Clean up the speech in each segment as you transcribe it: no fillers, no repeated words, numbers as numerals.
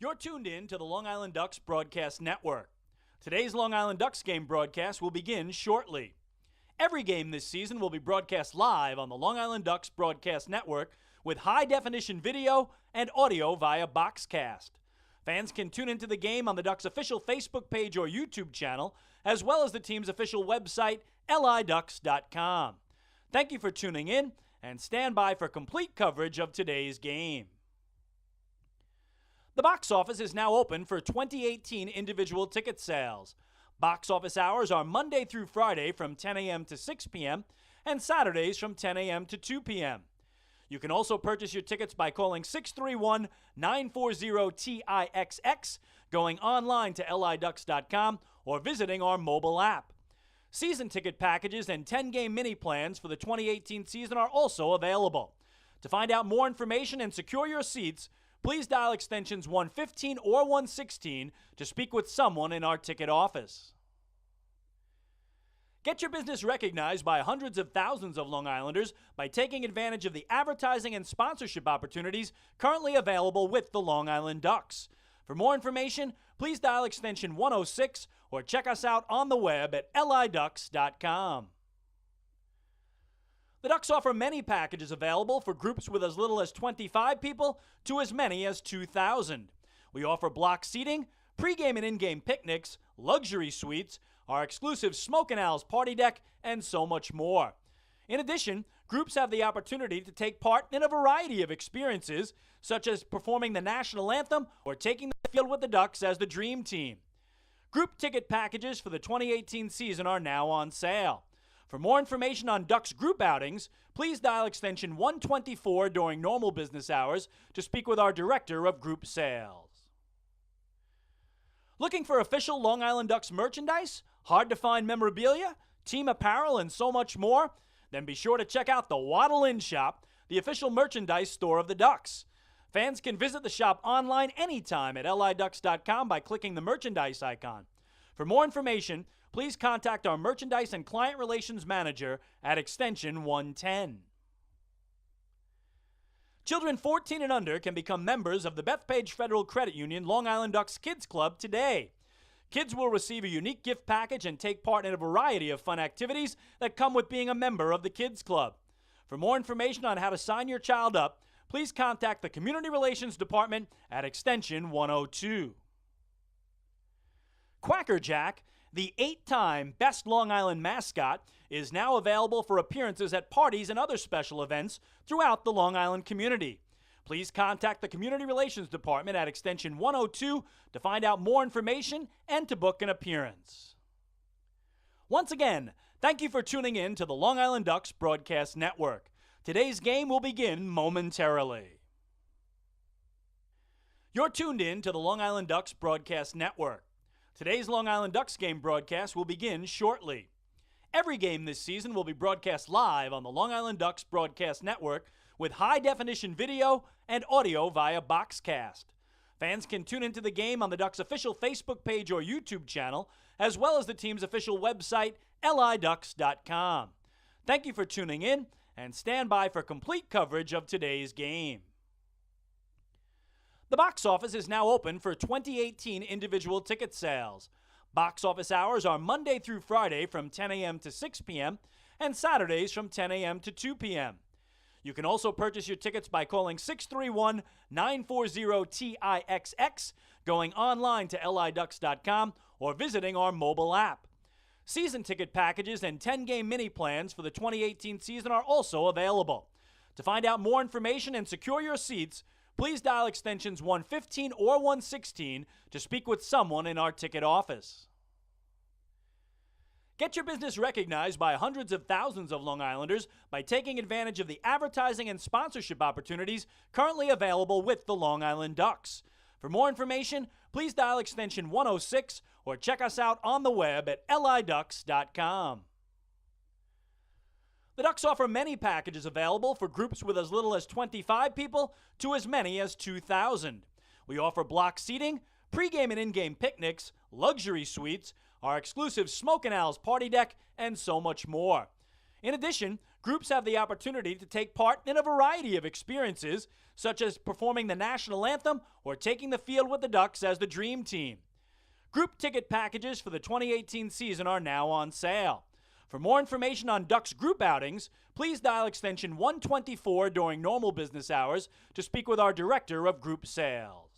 You're tuned in to the Long Island Ducks Broadcast Network. Today's Long Island Ducks game broadcast will begin shortly. Every game this season will be broadcast live on the Long Island Ducks Broadcast Network with high-definition video and audio via Boxcast. Fans can tune into the game on the Ducks' official Facebook page or YouTube channel, as well as the team's official website, liducks.com. Thank you for tuning in, and stand by for complete coverage of today's game. The box office is now open for 2018 individual ticket sales. Box office hours are Monday through Friday from 10 a.m. to 6 p.m. and Saturdays from 10 a.m. to 2 p.m. You can also purchase your tickets by calling 631-940-TIXX, going online to liducks.com, or visiting our mobile app. Season ticket packages and 10-game mini plans for the 2018 season are also available. To find out more information and secure your seats, please dial extensions 115 or 116 to speak with someone in our ticket office. Get your business recognized by hundreds of thousands of Long Islanders by taking advantage of the advertising and sponsorship opportunities currently available with the Long Island Ducks. For more information, please dial extension 106 or check us out on the web at liducks.com. The Ducks offer many packages available for groups with as little as 25 people to as many as 2,000. We offer block seating, pregame and in-game picnics, luxury suites, our exclusive Smoke and Owls party deck, and so much more. In addition, groups have the opportunity to take part in a variety of experiences, such as performing the national anthem or taking the field with the Ducks as the Dream Team. Group ticket packages for the 2018 season are now on sale. For more information on Ducks group outings, please dial extension 124 during normal business hours to speak with our Director of Group Sales. Looking for official Long Island Ducks merchandise, hard-to-find memorabilia, team apparel, and so much more? Then be sure to check out the Waddle Inn Shop, the official merchandise store of the Ducks. Fans can visit the shop online anytime at liducks.com by clicking the merchandise icon. For more information, please contact our Merchandise and Client Relations Manager at extension 110. Children 14 and under can become members of the Bethpage Federal Credit Union Long Island Ducks Kids Club today. Kids will receive a unique gift package and take part in a variety of fun activities that come with being a member of the Kids Club. For more information on how to sign your child up, please contact the Community Relations Department at extension 102. Quacker Jack, the 8-time Best Long Island mascot, is now available for appearances at parties and other special events throughout the Long Island community. Please contact the Community Relations Department at extension 102 to find out more information and to book an appearance. Once again, thank you for tuning in to the Long Island Ducks Broadcast Network. Today's game will begin momentarily. You're tuned in to the Long Island Ducks Broadcast Network. Today's Long Island Ducks game broadcast will begin shortly. Every game this season will be broadcast live on the Long Island Ducks Broadcast Network with high-definition video and audio via Boxcast. Fans can tune into the game on the Ducks' official Facebook page or YouTube channel, as well as the team's official website, liducks.com. Thank you for tuning in, and stand by for complete coverage of today's game. The box office is now open for 2018 individual ticket sales. Box office hours are Monday through Friday from 10 a.m. to 6 p.m. and Saturdays from 10 a.m. to 2 p.m. You can also purchase your tickets by calling 631-940-TIXX, going online to liducks.com, or visiting our mobile app. Season ticket packages and 10-game mini plans for the 2018 season are also available. To find out more information and secure your seats, please dial extensions 115 or 116 to speak with someone in our ticket office. Get your business recognized by hundreds of thousands of Long Islanders by taking advantage of the advertising and sponsorship opportunities currently available with the Long Island Ducks. For more information, please dial extension 106 or check us out on the web at liducks.com. The Ducks offer many packages available for groups with as little as 25 people to as many as 2,000. We offer block seating, pregame and in-game picnics, luxury suites, our exclusive Smoke and Owls party deck, and so much more. In addition, groups have the opportunity to take part in a variety of experiences, such as performing the national anthem or taking the field with the Ducks as the dream team. Group ticket packages for the 2018 season are now on sale. For more information on Ducks group outings, please dial extension 124 during normal business hours to speak with our Director of Group Sales.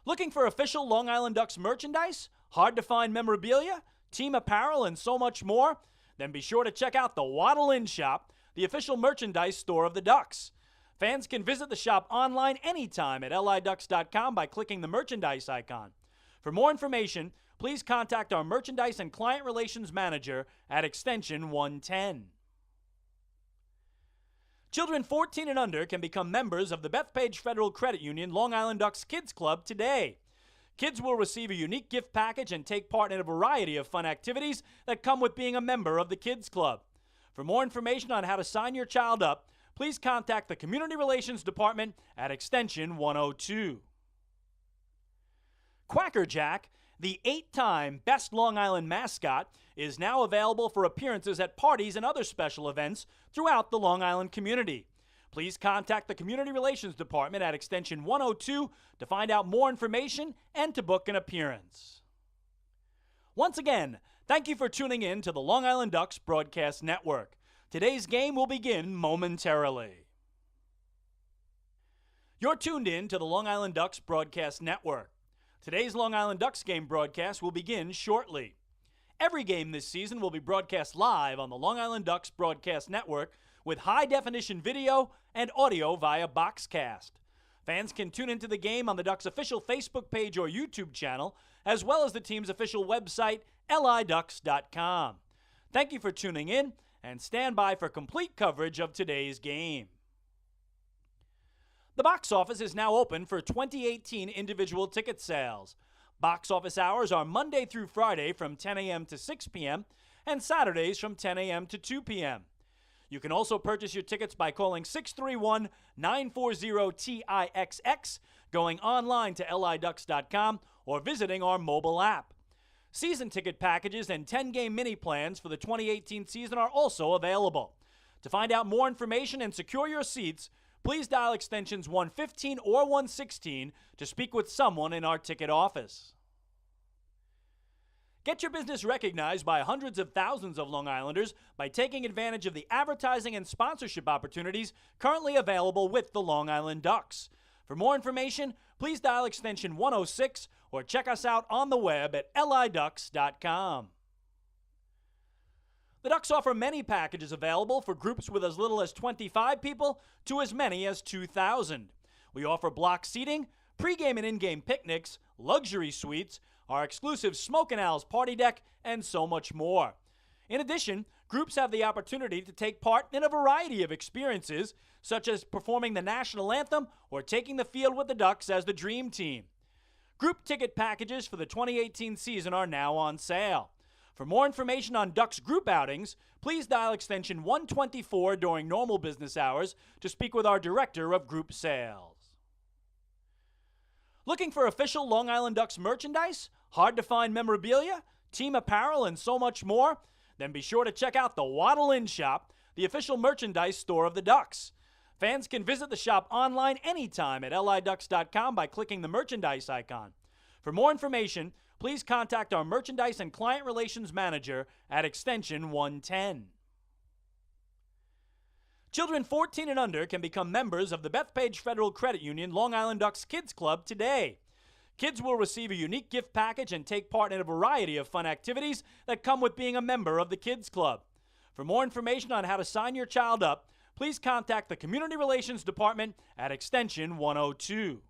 Looking for official Long Island Ducks merchandise, hard-to-find memorabilia, team apparel, and so much more? Then be sure to check out the Waddle Inn Shop, the official merchandise store of the Ducks. Fans can visit the shop online anytime at liducks.com by clicking the merchandise icon. For more information, please contact our Merchandise and Client Relations Manager at extension 110. Children 14 and under can become members of the Bethpage Federal Credit Union Long Island Ducks Kids Club today. Kids will receive a unique gift package and take part in a variety of fun activities that come with being a member of the Kids Club. For more information on how to sign your child up, please contact the Community Relations Department at extension 102. Quacker Jack, the 8-time Best Long Island mascot, is now available for appearances at parties and other special events throughout the Long Island community. Please contact the Community Relations Department at extension 102 to find out more information and to book an appearance. Once again, thank you for tuning in to the Long Island Ducks Broadcast Network. Today's game will begin momentarily. You're tuned in to the Long Island Ducks Broadcast Network. Today's Long Island Ducks game broadcast will begin shortly. Every game this season will be broadcast live on the Long Island Ducks Broadcast Network with high-definition video and audio via Boxcast. Fans can tune into the game on the Ducks' official Facebook page or YouTube channel, as well as the team's official website, liducks.com. Thank you for tuning in, and stand by for complete coverage of today's game. The box office is now open for 2018 individual ticket sales. Box office hours are Monday through Friday from 10 a.m. to 6 p.m. and Saturdays from 10 a.m. to 2 p.m. You can also purchase your tickets by calling 631-940-TIXX, going online to liducks.com, or visiting our mobile app. Season ticket packages and 10-game mini plans for the 2018 season are also available. To find out more information and secure your seats, please dial extensions 115 or 116 to speak with someone in our ticket office. Get your business recognized by hundreds of thousands of Long Islanders by taking advantage of the advertising and sponsorship opportunities currently available with the Long Island Ducks. For more information, please dial extension 106 or check us out on the web at liducks.com. The Ducks offer many packages available for groups with as little as 25 people to as many as 2,000. We offer block seating, pregame and in-game picnics, luxury suites, our exclusive Smoke and Owls party deck, and so much more. In addition, groups have the opportunity to take part in a variety of experiences, such as performing the national anthem or taking the field with the Ducks as the dream team. Group ticket packages for the 2018 season are now on sale. For more information on Ducks group outings, please dial extension 124 during normal business hours to speak with our Director of Group Sales. Looking for official Long Island Ducks merchandise, hard-to-find memorabilia, team apparel, and so much more? Then be sure to check out the Waddle Inn Shop, the official merchandise store of the Ducks. Fans can visit the shop online anytime at liducks.com by clicking the merchandise icon. For more information, please contact our Merchandise and Client Relations Manager at extension 110. Children 14 and under can become members of the Bethpage Federal Credit Union Long Island Ducks Kids Club today. Kids will receive a unique gift package and take part in a variety of fun activities that come with being a member of the Kids Club. For more information on how to sign your child up, please contact the Community Relations Department at extension 102.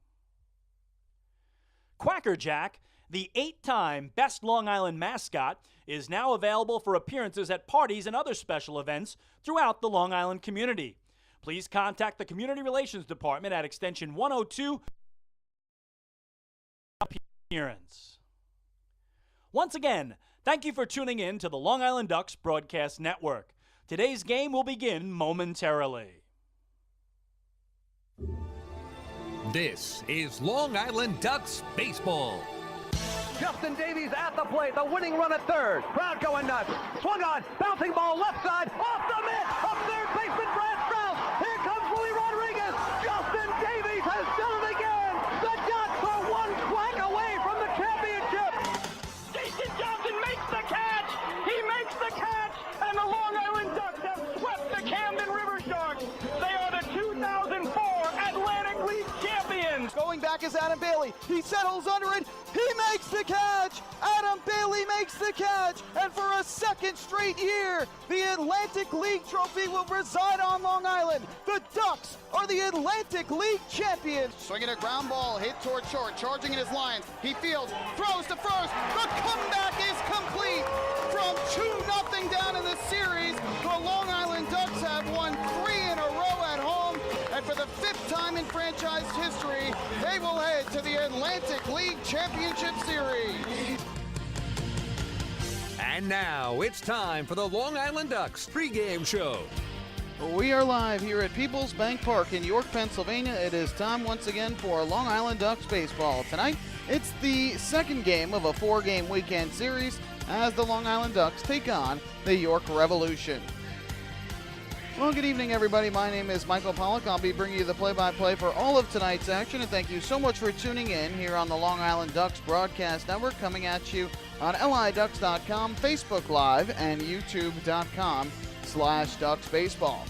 Quacker Jack, the 8-time Best Long Island mascot, is now available for appearances at parties and other special events throughout the Long Island community. Please contact the Community Relations Department at extension 102 appearance. Once again, thank you for tuning in to the Long Island Ducks Broadcast Network. Today's game will begin momentarily. This is Long Island Ducks Baseball. Justin Davies at the plate. The winning run at third. Crowd going nuts. Swung on. Bouncing ball left side. Off the mitt. Up third baseman Brad Strauss. Here comes Willie Rodriguez. Justin Davies has done it again. The Ducks are one quack away from the championship. Jason Johnson makes the catch. He makes the catch. And the Long Island Ducks have swept the Camden River Sharks. They are the 2004 Atlantic League champions. Going back is Adam Bailey. He settles under it. He makes the catch. Adam Bailey makes the catch. And for a second straight year, the Atlantic League trophy will reside on Long Island. The Ducks are the Atlantic League champions. Swinging a ground ball, hit toward short, charging in his lines. He fields, throws to first. The comeback is complete. From 2-0 down in the series, the Long Island Ducks have won 3 in a row at home. And for the 5th time in franchise history, they will head to the Atlantic League Championship Series. And now it's time for the Long Island Ducks pregame show. We are live here at PeoplesBank Park in York, Pennsylvania. It is time once again for Long Island Ducks baseball. Tonight, it's the second game of a 4-game weekend series as the Long Island Ducks take on the York Revolution. Well, good evening, everybody. My name is Michael Pollock. I'll be bringing you the play-by-play for all of tonight's action, and thank you so much for tuning in here on the Long Island Ducks Broadcast Network, coming at you on liducks.com, Facebook Live, and youtube.com/DucksBaseball.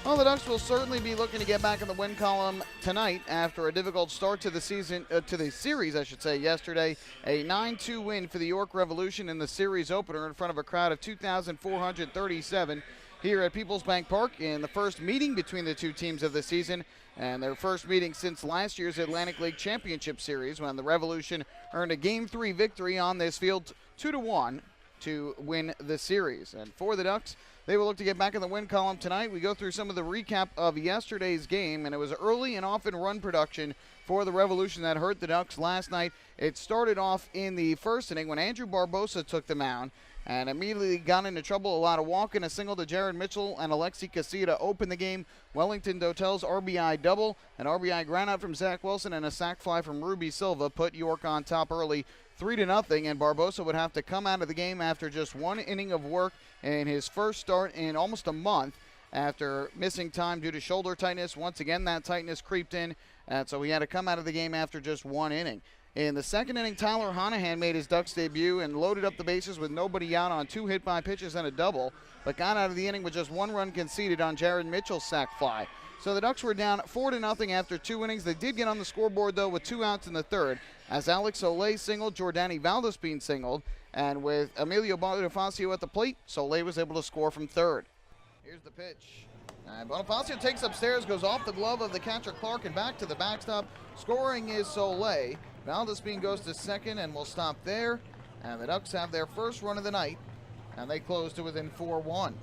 Well, the Ducks will certainly be looking to get back in the win column tonight after a difficult start to the season, to the series, I should say, yesterday. A 9-2 win for the York Revolution in the series opener in front of a crowd of 2,437 here at PeoplesBank Park in the first meeting between the two teams of the season, and their first meeting since last year's Atlantic League Championship Series when the Revolution earned a Game 3 victory on this field 2-1 to win the series. And for the Ducks, they will look to get back in the win column tonight. We go through some of the recap of yesterday's game, and it was early and often run production for the Revolution that hurt the Ducks last night. It started off in the first inning when Andrew Barbosa took the mound and immediately got into trouble. A lot of walking, a single to Jared Mitchell and Alexi Casilla to open the game. Wellington Dotel's RBI double, an RBI groundout from Zach Wilson, and a sac fly from Ruby Silva put York on top early 3-0, and Barbosa would have to come out of the game after just one inning of work in his first start in almost a month after missing time due to shoulder tightness. Once again, that tightness creeped in, and so he had to come out of the game after just one inning. In the second inning, Tyler Honahan made his Ducks debut and loaded up the bases with nobody out on 2 hit-by pitches and a double, but got out of the inning with just 1 run conceded on Jared Mitchell's sac fly. So the Ducks were down 4-0 after 2 innings. They did get on the scoreboard, though, with 2 outs in the third, as Alex Soleil singled, Jordani Valdespin singled, and with Emilio Bonifacio at the plate, Soleil was able to score from third. Here's the pitch. And Bonifacio takes upstairs, goes off the glove of the catcher Clark and back to the backstop. Scoring is Soleil. Valdespin goes to second and will stop there. And the Ducks have their first run of the night, and they close to within 4-1.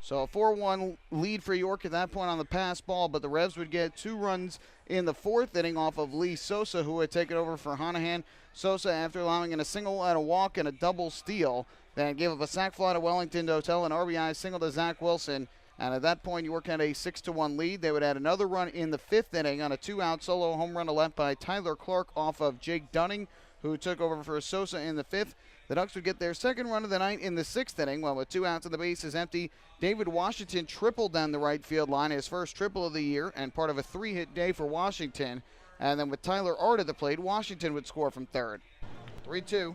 So a 4-1 lead for York at that point on the pass ball, but the Revs would get 2 runs in the fourth inning off of Lee Sosa, who had taken over for Honahan. Sosa, after allowing in a single and a walk and a double steal, then gave up a sac fly to Wellington Dotel, an RBI single to Zach Wilson. And at that point, York had a 6-1 lead. They would add another run in the fifth inning on a 2-out solo home run left by Tyler Clark off of Jake Dunning, who took over for Sosa in the fifth. The Ducks would get their second run of the night in the sixth inning, while with 2 outs and the bases empty, David Washington tripled down the right field line, his first triple of the year, and part of a 3-hit day for Washington. And then with Tyler Art at the plate, Washington would score from third. 3-2.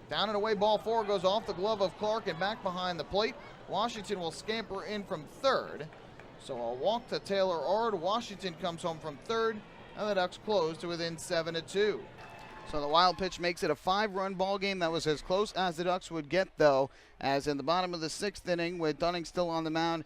Down and away, ball 4 goes off the glove of Clark and back behind the plate. Washington will scamper in from third. So a walk to Taylor Ard. Washington comes home from third, and the Ducks close to within 7-2. So the wild pitch makes it a 5-run ball game. That was as close as the Ducks would get, though, as in the bottom of the sixth inning with Dunning still on the mound.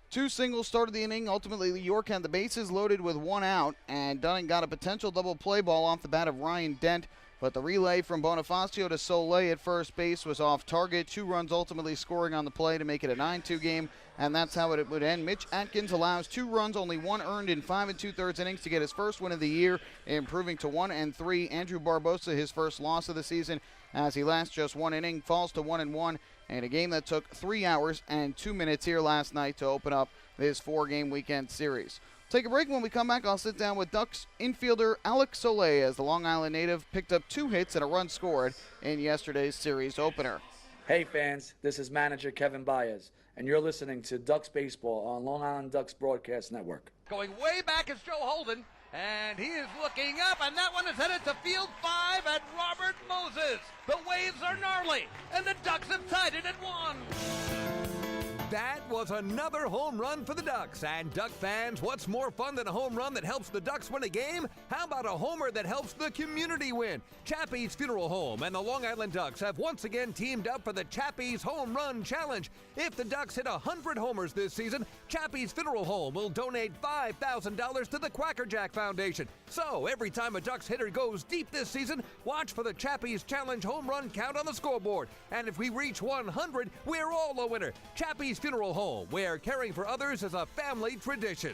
2 singles started the inning. Ultimately, York had the bases loaded with 1 out, and Dunning got a potential double play ball off the bat of Ryan Dent. But the relay from Bonifacio to Soleil at first base was off target. 2 runs ultimately scoring on the play to make it a 9-2 game, and that's how it would end. Mitch Atkins allows 2 runs, only 1 earned in 5 2/3 innings to get his first win of the year, improving to 1-3. Andrew Barbosa, his first loss of the season, as he lasts just 1 inning, falls to 1-1, and a game that took 3 hours and 2 minutes here last night to open up this 4-game weekend series. Take a break. When we come back, I'll sit down with Ducks infielder Alex Soleil as the Long Island native picked up 2 hits and a run scored in yesterday's series opener. Hey fans, this is manager Kevin Baez, and you're listening to Ducks Baseball on Long Island Ducks Broadcast Network. Going way back is Joe Holden, and he is looking up, and that one is headed to field 5 at Robert Moses. The waves are gnarly, and the Ducks have tied it at 1. That was another home run for the Ducks. And Duck fans, what's more fun than a home run that helps the Ducks win a game? How about a homer that helps the community win? Chappie's Funeral Home and the Long Island Ducks have once again teamed up for the Chappie's Home Run Challenge. If the Ducks hit 100 homers this season, Chappie's Funeral Home will donate $5,000 to the Quackerjack Foundation. So every time a Ducks hitter goes deep this season, watch for the Chappie's Challenge home run count on the scoreboard. And if we reach 100, we're all a winner. Chappie's Funeral Home, where caring for others is a family tradition.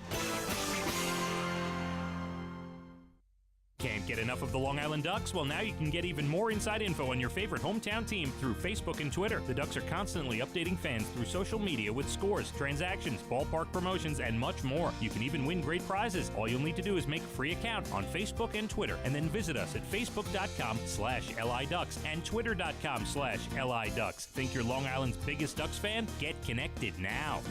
Can't get enough of the Long Island Ducks? Well, now you can get even more inside info on your favorite hometown team through Facebook and Twitter. The Ducks are constantly updating fans through social media with scores, transactions, ballpark promotions, and much more. You can even win great prizes. All you'll need to do is make a free account on Facebook and Twitter, and then visit us at facebook.com/LIDucks and twitter.com/LIDucks. Think you're Long Island's biggest Ducks fan? Get connected now.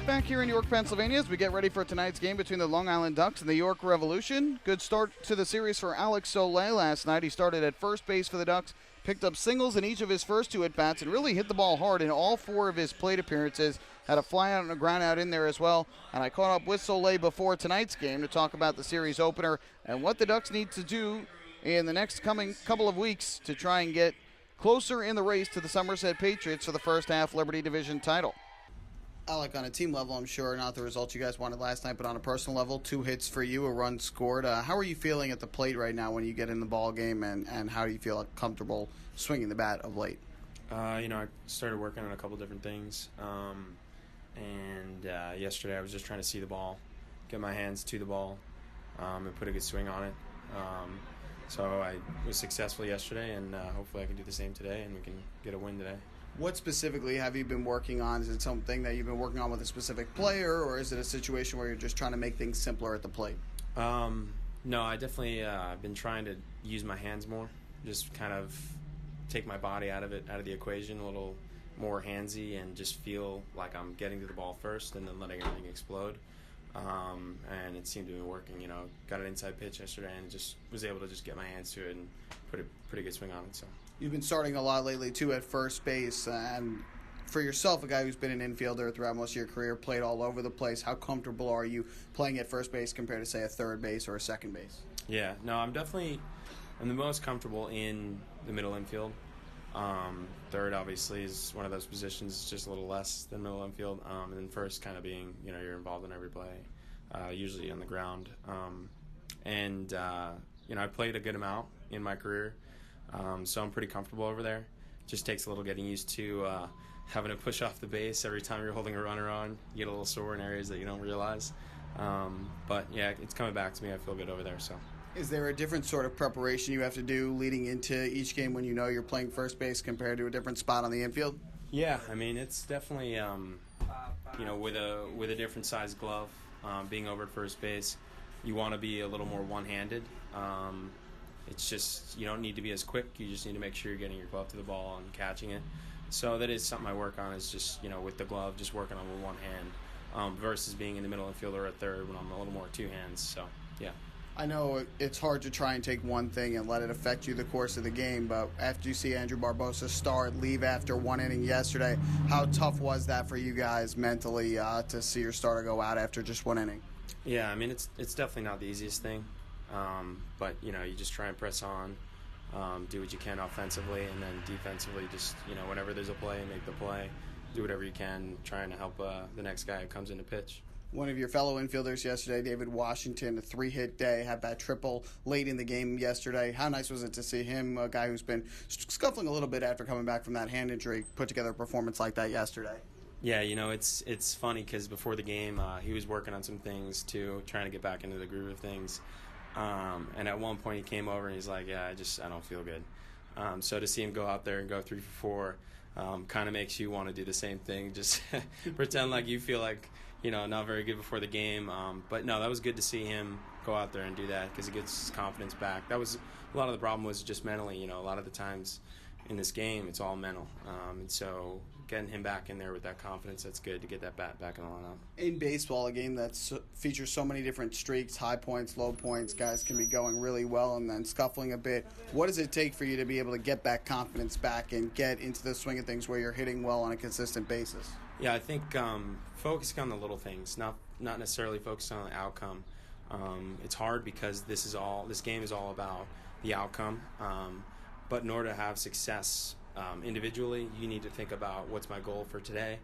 Back here in York, Pennsylvania, as we get ready for tonight's game between the Long Island Ducks and the York Revolution. Good start to the series for Alex Soleil last night. He started at first base for the Ducks, picked up singles in each of his first 2 at-bats, and really hit the ball hard in all 4 of his plate appearances. Had a fly out and a ground out in there as well. And I caught up with Soleil before tonight's game to talk about the series opener and what the Ducks need to do in the next coming couple of weeks to try and get closer in the race to the Somerset Patriots for the first half Liberty Division title. Alec, on a team level, I'm sure not the results you guys wanted last night, but on a personal level, 2 hits for you, a run scored. How are you feeling at the plate right now when you get in the ball game, and how do you feel comfortable swinging the bat of late? I started working on a couple different things, and yesterday I was just trying to see the ball, get my hands to the ball, and put a good swing on it. So I was successful yesterday, and hopefully I can do the same today, and we can get a win today. What specifically have you been working on? Is it something that you've been working on with a specific player, or is it a situation where you're just trying to make things simpler at the plate? No, I definitely been trying to use my hands more, just kind of take my body out of the equation, a little more handsy, and just feel like I'm getting to the ball first and then letting everything explode. And it seemed to be working. Got an inside pitch yesterday and just was able to just get my hands to it and put a pretty good swing on it. So. You've been starting a lot lately, too, at first base. And for yourself, a guy who's been an infielder throughout most of your career, played all over the place, how comfortable are you playing at first base compared to, say, a third base or a second base? Yeah, no, I'm the most comfortable in the middle infield. Third, obviously, is one of those positions, just a little less than middle infield. And then first kind of being, you're involved in every play, usually on the ground. I played a good amount in my career. So I'm pretty comfortable over there. Just takes a little getting used to having to push off the base every time you're holding a runner on. You get a little sore in areas that you don't realize. But yeah, it's coming back to me. I feel good over there. So. Is there a different sort of preparation you have to do leading into each game when you're playing first base compared to a different spot on the infield? Yeah, it's definitely with a different size glove, being over at first base, you want to be a little more one-handed. It's just you don't need to be as quick. You just need to make sure you're getting your glove to the ball and catching it. So that is something I work on. Is just with the glove, just working on with one hand, versus being in the middle infield or a third when I'm a little more two hands. So yeah. I know it's hard to try and take one thing and let it affect you the course of the game, but after you see Andrew Barbosa start, leave after 1 inning yesterday, how tough was that for you guys mentally to see your starter go out after just 1 inning? Yeah, it's definitely not the easiest thing, but you just try and press on, do what you can offensively, and then defensively just whenever there's a play, make the play, do whatever you can, trying to help the next guy who comes in to pitch. One of your fellow infielders yesterday, David Washington, a 3-hit day, had that triple late in the game yesterday. How nice was it to see him, a guy who's been scuffling a little bit after coming back from that hand injury, put together a performance like that yesterday? Yeah, it's funny because before the game, he was working on some things too, trying to get back into the groove of things. And at one point he came over and he's like, yeah, I don't feel good. So to see him go out there and go 3 for 4 kind of makes you want to do the same thing. Just pretend like you feel like, not very good before the game. But no, that was good to see him go out there and do that because it gets his confidence back. That was a lot of the problem was just mentally. A lot of the times in this game, it's all mental. And so getting him back in there with that confidence, that's good to get that bat back in the lineup. In baseball, a game that features so many different streaks, high points, low points, guys can be going really well and then scuffling a bit. What does it take for you to be able to get that confidence back and get into the swing of things where you're hitting well on a consistent basis? Yeah, I think focusing on the little things, not necessarily focusing on the outcome. It's hard because this game is all about the outcome. But in order to have success individually, you need to think about what's my goal for today,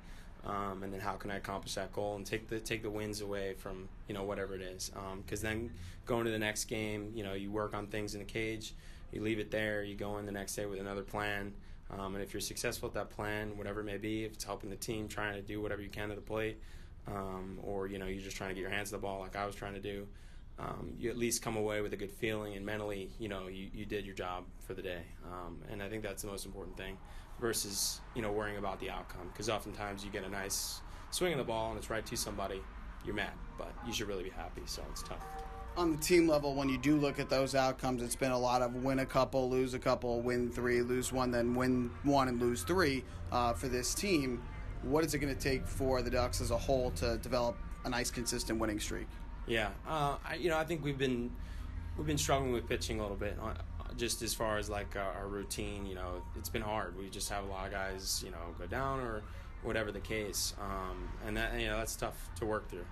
and then how can I accomplish that goal, and take the wins away from whatever it is. Because then going to the next game, you work on things in the cage, you leave it there, you go in the next day with another plan, and if you're successful at that plan, whatever it may be, if it's helping the team, trying to do whatever you can to the plate, or you're just trying to get your hands to the ball like I was trying to do. You at least come away with a good feeling, and mentally, you did your job for the day. And I think that's the most important thing versus, worrying about the outcome. Because oftentimes you get a nice swing of the ball and it's right to somebody, you're mad, but you should really be happy, so it's tough. On the team level, when you do look at those outcomes, it's been a lot of win a couple, lose a couple, win 3, lose 1, then win 1 and lose 3 for this team. What is it going to take for the Ducks as a whole to develop a nice, consistent winning streak? Yeah, I think we've been struggling with pitching a little bit, just as far as like our routine. It's been hard. We just have a lot of guys, go down or whatever the case, and that that's tough to work through.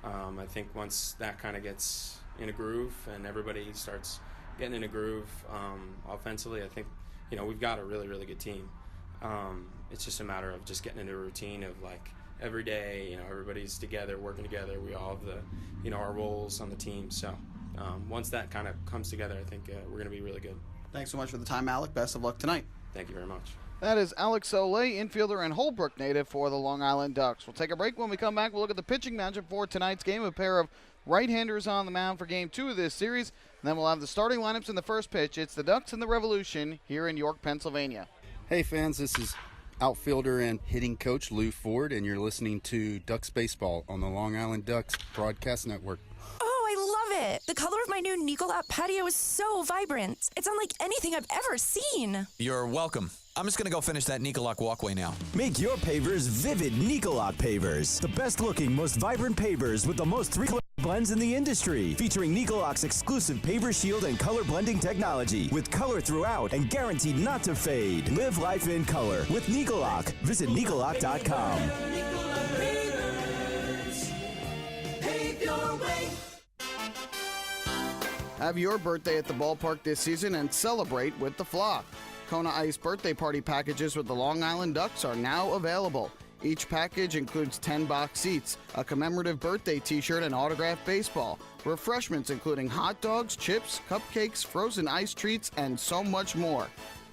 I think once that kind of gets in a groove and everybody starts getting in a groove offensively, I think we've got a really, really good team. It's just a matter of just getting into a routine of like, every day, everybody's together, working together. We all have our roles on the team. So once that kind of comes together, I think we're going to be really good. Thanks so much for the time, Alec. Best of luck tonight. Thank you very much. That is Alex Olay, infielder and Holbrook native for the Long Island Ducks. We'll take a break. When we come back, we'll look at the pitching matchup for tonight's game. A pair of right-handers on the mound for Game 2 of this series. And then we'll have the starting lineups in the first pitch. It's the Ducks and the Revolution here in York, Pennsylvania. Hey, fans. This is outfielder and hitting coach Lou Ford, and you're listening to Ducks Baseball on the Long Island Ducks Broadcast Network. Oh, I love it. The color of my new Nicolot patio is so vibrant. It's unlike anything I've ever seen. You're welcome. I'm just going to go finish that Nicolot walkway now. Make your pavers vivid Nicolot pavers. The best looking, most vibrant pavers with the most 3-color blends in the industry. Featuring Nicolot's exclusive paver shield and color blending technology. With color throughout and guaranteed not to fade. Live life in color with Nicolot. Visit Nicolot.com. Have your birthday at the ballpark this season and celebrate with the Flock. Kona Ice birthday party packages with the Long Island Ducks are now available. Each package includes 10 box seats, a commemorative birthday t-shirt and autographed baseball, refreshments including hot dogs, chips, cupcakes, frozen ice treats, and so much more.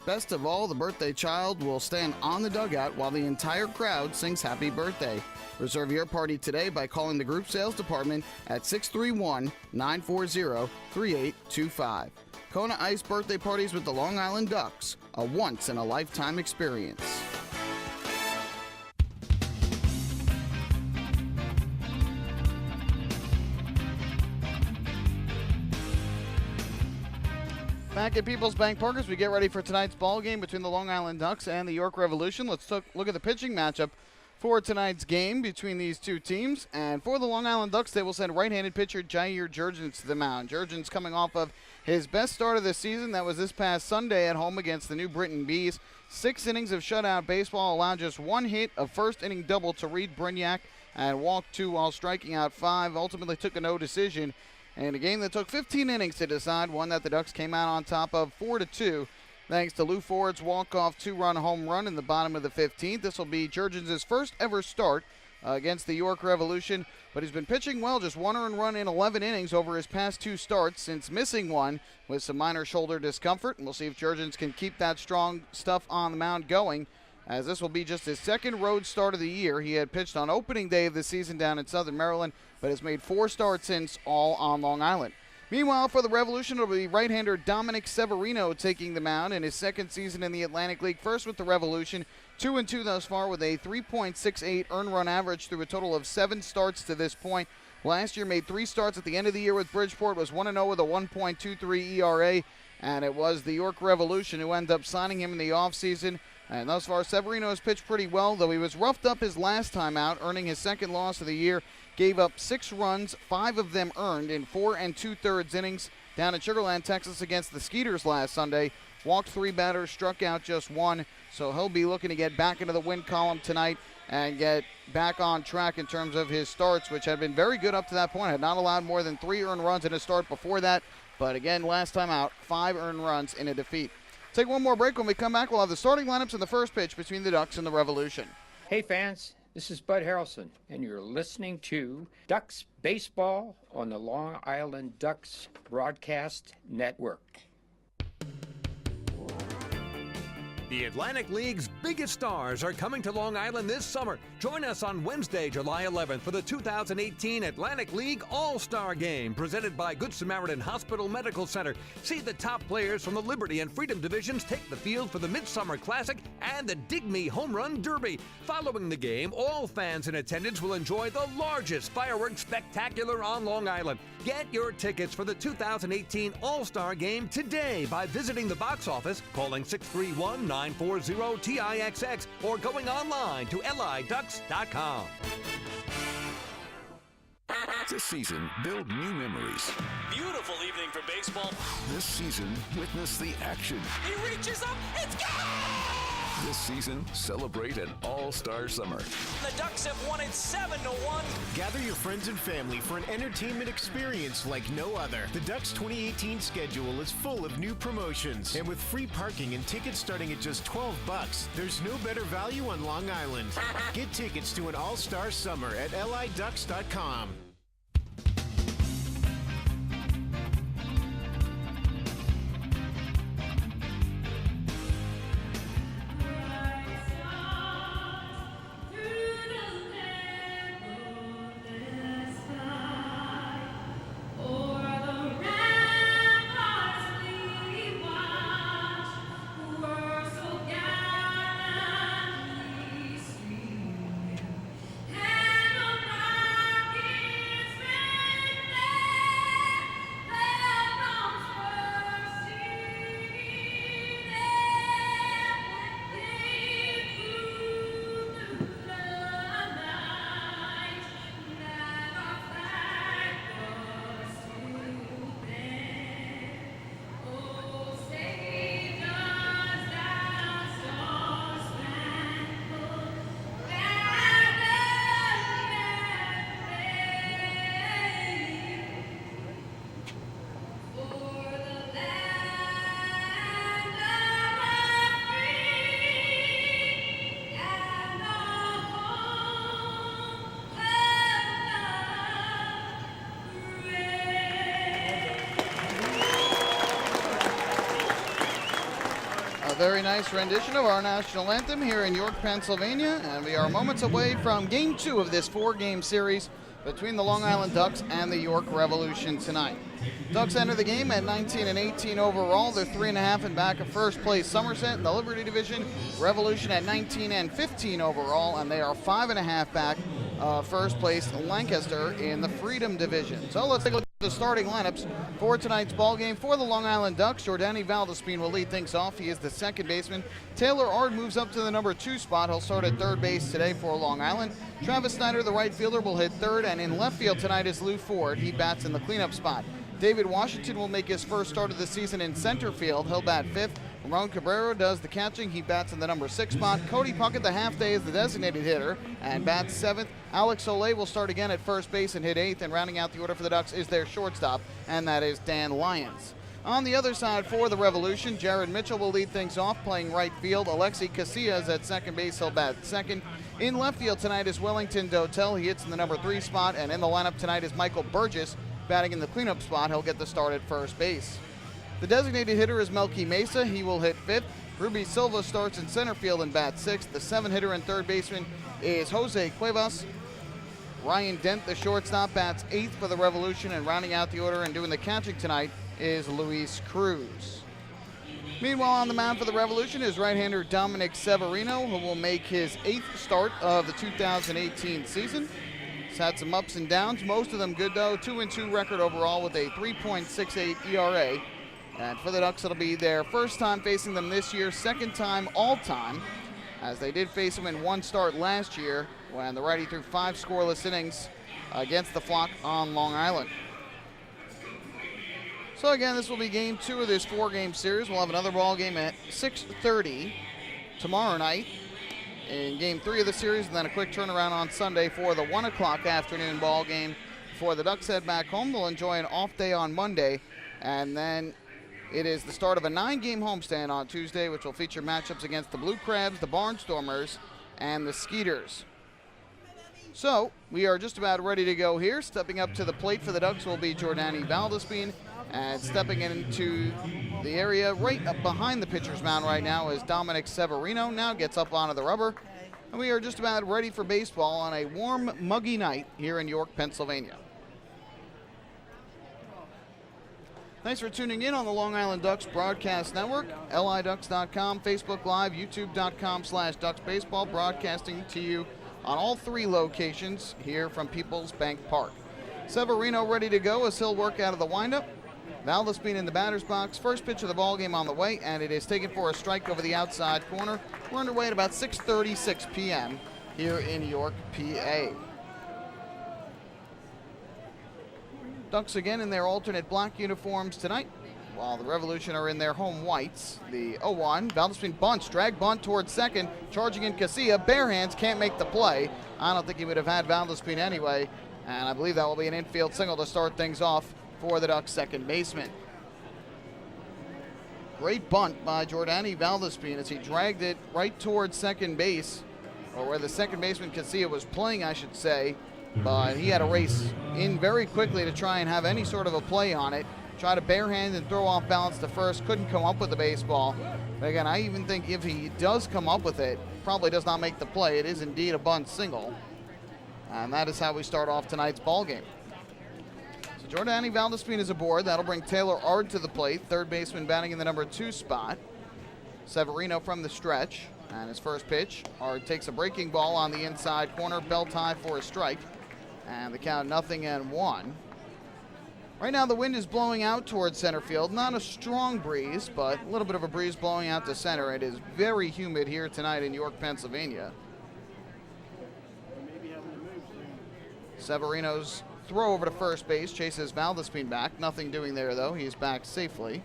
Best of all, the birthday child will stand on the dugout while the entire crowd sings happy birthday. Reserve your party today by calling the group sales department at 631-940-3825. Kona Ice birthday parties with the Long Island Ducks, a once-in-a-lifetime experience. Back at PeoplesBank Park as we get ready for tonight's ball game between the Long Island Ducks and the York Revolution. Let's look at the pitching matchup for tonight's game between these two teams. And for the Long Island Ducks, they will send right-handed pitcher Jair Jurgens to the mound. Jurgens coming off of his best start of the season. That was this past Sunday at home against the New Britain Bees. 6 innings of shutout baseball, allowed just 1 hit, a first-inning double to Reed Brignac, and walked 2 while striking out 5. Ultimately took a no decision. And a game that took 15 innings to decide, one that the Ducks came out on top of 4-2. Thanks to Lou Ford's walk-off 2-run home run in the bottom of the 15th. This will be Jurgens' first ever start against the York Revolution, but he's been pitching well, just 1 earned run in 11 innings over his past 2 starts since missing one with some minor shoulder discomfort. And we'll see if Jurgens can keep that strong stuff on the mound going, as this will be just his second road start of the year. He had pitched on opening day of the season down in Southern Maryland, but has made 4 starts since, all on Long Island. Meanwhile, for the Revolution, it'll be right-hander Dominic Severino taking the mound in his second season in the Atlantic League. First with the Revolution, 2-2 thus far with a 3.68 earned run average through a total of 7 starts to this point. Last year made 3 starts at the end of the year with Bridgeport, was 1-0 with a 1.23 ERA, and it was the York Revolution who ended up signing him in the offseason. And thus far, Severino has pitched pretty well, though he was roughed up his last time out, earning his second loss of the year. Gave up 6 runs, 5 of them earned in 4 2/3 innings down in Sugar Land, Texas against the Skeeters last Sunday. Walked 3 batters, struck out just 1, so he'll be looking to get back into the win column tonight and get back on track in terms of his starts, which had been very good up to that point. Had not allowed more than 3 earned runs in a start before that, but again, last time out, 5 earned runs in a defeat. Take one more break. When we come back, we'll have the starting lineups and the first pitch between the Ducks and the Revolution. Hey fans, this is Bud Harrelson, and you're listening to Ducks Baseball on the Long Island Ducks Broadcast Network. The Atlantic League's biggest stars are coming to Long Island this summer. Join us on Wednesday, July 11th for the 2018 Atlantic League All-Star Game presented by Good Samaritan Hospital Medical Center. See the top players from the Liberty and Freedom divisions take the field for the Midsummer Classic and the Dig Me Home Run Derby. Following the game, all fans in attendance will enjoy the largest fireworks spectacular on Long Island. Get your tickets for the 2018 All-Star Game today by visiting the box office, calling 631-940-TIXX, or going online to liducks.com. This season, build new memories. Beautiful evening for baseball. This season, witness the action. He reaches up, it's gone! This season, celebrate an all-star summer. The Ducks have won it 7-1. Gather your friends and family for an entertainment experience like no other. The Ducks 2018 schedule is full of new promotions, and with free parking and tickets starting at just $12, there's no better value on Long Island. Get tickets to an all-star summer at liducks.com. Very nice rendition of our national anthem here in York, Pennsylvania, and we are moments away from Game 2 of this 4-game series between the Long Island Ducks and the York Revolution tonight. Ducks enter the game at 19-18 overall. They're 3.5 in back of first place Somerset in the Liberty Division. Revolution at 19-15 overall, and they are 5.5 back first place Lancaster in the Freedom Division. So let's take a look at the starting lineups for tonight's ball game. For the Long Island Ducks, Jordani Valdespin will lead things off. He is the second baseman. Taylor Ard moves up to the number 2 spot. He'll start at third base today for Long Island. Travis Snyder, the right fielder, will hit third, and in left field tonight is Lou Ford. He bats in the cleanup spot. David Washington will make his first start of the season in center field. He'll bat fifth. Ramon Cabrera does the catching. He bats in the number 6 spot. Cody Puckett, the half-day, is the designated hitter and bats 7th. Alex Olay will start again at first base and hit 8th. And rounding out the order for the Ducks is their shortstop, and that is Dan Lyons. On the other side for the Revolution, Jared Mitchell will lead things off playing right field. Alexi Casillas at second base. He'll bat second. In left field tonight is Wellington Dotel. He hits in the number 3 spot. And in the lineup tonight is Michael Burgess batting in the cleanup spot. He'll get the start at first base. The designated hitter is Melky Mesa. He will hit 5th. Ruby Silva starts in center field and bats 6th. The 7th hitter and third baseman is Jose Cuevas. Ryan Dent, the shortstop, bats 8th for the Revolution, and rounding out the order and doing the catching tonight is Luis Cruz. Meanwhile, on the mound for the Revolution is right-hander Dominic Severino, who will make his 8th start of the 2018 season. He's had some ups and downs, most of them good though. 2-2 record overall with a 3.68 ERA. And for the Ducks, it'll be their first time facing them this year, second time all-time, as they did face them in one start last year when the righty threw 5 scoreless innings against the Flock on Long Island. So again, this will be game 2 of this 4-game series. We'll have another ball game at 6:30 tomorrow night in game 3 of the series, and then a quick turnaround on Sunday for the 1 o'clock afternoon ball game. Before the Ducks head back home, they'll enjoy an off day on Monday, and then it is the start of a 9-game homestand on Tuesday, which will feature matchups against the Blue Crabs, the Barnstormers, and the Skeeters. So, we are just about ready to go here. Stepping up to the plate for the Ducks will be Jordani Valdespin, and stepping into the area right up behind the pitcher's mound right now is Dominic Severino. Now gets up onto the rubber, and we are just about ready for baseball on a warm, muggy night here in York, Pennsylvania. Thanks for tuning in on the Long Island Ducks Broadcast Network, liducks.com, Facebook Live, youtube.com/DucksBaseball, broadcasting to you on all 3 locations here from PeoplesBank Park. Severino ready to go as he'll work out of the windup. Valdespin in the batter's box. First pitch of the ball game on the way, and it is taken for a strike over the outside corner. We're underway at about 6:36 p.m. here in York, PA. Ducks again in their alternate black uniforms tonight, while the Revolution are in their home whites. The 0-1, Valdespin bunts, drag bunt towards second, charging in Casilla, bare hands, can't make the play. I don't think he would have had Valdespin anyway, and I believe that will be an infield single to start things off for the Ducks second baseman. Great bunt by Jordani Valdespin as he dragged it right towards second base, or where the second baseman Casilla was playing, I should say, but he had to race in very quickly to try and have any sort of a play on it. Try to barehand and throw off balance to first, couldn't come up with the baseball. But again, I even think if he does come up with it, probably does not make the play. It is indeed a bunt single. And that is how we start off tonight's ball game. So Jordani Valdespin is aboard. That'll bring Taylor Ard to the plate, third baseman batting in the number 2 spot. Severino from the stretch. And his first pitch, Ard takes a breaking ball on the inside corner, belt high for a strike. And the count 0-1. Right now the wind is blowing out towards center field. Not a strong breeze, but a little bit of a breeze blowing out to center. It is very humid here tonight in York, Pennsylvania. Severino's throw over to first base chases Valdespin back. Nothing doing there, though. He is back safely.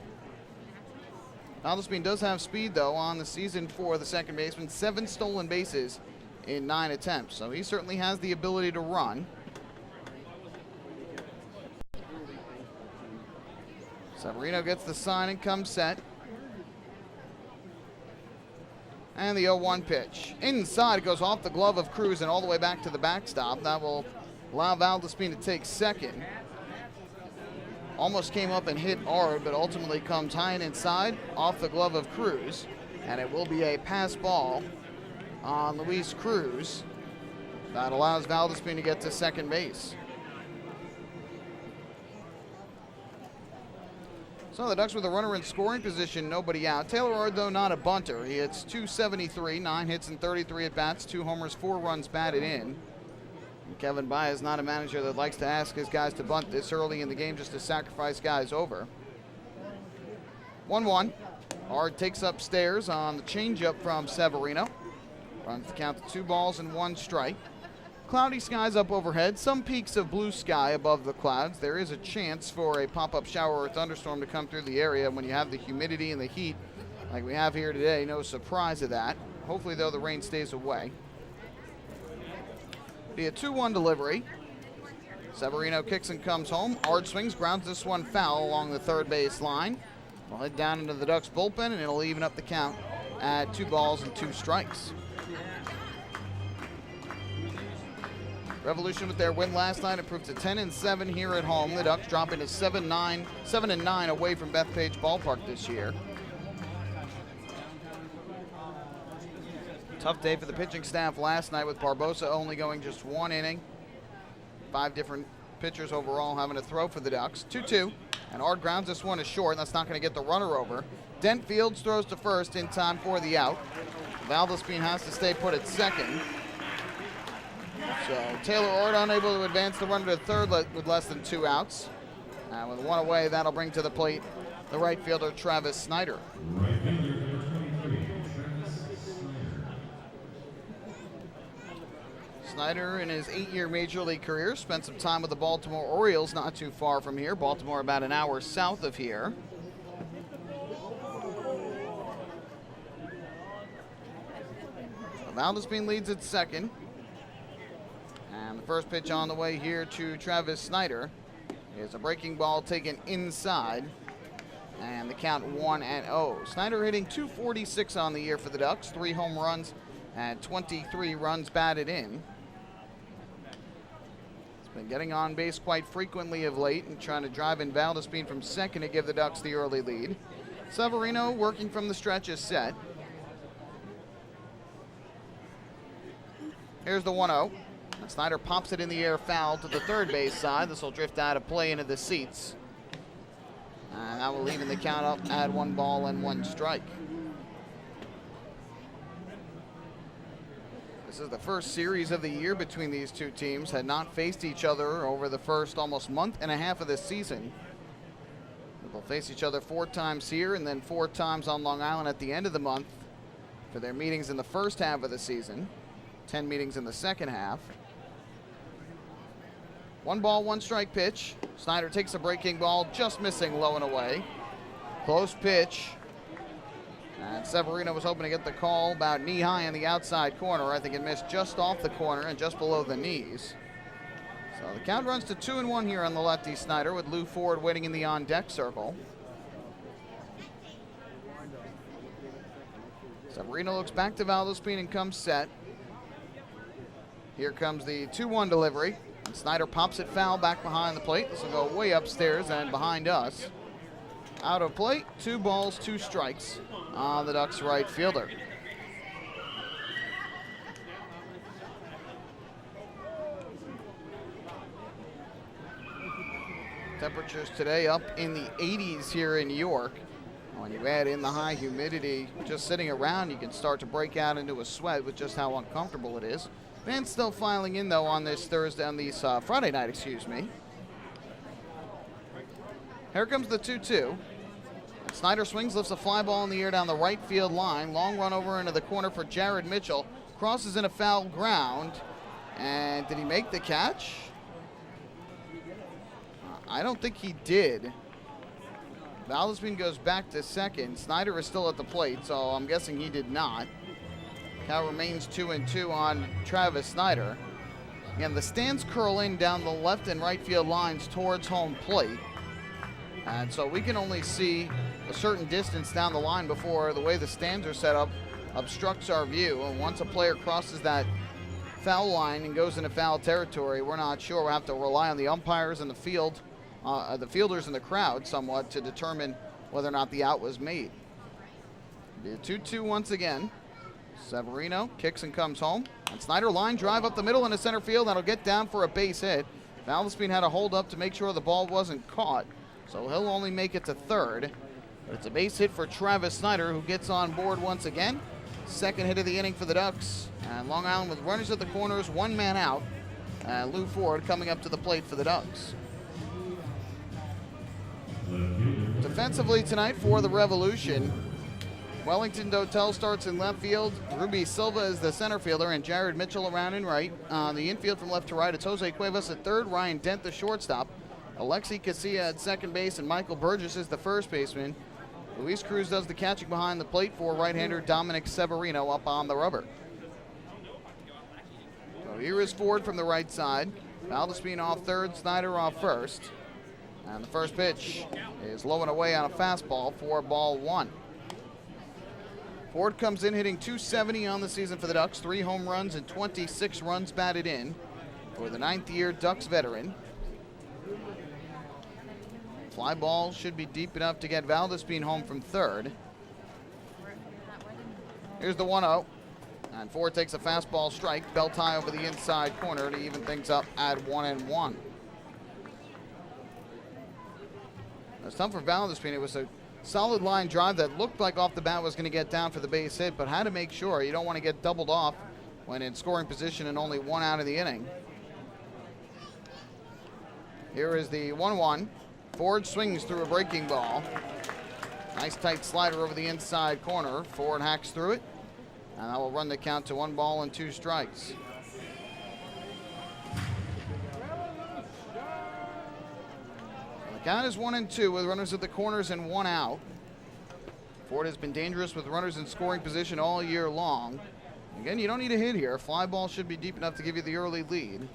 Valdespin does have speed, though, on the season for the second baseman. 7 stolen bases in 9 attempts, so he certainly has the ability to run. Severino gets the sign and comes set. And the 0-1 pitch. Inside, it goes off the glove of Cruz and all the way back to the backstop. That will allow Valdespin to take second. Almost came up and hit Ard, but ultimately comes high and inside off the glove of Cruz. And it will be a pass ball on Luis Cruz. That allows Valdespin to get to second base. So the Ducks with a runner in scoring position, nobody out. Taylor Ard, though, not a bunter. He hits .273, 9 hits and 33 at-bats, 2 homers, 4 runs batted in. And Kevin Baez, not a manager that likes to ask his guys to bunt this early in the game just to sacrifice guys over. 1-1. Ard takes upstairs on the changeup from Severino. Runs the count to 2 balls and 1 strike. Cloudy skies up overhead, some peaks of blue sky above the clouds. There is a chance for a pop-up shower or thunderstorm to come through the area when you have the humidity and the heat like we have here today. No surprise of that. Hopefully, though, the rain stays away. Be a 2-1 delivery. Severino kicks and comes home. Ard swings, grounds this one foul along the third base line. We'll head down into the Ducks bullpen, and it'll even up the count at 2 balls and 2 strikes. Revolution with their win last night improved to 10-7 here at home. The Ducks dropping to 7-9 away from Bethpage Ballpark this year. Tough day for the pitching staff last night with Barbosa only going just 1 inning. 5 different pitchers overall having to throw for the Ducks. 2-2, and Ard grounds this one is short, and that's not going to get the runner over. Dent Fields throws to first in time for the out. Valdespin has to stay put at second. So Taylor Ord unable to advance the runner to third with less than 2 outs. And with 1 away, that'll bring to the plate the right fielder Travis Snyder. Snyder, in his 8-year Major League career, spent some time with the Baltimore Orioles, not too far from here. Baltimore about an hour south of here. So Valdespin leads at second. And the first pitch on the way here to Travis Snyder is a breaking ball taken inside. And the count 1-0. Snyder hitting .246 on the year for the Ducks. 3 home runs and 23 runs batted in. Been getting on base quite frequently of late and trying to drive in Valdespin from second to give the Ducks the early lead. Severino working from the stretch is set. Here's the 1-0. And Snyder pops it in the air foul to the third base side. This will drift out of play into the seats. And that will even the count up at 1 ball and 1 strike. This is the first series of the year between these two teams. Had not faced each other over the first almost month and a half of this season. They'll face each other 4 times here and then 4 times on Long Island at the end of the month for their meetings in the first half of the season. 10 meetings in the second half. 1 ball, 1 strike pitch. Snyder takes a breaking ball, just missing low and away. Close pitch. And Severino was hoping to get the call about knee-high in the outside corner. I think it missed just off the corner and just below the knees. So the count runs to 2-1 here on the lefty Snyder with Lou Ford waiting in the on-deck circle. Severino looks back to Valdespin and comes set. Here comes the 2-1 delivery. And Snyder pops it foul back behind the plate. This will go way upstairs and behind us. Out of play, 2 balls, 2 strikes on the Ducks right fielder. Temperatures today up in the 80s here in New York. When you add in the high humidity, just sitting around, you can start to break out into a sweat with just how uncomfortable it is. Fans still filing in though on this Friday night, excuse me. Here comes the 2-2. Snyder swings, lifts a fly ball in the air down the right field line. Long run over into the corner for Jared Mitchell. Crosses in a foul ground. And did he make the catch? I don't think he did. Valdespin goes back to second. Snyder is still at the plate, so I'm guessing he did not. Count remains 2-2 on Travis Snyder. Again, the stands curl in down the left and right field lines towards home plate. And so we can only see a certain distance down the line before the way the stands are set up obstructs our view. And once a player crosses that foul line and goes into foul territory, we're not sure. We'll have to rely on the umpires and the fielders and the crowd somewhat to determine whether or not the out was made. It'll be a 2-2 once again. Severino kicks and comes home. And Snyder line drive up the middle into center field. That'll get down for a base hit. Valdespin had a hold up to make sure the ball wasn't caught, so he'll only make it to third. But it's a base hit for Travis Snyder, who gets on board once again. Second hit of the inning for the Ducks. And Long Island with runners at the corners, 1 man out. Lou Ford coming up to the plate for the Ducks. Defensively tonight for the Revolution, Wellington Dotel starts in left field. Ruby Silva is the center fielder, and Jared Mitchell around in right. On the infield from left to right, it's Jose Cuevas at third, Ryan Dent the shortstop, Alexi Casilla at second base, and Michael Burgess is the first baseman. Luis Cruz does the catching behind the plate for right-hander Dominic Severino up on the rubber. So here is Ford from the right side. Valdespin off third, Snyder off first. And the first pitch is low and away on a fastball for ball 1. Ford comes in hitting .270 on the season for the Ducks, 3 home runs and 26 runs batted in for the 9th-year Ducks veteran. Fly ball should be deep enough to get Valdespin home from third. Here's the 1-0. And Ford takes a fastball strike, belt high over the inside corner to even things up at 1-1. It's tough for Valdespin. It was a solid line drive that looked like off the bat was going to get down for the base hit, but had to make sure. You don't want to get doubled off when in scoring position and only 1 out of the inning. Here is the 1-1. Ford swings through a breaking ball. Nice tight slider over the inside corner. Ford hacks through it, and that will run the count to 1 ball and 2 strikes. The count is 1-2 with runners at the corners and 1 out. Ford has been dangerous with runners in scoring position all year long. Again, you don't need a hit here. Fly ball should be deep enough to give you the early lead.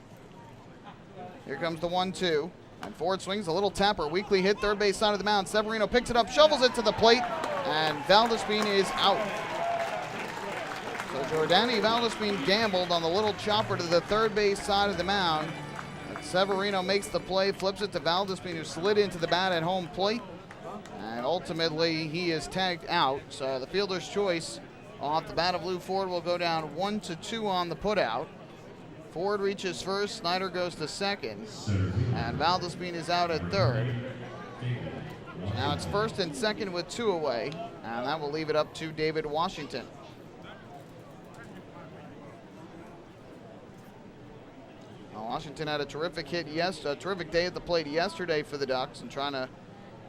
Here comes the 1-2. And Ford swings a little tapper, weakly hit third base side of the mound. Severino picks it up, shovels it to the plate, and Valdespin is out. So Jordani Valdespin gambled on the little chopper to the third base side of the mound. And Severino makes the play, flips it to Valdespin, who slid into the bat at home plate. And ultimately, he is tagged out. So the fielder's choice off the bat of Lou Ford will go down 1-2 on the putout. Ford reaches first, Snyder goes to second, and Valdespin is out at third. Now it's first and second with 2 away, and that will leave it up to David Washington. Well, Washington had a terrific terrific day at the plate yesterday for the Ducks, and trying to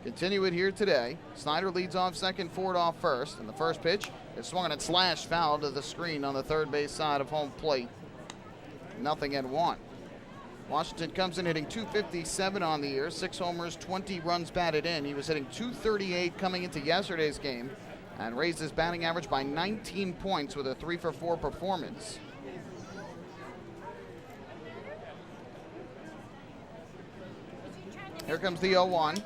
continue it here today. Snyder leads off second, Ford off first, and the first pitch is swung and slashed foul to the screen on the third base side of home plate. 0-1. Washington comes in hitting .257 on the year, 6 homers, 20 runs batted in. He was hitting .238 coming into yesterday's game and raised his batting average by 19 points with a 3-for-4 performance. Here comes the 0-1.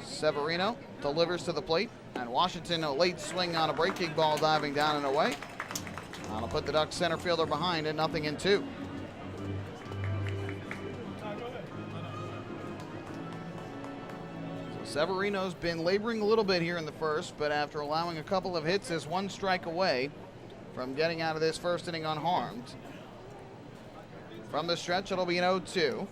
Severino delivers to the plate, and Washington a late swing on a breaking ball diving down and away. That'll put the Ducks center fielder behind at 0-2. So Severino's been laboring a little bit here in the first, but after allowing a couple of hits is 1 strike away from getting out of this first inning unharmed. From the stretch, it'll be an 0-2.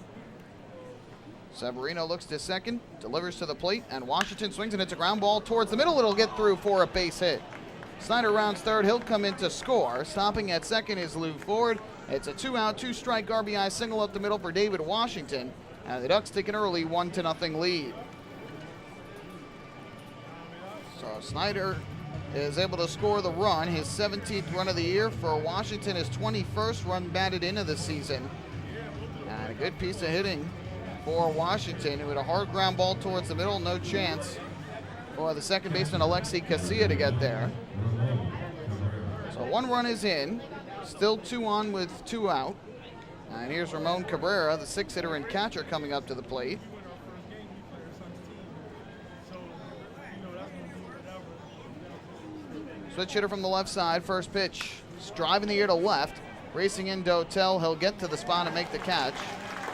Severino looks to second, delivers to the plate, and Washington swings, and it's a ground ball towards the middle. It'll get through for a base hit. Snyder rounds third. He'll come in to score. Stopping at second is Lou Ford. It's a 2-out, 2-strike RBI single up the middle for David Washington. And the Ducks take an early 1-0 lead. So Snyder is able to score the run, his 17th run of the year. For Washington, his 21st run batted into the season. And a good piece of hitting for Washington, who had a hard ground ball towards the middle. No chance for the second baseman Alexi Casilla to get there. So 1 run is in, still 2 on with 2 out. And here's Ramon Cabrera, the 6-hitter and catcher, coming up to the plate. Switch hitter from the left side, first pitch. Driving the air to left, racing in Dotel. He'll get to the spot and make the catch.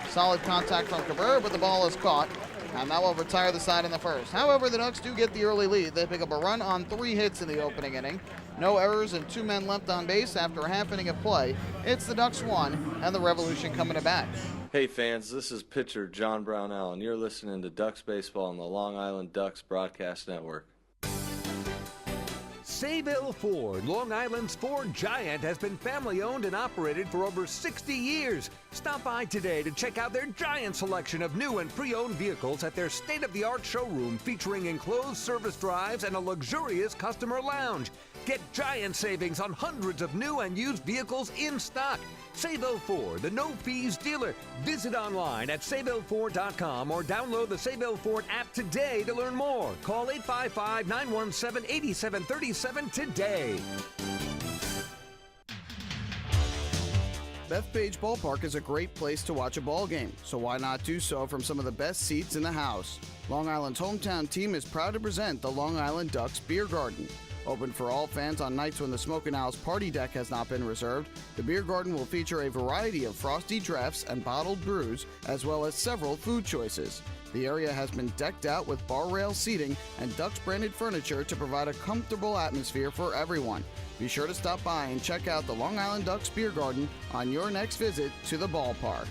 Solid contact from Cabrera, but the ball is caught, and that will retire the side in the first. However, the Ducks do get the early lead. They pick up a run on 3 hits in the opening inning. No errors and 2 men left on base after a half inning of play. It's the Ducks 1 and the Revolution coming to bat. Hey fans, this is pitcher John Brownell, and you're listening to Ducks Baseball on the Long Island Ducks Broadcast Network. Sayville Ford, Long Island's Ford giant, has been family-owned and operated for over 60 years. Stop by today to check out their giant selection of new and pre-owned vehicles at their state-of-the-art showroom featuring enclosed service drives and a luxurious customer lounge. Get giant savings on hundreds of new and used vehicles in stock. Sayville Ford, the no-fees dealer. Visit online at SayvilleFord.com or download the Sayville Ford app today to learn more. Call 855-917-8737 today. Bethpage Ballpark is a great place to watch a ball game, so why not do so from some of the best seats in the house? Long Island's hometown team is proud to present the Long Island Ducks Beer Garden. Open for all fans on nights when the Smokin' Owl's party deck has not been reserved, the Beer Garden will feature a variety of frosty drafts and bottled brews, as well as several food choices. The area has been decked out with bar rail seating and Ducks branded furniture to provide a comfortable atmosphere for everyone. Be sure to stop by and check out the Long Island Ducks Beer Garden on your next visit to the ballpark.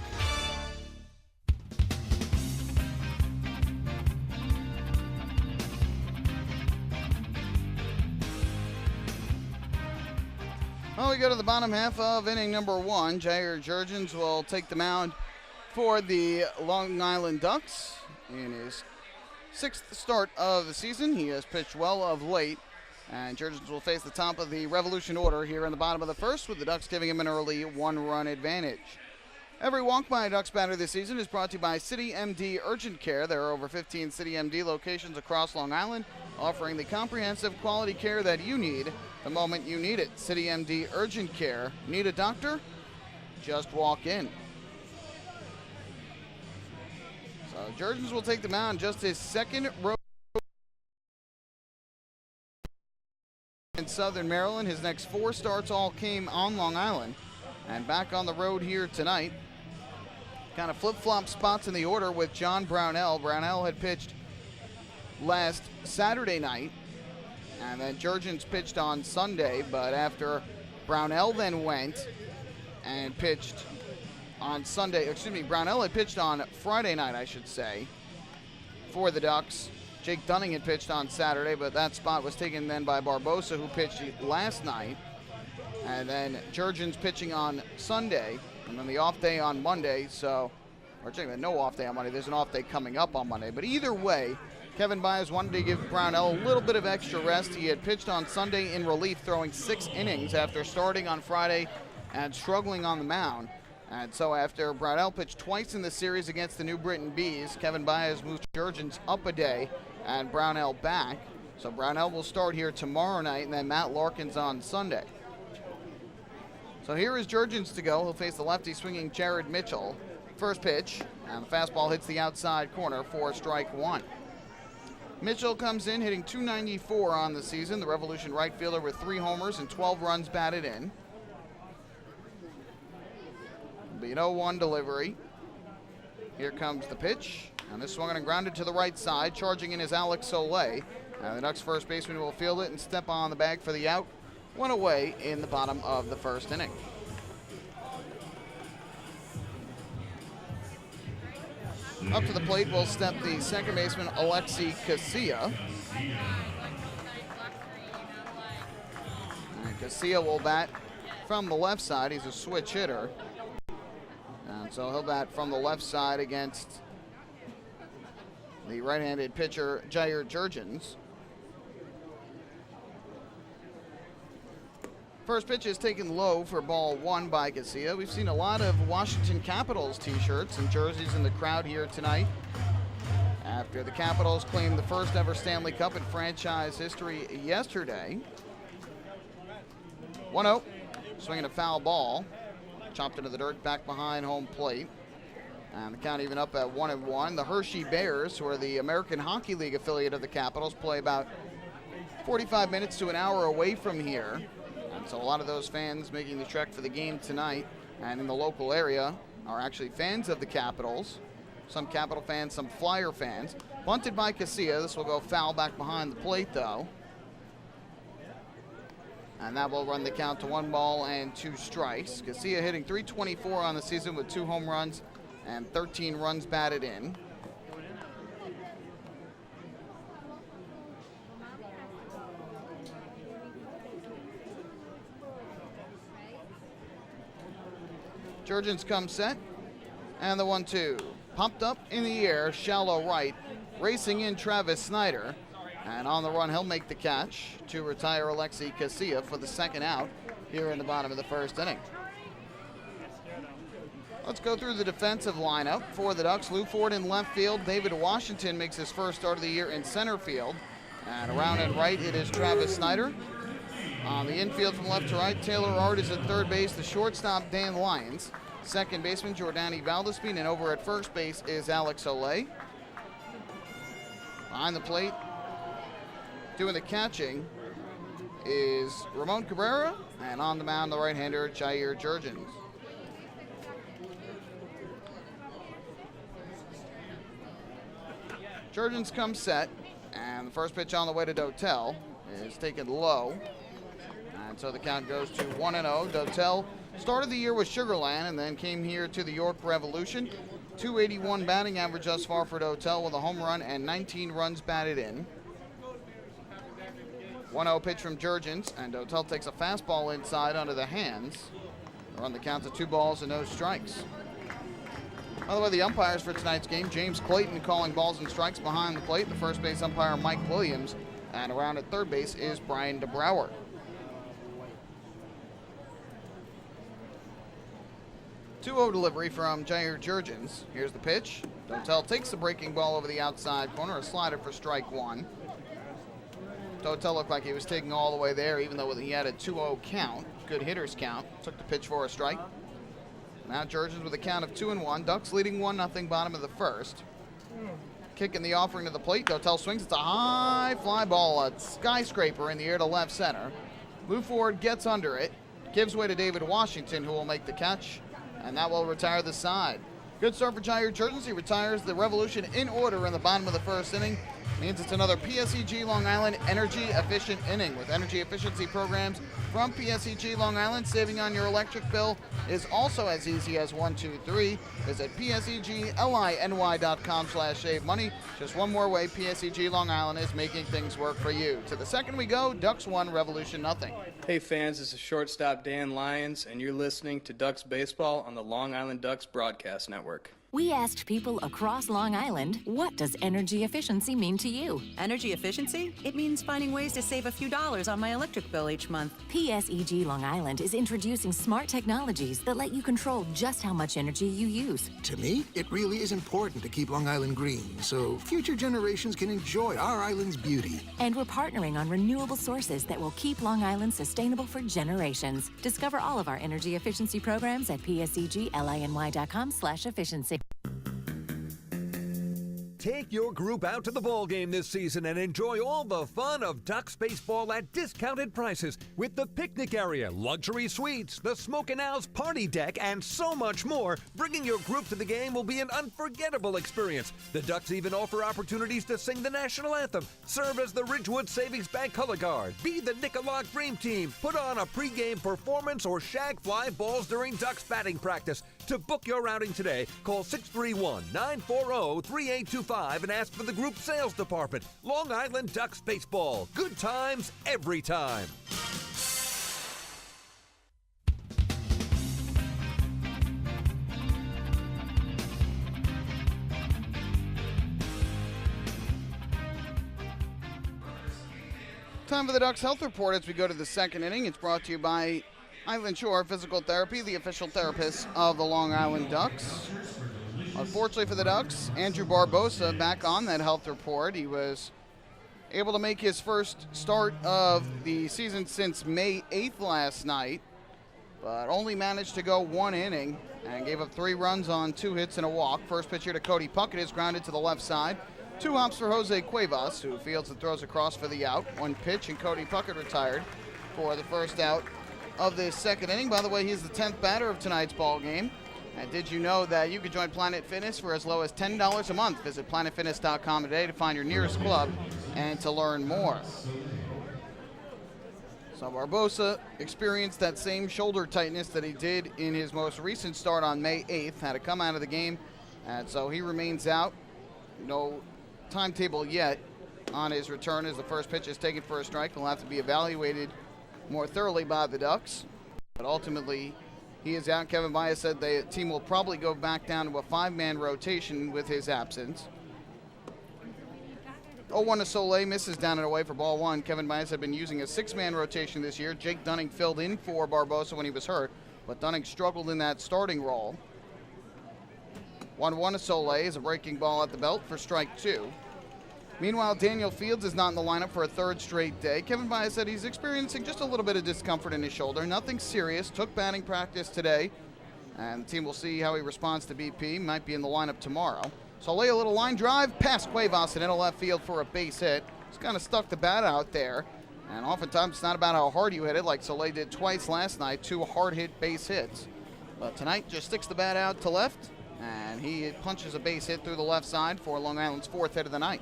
Well, we go to the bottom half of inning number 1. Jair Jurgens will take the mound for the Long Island Ducks in his 6th start of the season. He has pitched well of late, and Jurgens will face the top of the Revolution order here in the bottom of the first, with the Ducks giving him an early 1-run advantage. Every walk by a Ducks batter this season is brought to you by City MD Urgent Care. There are over 15 City MD locations across Long Island, offering the comprehensive quality care that you need the moment you need it. City MD Urgent Care. Need a doctor? Just walk in. So Jurgens will take the mound, just his second road in Southern Maryland. His next 4 starts all came on Long Island, and back on the road here tonight. Kind of flip-flop spots in the order with John Brownell. Brownell had pitched last Saturday night, and then Jurgens pitched on Sunday, but after Brownell then went and pitched on Sunday, Brownell had pitched on Friday night, I should say, for the Ducks. Jake Dunning had pitched on Saturday, but that spot was taken then by Barbosa, who pitched last night. And then Jurgens pitching on Sunday, and then the off day on Monday. No off day on Monday. There's an off day coming up on Monday. But either way, Kevin Byers wanted to give Brownell a little bit of extra rest. He had pitched on Sunday in relief, throwing 6 innings after starting on Friday and struggling on the mound. And so after Brownell pitched twice in the series against the New Britain Bees, Kevin Byers moved Jurgens up a day and Brownell back. So Brownell will start here tomorrow night, and then Matt Larkins on Sunday. So here is Jurgens to go. He'll face the lefty swinging Jared Mitchell. First pitch, and the fastball hits the outside corner for strike 1. Mitchell comes in hitting .294 on the season. The Revolution right fielder with 3 homers and 12 runs batted in. It'll be an 0-1 delivery. Here comes the pitch, and this swung and grounded to the right side. Charging in is Alex Soleil. The Ducks first baseman will field it and step on the bag for the out. 1 away in the bottom of the first inning. Up to the plate will step the second baseman, Alexi Casilla. And Casilla will bat from the left side. He's a switch hitter. And so he'll bat from the left side against the right-handed pitcher, Jair Jurgens. First pitch is taken low for ball 1 by Casilla. We've seen a lot of Washington Capitals t-shirts and jerseys in the crowd here tonight, after the Capitals claimed the first ever Stanley Cup in franchise history yesterday. 1-0, swinging a foul ball, chopped into the dirt back behind home plate. And the count even up at 1-1. The Hershey Bears, who are the American Hockey League affiliate of the Capitals, play about 45 minutes to an hour away from here. And so a lot of those fans making the trek for the game tonight and in the local area are actually fans of the Capitals. Some Capital fans, some Flyer fans. Bunted by Casilla. This will go foul back behind the plate, though. And that will run the count to 1 ball and 2 strikes. Casilla hitting .324 on the season with 2 home runs and 13 runs batted in. Jurgens comes set, and the 1-2. Popped up in the air, shallow right, racing in Travis Snyder. And on the run, he'll make the catch to retire Alexi Casilla for the second out here in the bottom of the first inning. Let's go through the defensive lineup for the Ducks. Lou Ford in left field. David Washington makes his first start of the year in center field. And around and right, it is Travis Snyder. On the infield from left to right, Taylor Ard is at third base. The shortstop, Dan Lyons. Second baseman, Jordani Valdespin. And over at first base is Alex Soleil. Behind the plate, doing the catching, is Ramon Cabrera. And on the mound, the right-hander, Jair Jurgens. Jurgens comes set, and the first pitch on the way to Dotel is taken low. And so the count goes to 1-0. Dotel started the year with Sugarland and then came here to the York Revolution. 281 batting average thus far for Dotel with a home run and 19 runs batted in. 1-0 pitch from Jurgens, and Dotel takes a fastball inside under the hands. Run the count to 2 balls and no strikes. By the way, the umpires for tonight's game, James Clayton calling balls and strikes behind the plate. The first base umpire, Mike Williams, and around at third base is Brian DeBrouwer. 2-0 delivery from Jair Jurgens. Here's the pitch. Dotel takes the breaking ball over the outside corner, a slider for strike 1. Dotel looked like he was taking all the way there, even though he had a 2-0 count. Good hitter's count. Took the pitch for a strike. Now Jurgens with a count of 2-1. Ducks leading 1-0 bottom of the first. Kicking the offering to the plate. Dotel swings. It's a high fly ball, a skyscraper in the air to left center. Lou Ford gets under it. Gives way to David Washington, who will make the catch. And that will retire the side. Good start for Jair Jurgens. He retires the Revolution in order in the bottom of the first inning. Means it's another PSEG Long Island energy efficient inning. With energy efficiency programs from PSEG Long Island, saving on your electric bill is also as easy as 1, 2, 3. Visit PSEGLINY.com/save money. Just one more way PSEG Long Island is making things work for you. To the second we go, Ducks 1, Revolution nothing. Hey fans, this is shortstop Dan Lyons, and you're listening to Ducks Baseball on the Long Island Ducks Broadcast Network. We asked people across Long Island, what does energy efficiency mean to you? Energy efficiency? It means finding ways to save a few dollars on my electric bill each month. PSEG Long Island is introducing smart technologies that let you control just how much energy you use. To me, it really is important to keep Long Island green so future generations can enjoy our island's beauty. And we're partnering on renewable sources that will keep Long Island sustainable for generations. Discover all of our energy efficiency programs at psegLINY.com/efficiency. Take your group out to the ball game this season and enjoy all the fun of Ducks baseball at discounted prices with the picnic area, luxury suites, the Smokin' Owls party deck, and so much more. Bringing your group to the game will be an unforgettable experience. The Ducks even offer opportunities to sing the national anthem, serve as the Ridgewood Savings Bank color guard, be the Nicolak Dream Team, put on a pregame performance, or shag fly balls during Ducks batting practice. To book your outing today, call 631-940-3825 and ask for the group sales department. Long Island Ducks Baseball. Good times every time. Time for the Ducks Health Report as we go to the second inning. It's brought to you by Island Shore Physical Therapy, the official therapist of the Long Island Ducks. Unfortunately for the Ducks, Andrew Barbosa back on that health report. He was able to make his first start of the season since May 8th last night, but only managed to go 1 inning and gave up 3 runs on 2 hits and a walk. First pitch here to Cody Puckett is grounded to the left side. 2 hops for Jose Cuevas, who fields and throws across for the out. 1 pitch, and Cody Puckett retired for the first out of this second inning. By the way, he's the 10th batter of tonight's ball game. And did you know that you can join Planet Fitness for as low as $10 a month? Visit planetfitness.com today to find your nearest club and to learn more. So Barbosa experienced that same shoulder tightness that he did in his most recent start on May 8th. Had to come out of the game, and so he remains out. No timetable yet on his return as the first pitch is taken for a strike. He'll have to be evaluated more thoroughly by the Ducks. But ultimately, he is out. Kevin Baez said the team will probably go back down to a 5-man rotation with his absence. 0-1 to Soleil, misses down and away for ball 1. Kevin Baez had been using a 6-man rotation this year. Jake Dunning filled in for Barbosa when he was hurt, but Dunning struggled in that starting role. 1-1 to Soleil is a breaking ball at the belt for strike 2. Meanwhile, Daniel Fields is not in the lineup for a 3rd straight day. Kevin Baez said he's experiencing just a little bit of discomfort in his shoulder. Nothing serious. Took batting practice today. And the team will see how he responds to BP. Might be in the lineup tomorrow. Soleil, a little line drive past Cuevas and into left field for a base hit. Just kind of stuck the bat out there. And oftentimes it's not about how hard you hit it, like Soleil did twice last night. 2 hard hit base hits. But tonight just sticks the bat out to left and he punches a base hit through the left side for Long Island's 4th hit of the night.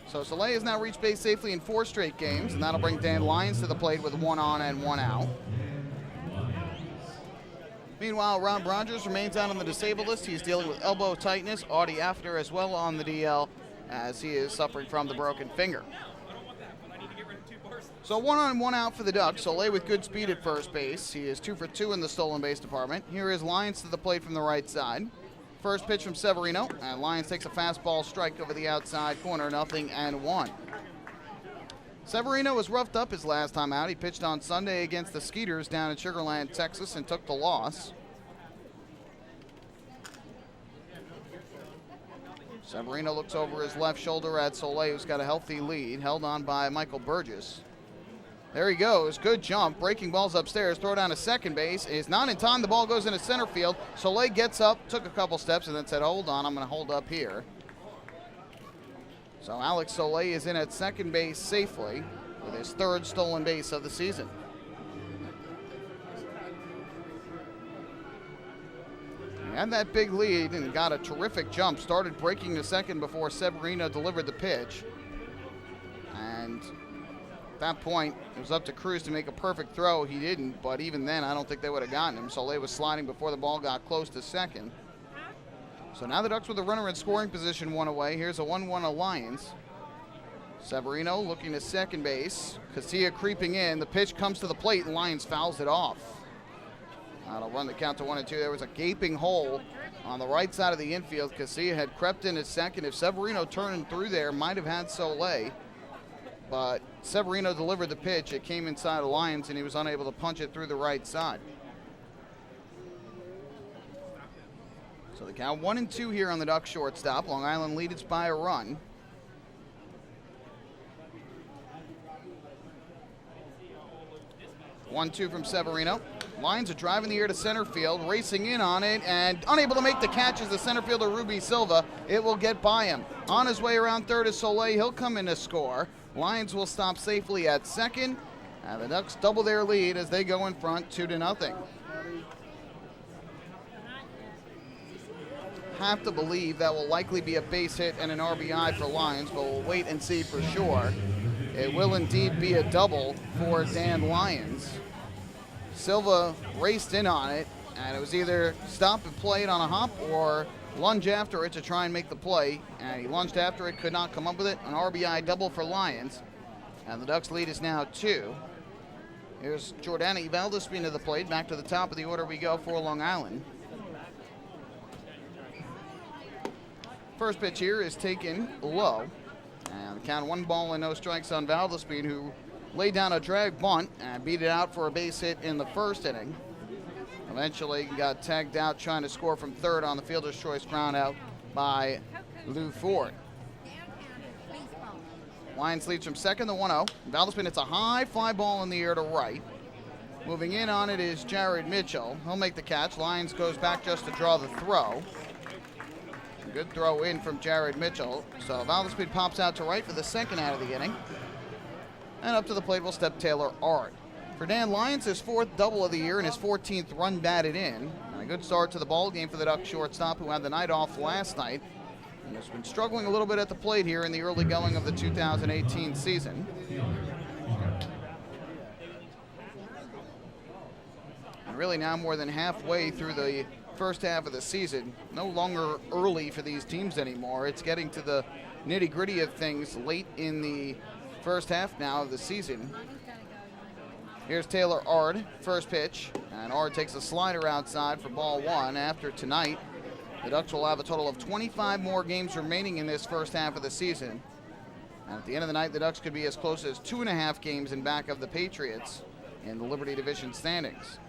So Soleil has now reached base safely in 4 straight games, and that'll bring Dan Lyons to the plate with 1 on and 1 out. Meanwhile, Rob Rogers remains out on the disabled list. He's dealing with elbow tightness. Audie After as well on the DL, as he is suffering from the broken finger. So 1 on 1 out for the Ducks. Soleil with good speed at first base. He is 2 for 2 in the stolen base department. Here is Lyons to the plate from the right side. First pitch from Severino, and Lyons takes a fastball strike over the outside corner, 0-1. Severino was roughed up his last time out. He pitched on Sunday against the Skeeters down in Sugar Land, Texas, and took the loss. Severino looks over his left shoulder at Soleil, who's got a healthy lead, held on by Michael Burgess. There he goes, good jump, breaking balls upstairs, throw down to second base, is not in time, the ball goes into center field. Soleil gets up, took a couple steps, and then said, hold on, I'm gonna hold up here. So Alex Soleil is in at second base safely with his 3rd stolen base of the season. He had that big lead and got a terrific jump, started breaking to second before Severino delivered the pitch. And at that point, it was up to Cruz to make a perfect throw. He didn't, but even then, I don't think they would have gotten him. Soleil was sliding before the ball got close to second. So now the Ducks with a runner in scoring position, 1 away. Here's a 1-1 Alliance. Severino looking to second base. Casilla creeping in. The pitch comes to the plate, and Lyons fouls it off. That'll run the count to 1-2. There was a gaping hole on the right side of the infield. Casilla had crept in at second. If Severino turned through there, might have had Soleil. But Severino delivered the pitch. It came inside of Lyons, and he was unable to punch it through the right side. So the count 1-2 here on the Ducks shortstop. Long Island leads by a run. One-two from Severino. Lyons are driving the air to center field, racing in on it, and unable to make the catch as the center fielder Ruby Silva. It will get by him. On his way around third is Soleil. He'll come in to score. Lyons will stop safely at second. And the Ducks double their lead as they go in front 2-0. Have to believe that will likely be a base hit and an RBI for Lyons, but we'll wait and see for sure. It will indeed be a double for Dan Lyons. Silva raced in on it, and it was either stop and play it on a hop or lunge after it to try and make the play. And he lunged after it, could not come up with it. An RBI double for Lyons. And the Ducks lead is now 2. Here's Jordani Valdespin to the plate. Back to the top of the order we go for Long Island. First pitch here is taken low. And the count 1 ball and no strikes on Valdespin, who laid down a drag bunt and beat it out for a base hit in the first inning. Eventually got tagged out trying to score from third on the fielder's choice ground out by Lou Ford. Lyons leads from second to 1-0. Valdespin hits a high fly ball in the air to right. Moving in on it is Jared Mitchell. He'll make the catch. Lyons goes back just to draw the throw. Good throw in from Jared Mitchell. So Valdespin pops out to right for the second out of the inning. And up to the plate will step Taylor Ard. For Dan Lyons, his 4th double of the year and his 14th run batted in. And a good start to the ball game for the Ducks shortstop, who had the night off last night and has been struggling a little bit at the plate here in the early going of the 2018 season. And really now more than halfway through the first half of the season. No longer early for these teams anymore. It's getting to the nitty-gritty of things late in the first half now of the season. Here's Taylor Ard, first pitch, and Ard takes a slider outside for ball 1. After tonight, the Ducks will have a total of 25 more games remaining in this first half of the season. And at the end of the night, the Ducks could be as close as 2.5 games in back of the Patriots in the Liberty Division standings.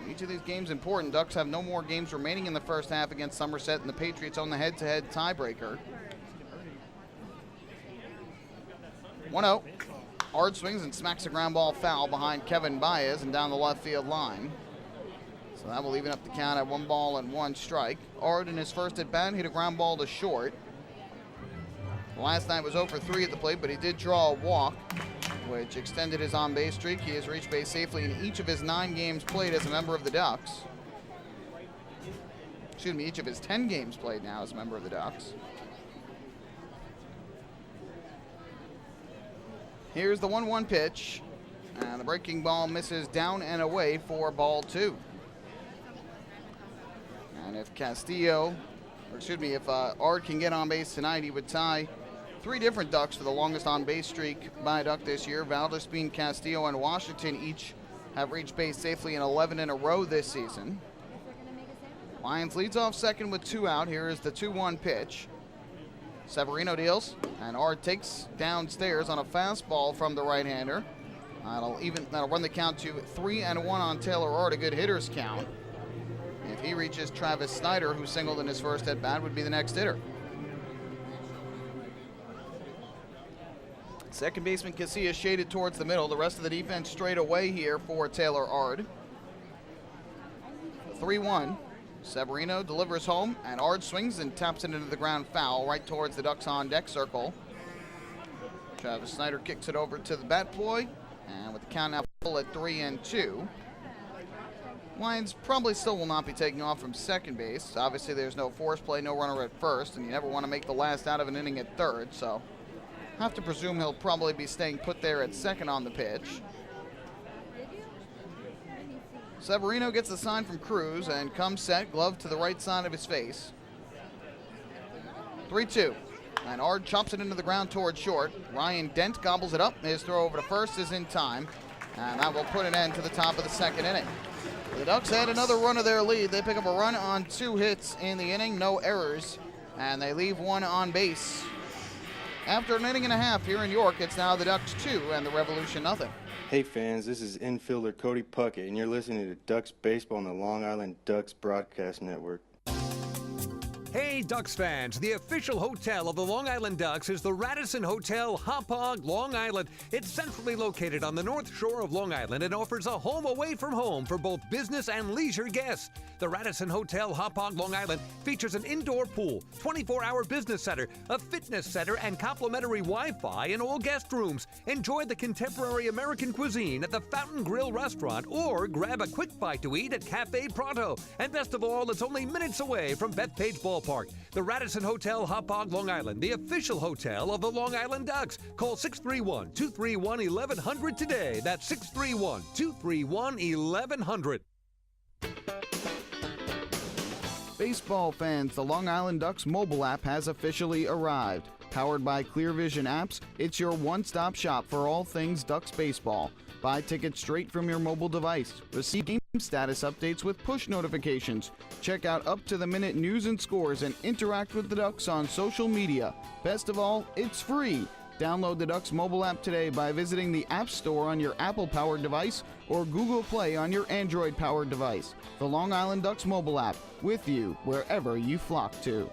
Each of these games important. Ducks have no more games remaining in the first half against Somerset, and the Patriots own the head-to-head tiebreaker. 1-0. Ard swings and smacks a ground ball foul behind Kevin Baez and down the left field line. So that will even up the count at 1 ball and 1 strike. Ard in his first at bat hit a ground ball to short. Last night was 0 for 3 at the plate, but he did draw a walk, which extended his on-base streak. He has reached base safely in each of his 9 games played as a member of the Ducks. each of his 10 games played now as a member of the Ducks. Here's the 1-1 pitch, and the breaking ball misses down and away for ball 2. And if Ard can get on base tonight, he would tie 3 different Ducks for the longest on-base streak by a Duck this year. Valdespin, Castillo, and Washington each have reached base safely in 11 in a row this season. Lions leads off second with 2 out. Here is the 2-1 pitch. Severino deals, and Ard takes downstairs on a fastball from the right-hander. That'll run the count to 3-1 on Taylor Ard, a good hitter's count. If he reaches Travis Snyder, who singled in his first at-bat, would be the next hitter. Second baseman Casillas shaded towards the middle. The rest of the defense straight away here for Taylor Ard. 3-1. Severino delivers home, and Ard swings and taps it into the ground foul right towards the Ducks on deck circle. Travis Snyder kicks it over to the bat boy, and with the count now full at 3-2. Lions probably still will not be taking off from second base. Obviously there's no force play, no runner at first, and you never want to make the last out of an inning at third, so have to presume he'll probably be staying put there at second on the pitch. Severino gets the sign from Cruz and comes set, glove to the right side of his face. 3-2. And Ard chops it into the ground towards short. Ryan Dent gobbles it up. His throw over to first is in time. And that will put an end to the top of the second inning. The Ducks had another run of their lead. They pick up a run on 2 hits in the inning, no errors. And they leave 1 on base. After an inning and a half here in York, it's now the Ducks 2 and the Revolution nothing. Hey fans, this is infielder Cody Puckett, and you're listening to Ducks Baseball on the Long Island Ducks Broadcast Network. Hey Ducks fans, the official hotel of the Long Island Ducks is the Radisson Hotel Hauppauge, Long Island. It's centrally located on the north shore of Long Island and offers a home away from home for both business and leisure guests. The Radisson Hotel Hauppauge, Long Island features an indoor pool, 24-hour business center, a fitness center, and complimentary Wi-Fi in all guest rooms. Enjoy the contemporary American cuisine at the Fountain Grill restaurant or grab a quick bite to eat at Cafe Pronto. And best of all, it's only minutes away from Bethpage Ballpark. The Radisson Hotel Hauppauge, Long Island, the official hotel of the Long Island Ducks. Call 631-231-1100 today. That's 631-231-1100. Baseball fans, the Long Island Ducks mobile app has officially arrived. Powered by Clear Vision Apps, it's your one-stop shop for all things Ducks baseball. Buy tickets straight from your mobile device. Receive game status updates with push notifications. Check out up-to-the-minute news and scores and interact with the Ducks on social media. Best of all, it's free. Download the Ducks mobile app today by visiting the App Store on your Apple-powered device or Google Play on your Android-powered device. The Long Island Ducks mobile app, with you wherever you flock to.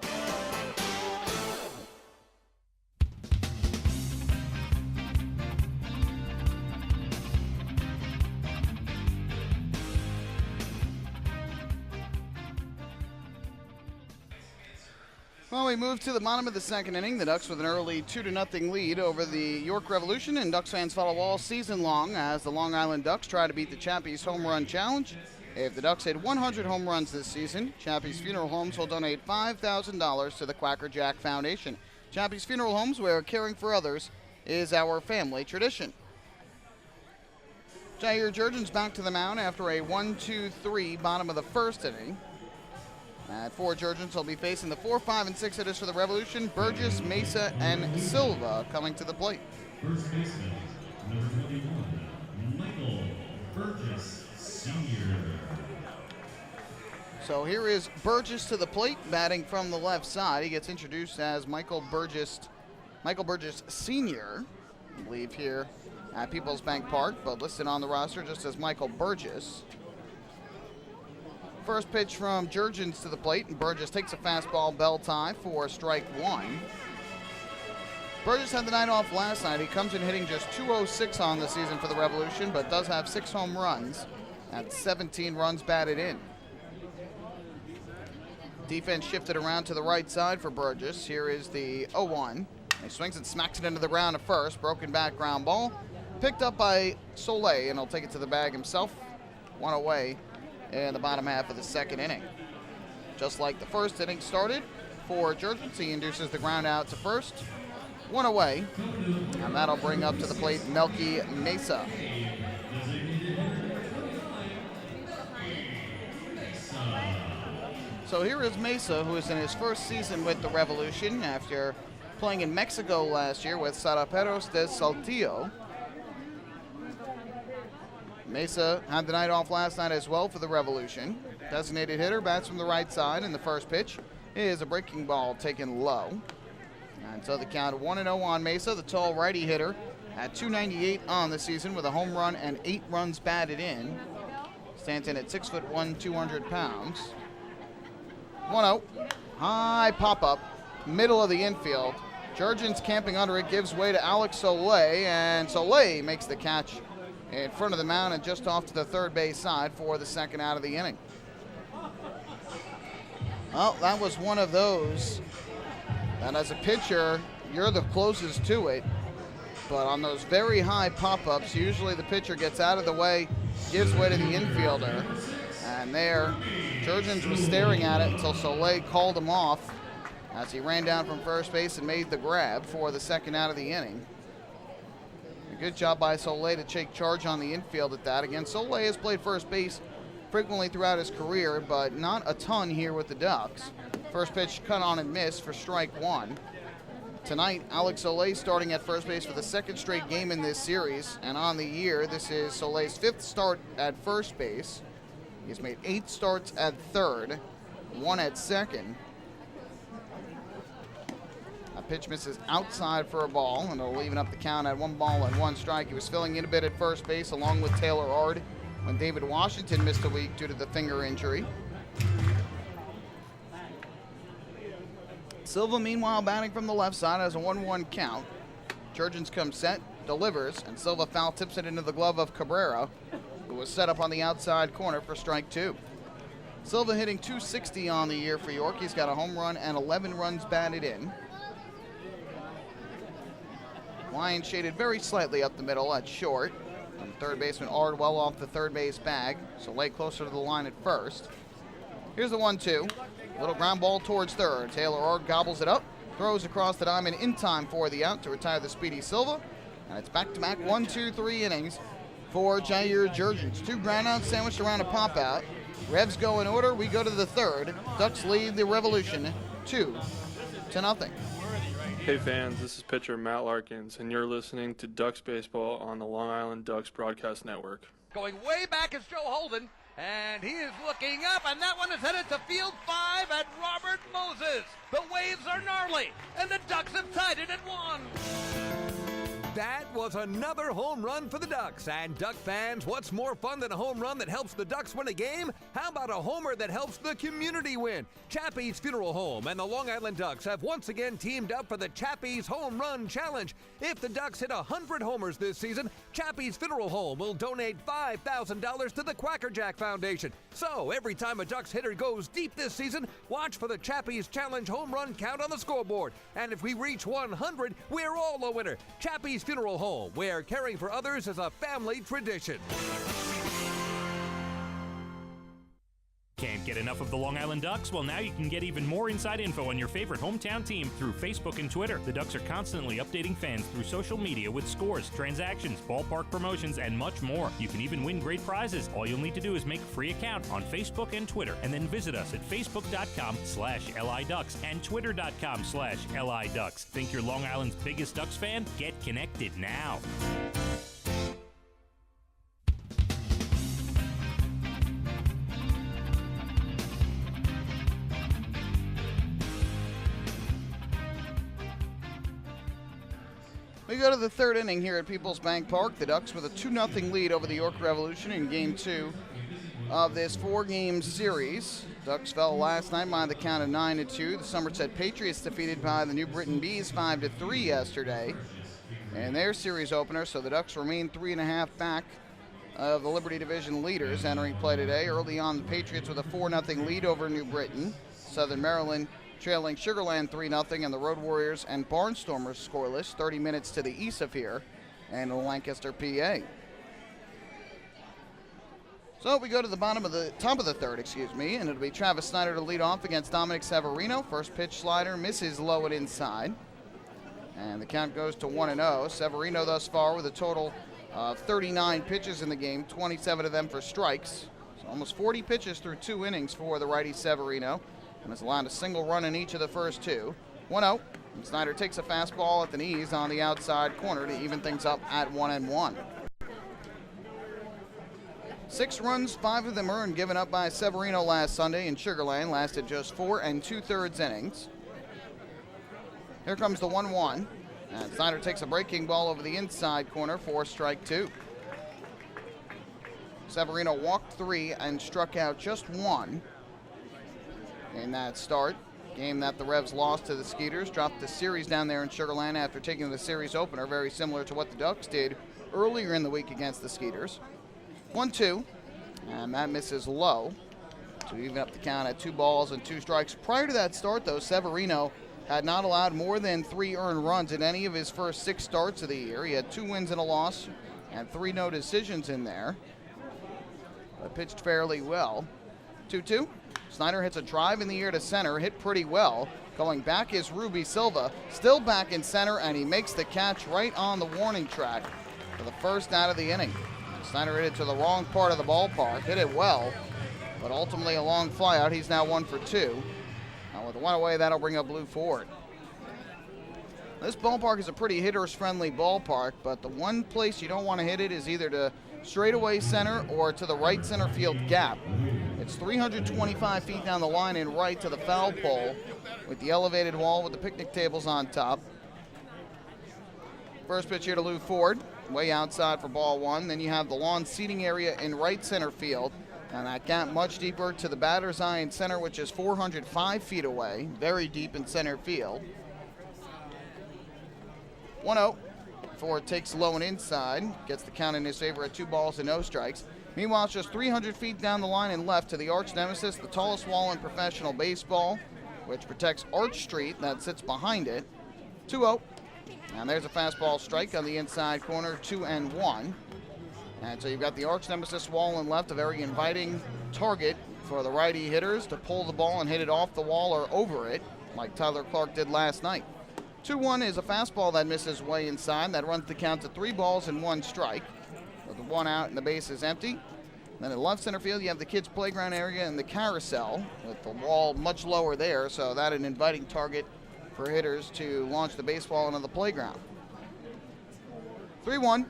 Well, we move to the bottom of the second inning. The Ducks with an early 2-0 lead over the York Revolution, and Ducks fans follow all season long as the Long Island Ducks try to beat the Chappie's Home Run Challenge. If the Ducks hit 100 home runs this season, Chappie's Funeral Homes will donate $5,000 to the Quacker Jack Foundation. Chappie's Funeral Homes, where caring for others is our family tradition. Jair Jurgens back to the mound after a 1-2-3 bottom of the first inning. At 4, Jurgens will be facing the 4, 5, and 6 hitters for the Revolution, Burgess, Mesa, and Silva coming to the plate. First baseman, number 21, Michael Burgess, Sr. So here is Burgess to the plate, batting from the left side. He gets introduced as Michael Burgess Sr., I believe, here at PeoplesBank Park, but listed on the roster just as Michael Burgess. First pitch from Jurgens to the plate, and Burgess takes a fastball bell tie for strike 1. Burgess had the night off last night. He comes in hitting just .206 on the season for the Revolution, but does have 6 home runs and 17 runs batted in. Defense shifted around to the right side for Burgess. Here is the 0-1. He swings and smacks it into the ground at first. Broken back ground ball. Picked up by Soleil, and he'll take it to the bag himself. 1 away in the bottom half of the second inning. just like the first inning started for Jurgens. He induces the ground out to first. One away, and that'll bring up to the plate Melky Mesa. So here is Mesa, who is in his first season with the Revolution after playing in Mexico last year with Saraperos de Saltillo. Mesa had the night off last night as well for the Revolution. Designated hitter, bats from the right side, and the first pitch is a breaking ball taken low. And so the count 1-0 on Mesa, the tall righty hitter, at .298 on the season with a home run and 8 runs batted in. Stands in at 6'1", 200 pounds. 1-0, high pop-up, middle of the infield. Jurgens camping under it, gives way to Alex Soleil, and Soleil makes the catch in front of the mound and just off to the third base side for the second out of the inning. Well, that was one of those, and as a pitcher, you're the closest to it, but on those very high pop-ups, usually the pitcher gets out of the way, gives way to the infielder, and there, Jurgens was staring at it until Soleil called him off as he ran down from first base and made the grab for the second out of the inning. A good job by Soleil to take charge on the infield at that. Again, Soleil has played first base frequently throughout his career, but not a ton here with the Ducks. First pitch cut on and missed for strike one. Tonight, Alex Soleil starting at first base for the second straight game in this series, and on the year, this is Soleil's 5th start at first base. He's made 8 starts at third, 1 at second. A pitch misses outside for a ball, and it'll even up the count at 1 ball and 1 strike. He was filling in a bit at first base along with Taylor Ard when David Washington missed a week due to the finger injury. Silva, meanwhile, batting from the left side, has a 1-1 count. Jurgens comes set, delivers, and Silva foul tips it into the glove of Cabrera, who was set up on the outside corner for strike 2. Silva hitting .260 on the year for York. He's got a home run and 11 runs batted in. Line shaded very slightly up the middle at short. And third baseman Ard well off the third base bag, so lay closer to the line at first. Here's the 1-2. Little ground ball towards third. Taylor Ard gobbles it up, throws across the diamond in time for the out to retire the speedy Silva. And it's back-to-back 1-2-3 innings for Jair Jurgens. 2 groundouts sandwiched around a pop-out. Revs go in order. We go to the third. Ducks lead the Revolution 2-0. Hey fans, this is pitcher Matt Larkins, and you're listening to Ducks Baseball on the Long Island Ducks Broadcast Network. Going way back is Joe Holden, and he is looking up, and that one is headed to field 5 at Robert Moses. The waves are gnarly, and the Ducks have tied it at 1. That was another home run for the Ducks. And Duck fans, what's more fun than a home run that helps the Ducks win a game? How about a homer that helps the community win? Chappie's Funeral Home and the Long Island Ducks have once again teamed up for the Chappie's Home Run Challenge. If the Ducks hit 100 homers this season, Chappie's Funeral Home will donate $5,000 to the Quackerjack Foundation. So every time a Ducks hitter goes deep this season, watch for the Chappie's Challenge home run count on the scoreboard. And if we reach 100, we're all a winner. Chappie's Funeral Home, where caring for others is a family tradition. Can't get enough of the Long Island Ducks? Well, now you can get even more inside info on your favorite hometown team through Facebook and Twitter. The Ducks are constantly updating fans through social media with scores, transactions, ballpark promotions, and much more. You can even win great prizes. All you'll need to do is make a free account on Facebook and Twitter, and then visit us at facebook.com/LIDucks and twitter.com/LIDucks. Think you're Long Island's biggest Ducks fan? Get connected now. We go to the third inning here at PeoplesBank Park. The Ducks with a 2-0 lead over the York Revolution in Game 2 of this 4-game series. Ducks fell last night by the count of 9-2. The Somerset Patriots defeated by the New Britain Bees 5-3 yesterday in their series opener, so the Ducks remain 3.5 back of the Liberty Division leaders entering play today. Early on, the Patriots with a 4-0 lead over New Britain. Southern Maryland trailing Sugarland 3-0, and the Road Warriors and Barnstormers scoreless 30 minutes to the east of here in Lancaster, PA. So we go to the top of the third, and it'll be Travis Snyder to lead off against Dominic Severino. First pitch slider misses low and inside. And the count goes to 1-0. Severino thus far with a total of 39 pitches in the game, 27 of them for strikes. So almost 40 pitches through 2 innings for the righty Severino, and has allowed a single run in each of the first 2. 1-0. And Snyder takes a fastball at the knees on the outside corner to even things up at 1-1. 6 runs, 5 of them earned, given up by Severino last Sunday in Sugar Land, lasted just 4 2/3 innings. Here comes the 1-1, and Snyder takes a breaking ball over the inside corner for strike 2. Severino walked 3 and struck out just 1 in that start. Game that the Revs lost to the Skeeters, dropped the series down there in Sugar Land after taking the series opener, very similar to what the Ducks did earlier in the week against the Skeeters. 1-2, and that misses low to even up the count at 2 balls and 2 strikes. Prior to that start, though, Severino had not allowed more than 3 earned runs in any of his first 6 starts of the year. He had 2 wins and a loss and 3 no decisions in there, but pitched fairly well. 2-2. Snyder hits a drive in the air to center, hit pretty well. Going back is Ruby Silva, still back in center, and he makes the catch right on the warning track for the first out of the inning. Snyder hit it to the wrong part of the ballpark, hit it well, but ultimately a long fly out. He's now 1 for 2. Now with 1 away, that'll bring up Lou Ford. This ballpark is a pretty hitters-friendly ballpark, but the one place you don't want to hit it is either to straightaway center or to the right center field gap. It's 325 feet down the line and right to the foul pole with the elevated wall with the picnic tables on top. First pitch here to Lou Ford, way outside for ball 1. Then you have the lawn seating area in right center field, and that gap much deeper to the batter's eye in center, which is 405 feet away, very deep in center field. 1-0. Ford takes low and inside, gets the count in his favor at 2 balls and no strikes. Meanwhile, it's just 300 feet down the line and left to the arch nemesis, the tallest wall in professional baseball, which protects Arch Street that sits behind it. 2-0. And there's a fastball strike on the inside corner, 2-1. And so you've got the arch nemesis wall and left, a very inviting target for the righty hitters to pull the ball and hit it off the wall or over it, like Tyler Clark did last night. 2-1 is a fastball that misses way inside. That runs the count to 3 balls and 1 strike, with 1 out and the base is empty. Then in left center field, you have the kids' playground area and the carousel, with the wall much lower there, so that an inviting target for hitters to launch the baseball into the playground. 3-1.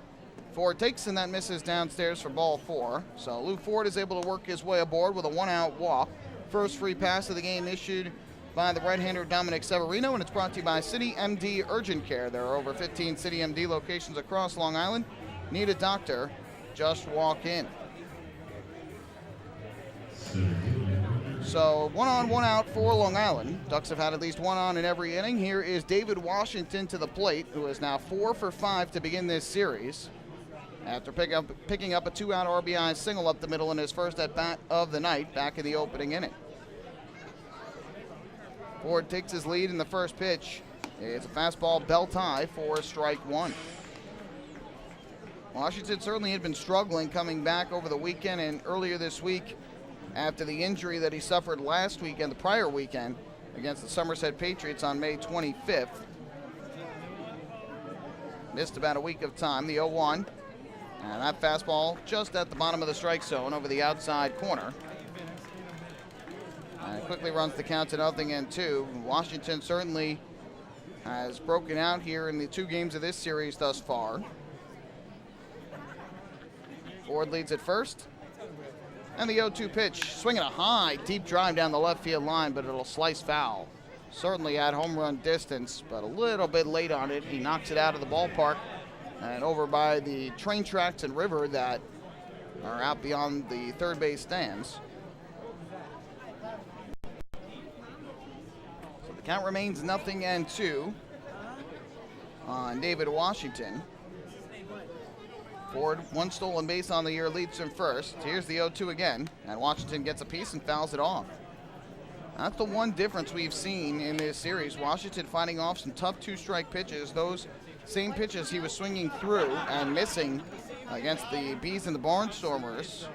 Ford takes, and that misses downstairs for ball 4. So Lou Ford is able to work his way aboard with a 1-out walk. First free pass of the game issued by the right-hander Dominic Severino, and it's brought to you by City MD Urgent Care. There are over 15 City MD locations across Long Island. Need a doctor? Just walk in. So 1 on, 1 out for Long Island. Ducks have had at least 1 on in every inning. Here is David Washington to the plate, who is now 4 for 5 to begin this series, after picking up a 2-out RBI single up the middle in his first at-bat of the night back in the opening inning. Ford takes his lead in the first pitch. It's a fastball belt high for strike 1. Washington certainly had been struggling coming back over the weekend and earlier this week after the injury that he suffered last weekend, the prior weekend, against the Somerset Patriots on May 25th. Missed about a week of time, the 0-1. And that fastball just at the bottom of the strike zone over the outside corner. And it quickly runs the count to 0-2. Washington certainly has broken out here in the 2 games of this series thus far. Ford leads at first. And the 0-2 pitch, swinging a high, deep drive down the left field line, but it'll slice foul. Certainly at home run distance, but a little bit late on it. He knocks it out of the ballpark and over by the train tracks and river that are out beyond the third base stands. So the count remains 0-2 on David Washington. Ford, 1 stolen base on the year, leads him first. Here's the 0-2 again, and Washington gets a piece and fouls it off. That's the one difference we've seen in this series. Washington fighting off some tough 2-strike pitches. Those same pitches he was swinging through and missing against the Bees and the Barnstormers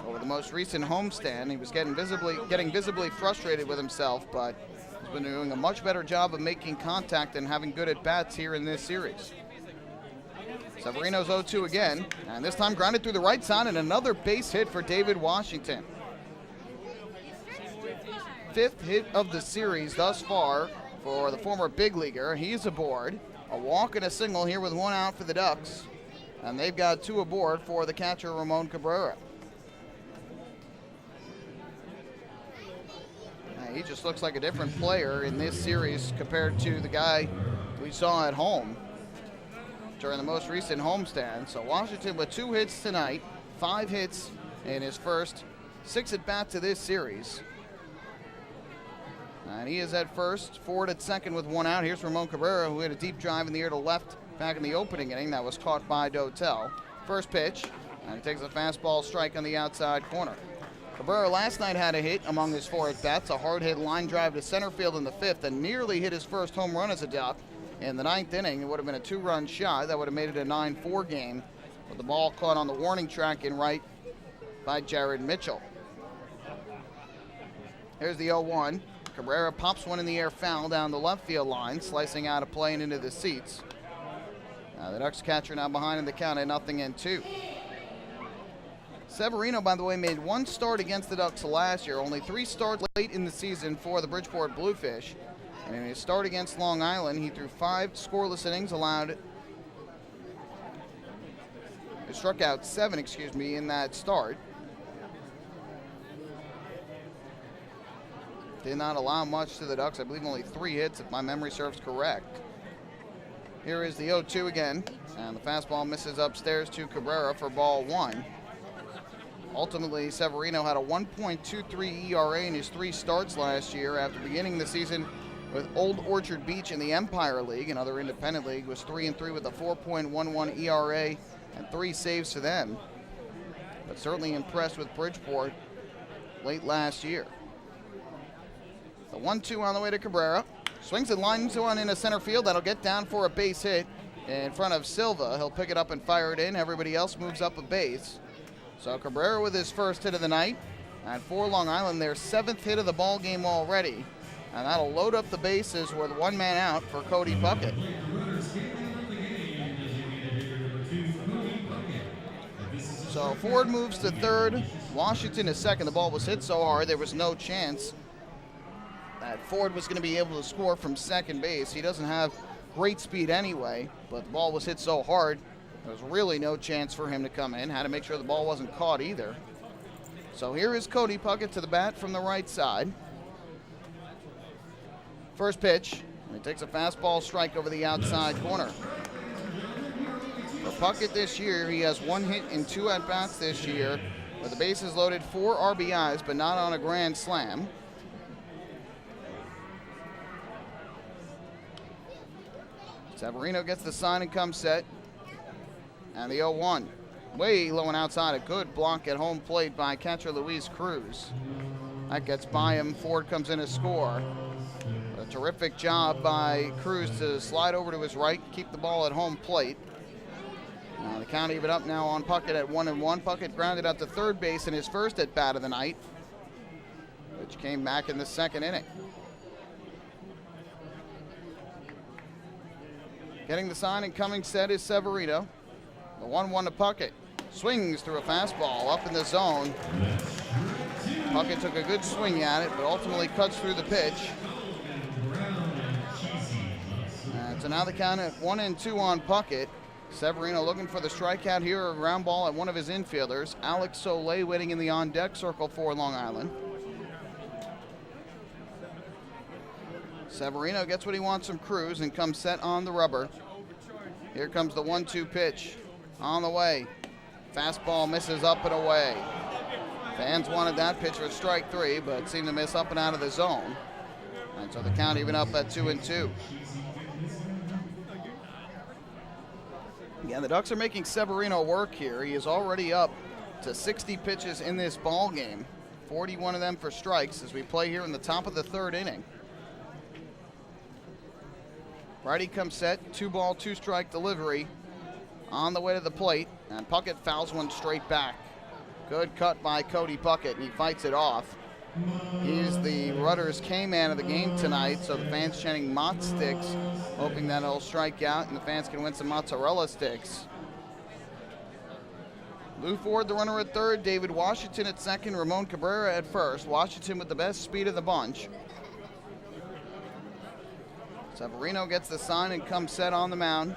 over the most recent homestand. He was getting visibly frustrated with himself, but he's been doing a much better job of making contact and having good at-bats here in this series. Severino's 0-2 again, and this time grounded through the right side, and another base hit for David Washington. 5th hit of the series thus far for the former big leaguer. He's aboard. A walk and a single here with 1 out for the Ducks, and they've got 2 aboard for the catcher, Ramon Cabrera. He just looks like a different player in this series compared to the guy we saw at home during the most recent homestand. So Washington with 2 hits tonight, 5 hits in his first 6 at-bats of this series. And he is at first, Ford at second with 1 out. Here's Ramon Cabrera, who hit a deep drive in the air to left back in the opening inning. That was caught by Dotel. First pitch, and he takes a fastball strike on the outside corner. Cabrera last night had a hit among his 4 at-bats, a hard-hit line drive to center field in the 5th, and nearly hit his first home run as a Duck. In the 9th inning, it would have been a 2-run shot. That would have made it a 9-4 game, with the ball caught on the warning track in right by Jared Mitchell. Here's the 0-1. Cabrera pops one in the air foul down the left field line, slicing out of play and into the seats. The Ducks catcher now behind in the count at 0-2. Severino, by the way, made 1 start against the Ducks last year, only 3 starts late in the season for the Bridgeport Bluefish. And in his start against Long Island, he threw 5 scoreless innings, struck out 7, in that start. Did not allow much to the Ducks. I believe only 3 hits, if my memory serves correct. Here is the 0-2 again, and the fastball misses upstairs to Cabrera for ball 1. Ultimately, Severino had a 1.23 ERA in his 3 starts last year after beginning the season with Old Orchard Beach in the Empire League, another independent league, was 3-3 with a 4.11 ERA and 3 saves for them. But certainly impressed with Bridgeport late last year. The 1-2 on the way to Cabrera. Swings and lines one into center field. That'll get down for a base hit in front of Silva. He'll pick it up and fire it in. Everybody else moves up a base. So Cabrera with his first hit of the night. And for Long Island, their 7th hit of the ball game already. And that'll load up the bases with 1 man out for Cody Puckett. So Ford moves to third. Washington is second. The ball was hit so hard there was no chance that Ford was going to be able to score from second base. He doesn't have great speed anyway, but the ball was hit so hard there was really no chance for him to come in. Had to make sure the ball wasn't caught either. So here is Cody Puckett to the bat from the right side. First pitch, and he takes a fastball strike over the outside corner. For Puckett this year, he has 1 hit in 2 at-bats this year, with the bases loaded, 4 RBIs, but not on a grand slam. Severino gets the sign and comes set. And the 0-1. Way low and outside. A good block at home plate by catcher Luis Cruz. That gets by him. Ford comes in to score. A terrific job by Cruz to slide over to his right, keep the ball at home plate. Now the count even up now on Puckett at 1-1. Puckett grounded out to third base in his first at-bat of the night, which came back in the 2nd inning. Getting the sign and coming set is Severino. The 1-1 to Puckett. Swings through a fastball up in the zone. Puckett took a good swing at it, but ultimately cuts through the pitch. And so now the count at 1-2 on Puckett. Severino looking for the strikeout here, a ground ball at one of his infielders. Alex Soleil waiting in the on-deck circle for Long Island. Severino gets what he wants from Cruz and comes set on the rubber. Here comes the 1-2 pitch on the way. Fastball misses up and away. Fans wanted that pitch for strike 3, but seemed to miss up and out of the zone. And so the count even up at 2-2. Yeah, the Ducks are making Severino work here. He is already up to 60 pitches in this ball game. 41 of them for strikes as we play here in the top of the 3rd inning. Righty comes set, 2-ball, 2-strike delivery on the way to the plate, and Puckett fouls one straight back. Good cut by Cody Puckett, and he fights it off. He's the Rudders K-man of the game tonight, so the fans chanting Mott sticks, hoping that he'll strike out and the fans can win some mozzarella sticks. Lou Ford, the runner at third, David Washington at second, Ramon Cabrera at first. Washington with the best speed of the bunch. Severino gets the sign and comes set on the mound.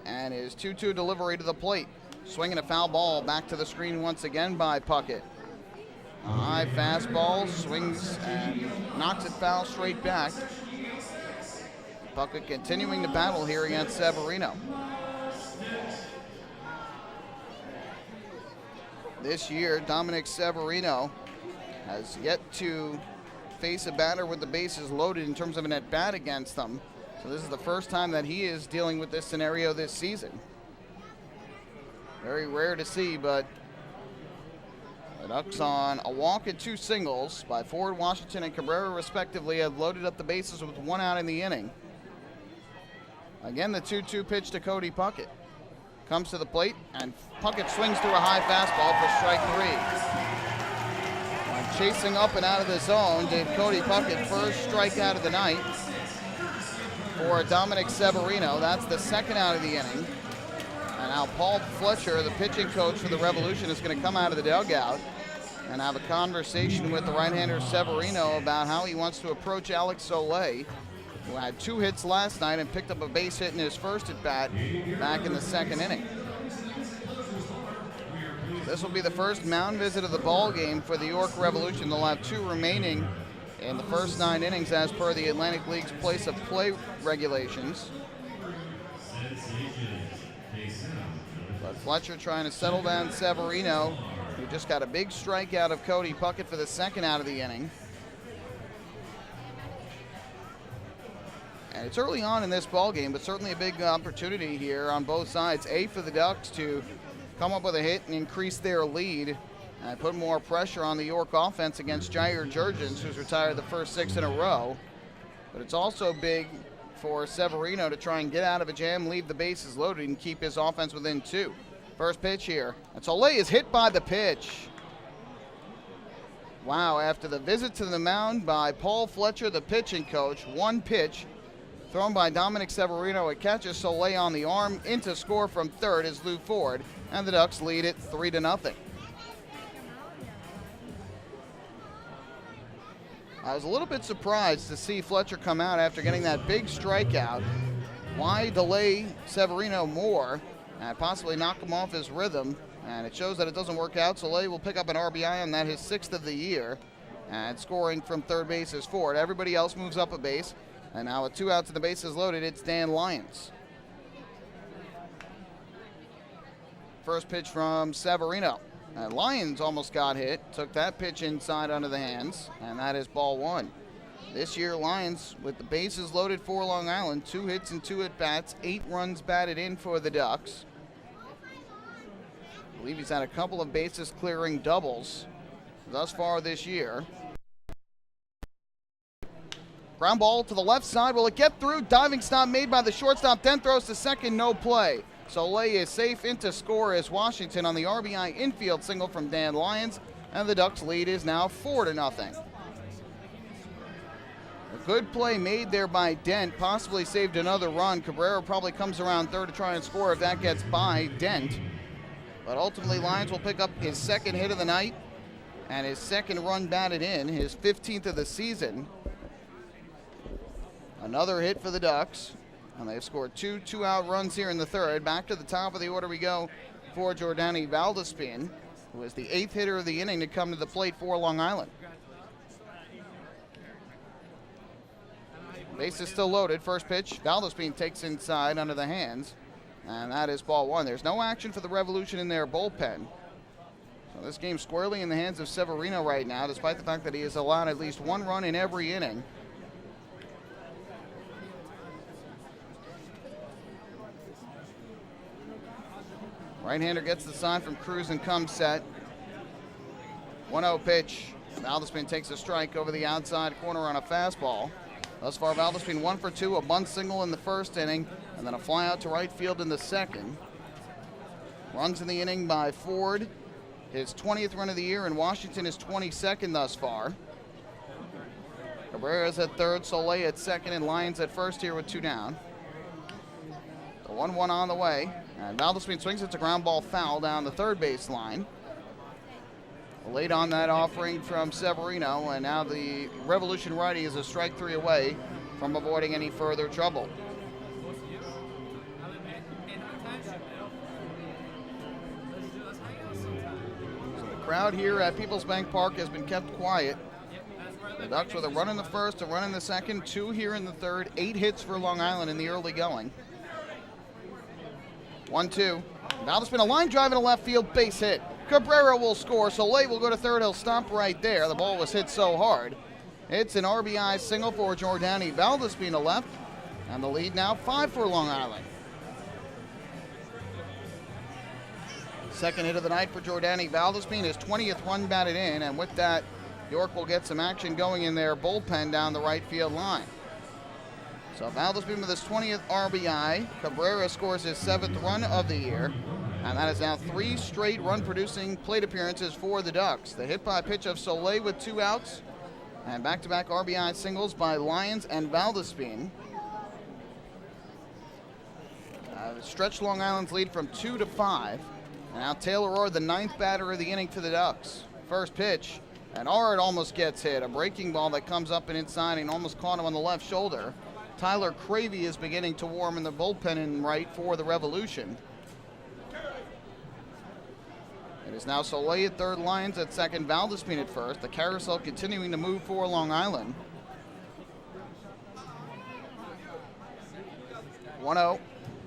And his 2-2 delivery to the plate. Swinging a foul ball back to the screen once again by Puckett. A high fastball, swings and knocks it foul straight back. Puckett continuing to battle here against Severino. This year, Dominic Severino has yet to face a batter with the bases loaded in terms of an at-bat against them. So this is the first time that he is dealing with this scenario this season. Very rare to see, but the Ducks on a walk and 2 singles by Ford, Washington, and Cabrera respectively have loaded up the bases with 1 out in the inning. Again, the 2-2 pitch to Cody Puckett. Comes to the plate, and Puckett swings through a high fastball for strike 3. When chasing up and out of the zone, did Cody Puckett first strikeout of the night for Dominic Severino. That's the 2nd out of the inning. And now Paul Fletcher, the pitching coach for the Revolution, is going to come out of the dugout and have a conversation with the right-hander Severino about how he wants to approach Alex Soleil, who had 2 hits last night and picked up a base hit in his first at-bat back in the 2nd inning. This will be the first mound visit of the ball game for the York Revolution. They'll have 2 remaining in the first 9 innings as per the Atlantic League's place of play regulations. But Fletcher trying to settle down Severino, who just got a big strikeout of Cody Puckett for the 2nd out of the inning. And it's early on in this ball game, but certainly a big opportunity here on both sides. A, for the Ducks to come up with a hit and increase their lead and put more pressure on the York offense against Jair Jurgens, who's retired the first 6 in a row. But it's also big for Severino to try and get out of a jam, leave the bases loaded, and keep his offense within 2. First pitch here. And Soleil is hit by the pitch. Wow, after the visit to the mound by Paul Fletcher, the pitching coach, 1 pitch thrown by Dominic Severino. It catches Soleil on the arm. Into score from third is Lou Ford, and the Ducks lead it 3-0. I was a little bit surprised to see Fletcher come out after getting that big strikeout. Why delay Severino more and possibly knock him off his rhythm? And it shows that it doesn't work out. Soleil will pick up an RBI on that, his 6th of the year. And scoring from third base is Ford. Everybody else moves up a base. And now with 2 outs and the bases loaded, it's Dan Lyons. First pitch from Severino. And Lyons almost got hit, took that pitch inside under the hands, and that is ball 1. This year, Lyons, with the bases loaded for Long Island, 2 hits and 2 at-bats, 8 runs batted in for the Ducks. I believe he's had a couple of bases clearing doubles thus far this year. Ground ball to the left side. Will it get through? Diving stop made by the shortstop, then throws to second, no play. Soleil is safe. Into score is Washington on the RBI infield single from Dan Lyons, and the Ducks lead is now 4-0. A good play made there by Dent, possibly saved another run. Cabrera probably comes around third to try and score if that gets by Dent. But ultimately, Lyons will pick up his 2nd hit of the night and his 2nd run batted in, his 15th of the season. Another hit for the Ducks, and they've scored 2 two-out runs here in the 3rd. Back to the top of the order we go for Jordani Valdespin, who is the 8th hitter of the inning to come to the plate for Long Island. Base is still loaded. First pitch, Valdespin takes inside under the hands, and that is ball 1. There's no action for the Revolution in their bullpen. So this game's squarely in the hands of Severino right now, despite the fact that he has allowed at least 1 run in every inning. Right-hander gets the sign from Cruz and comes set. 1-0 pitch. Valdespin takes a strike over the outside corner on a fastball. Thus far, Valdespin 1 for 2, a bunt single in the 1st inning, and then a fly out to right field in the 2nd. Runs in the inning by Ford, his 20th run of the year, and Washington is 22nd thus far. Cabrera's at third, Soleil at second, and Lyons at first here with 2 down. The 1-1 on the way, and Valdespin swings. It's a ground ball foul down the third base line. Late on that offering from Severino, and now the Revolution righty is a strike 3 away from avoiding any further trouble. So the crowd here at PeoplesBank Park has been kept quiet. The Ducks with a run in the first, a run in the second, 2 here in the third, 8 hits for Long Island in the early going. 1-2. Valdespin, a line drive in a left field, base hit. Cabrera will score. Soleil will go to third. He'll stop right there. The ball was hit so hard. It's an RBI single for Jordani Valdespin to left. And the lead now 5 for Long Island. Second hit of the night for Jordani Valdespin, his 20th run batted in. And with that, York will get some action going in their bullpen down the right field line. So Valdespin with his 20th RBI. Cabrera scores his 7th run of the year. And that is now 3 straight run-producing plate appearances for the Ducks. The hit-by-pitch of Soleil with 2 outs. And back-to-back RBI singles by Lyons and Valdespin. Stretched Long Island's lead from 2 to 5. And now Taylor Ord, the 9th batter of the inning for the Ducks. First pitch, and Ord almost gets hit. A breaking ball that comes up and inside and almost caught him on the left shoulder. Tyler Cravey is beginning to warm in the bullpen in right for the Revolution. It is now Soleil at third, Lyons at second, Valdespin at first. The carousel continuing to move for Long Island. 1-0.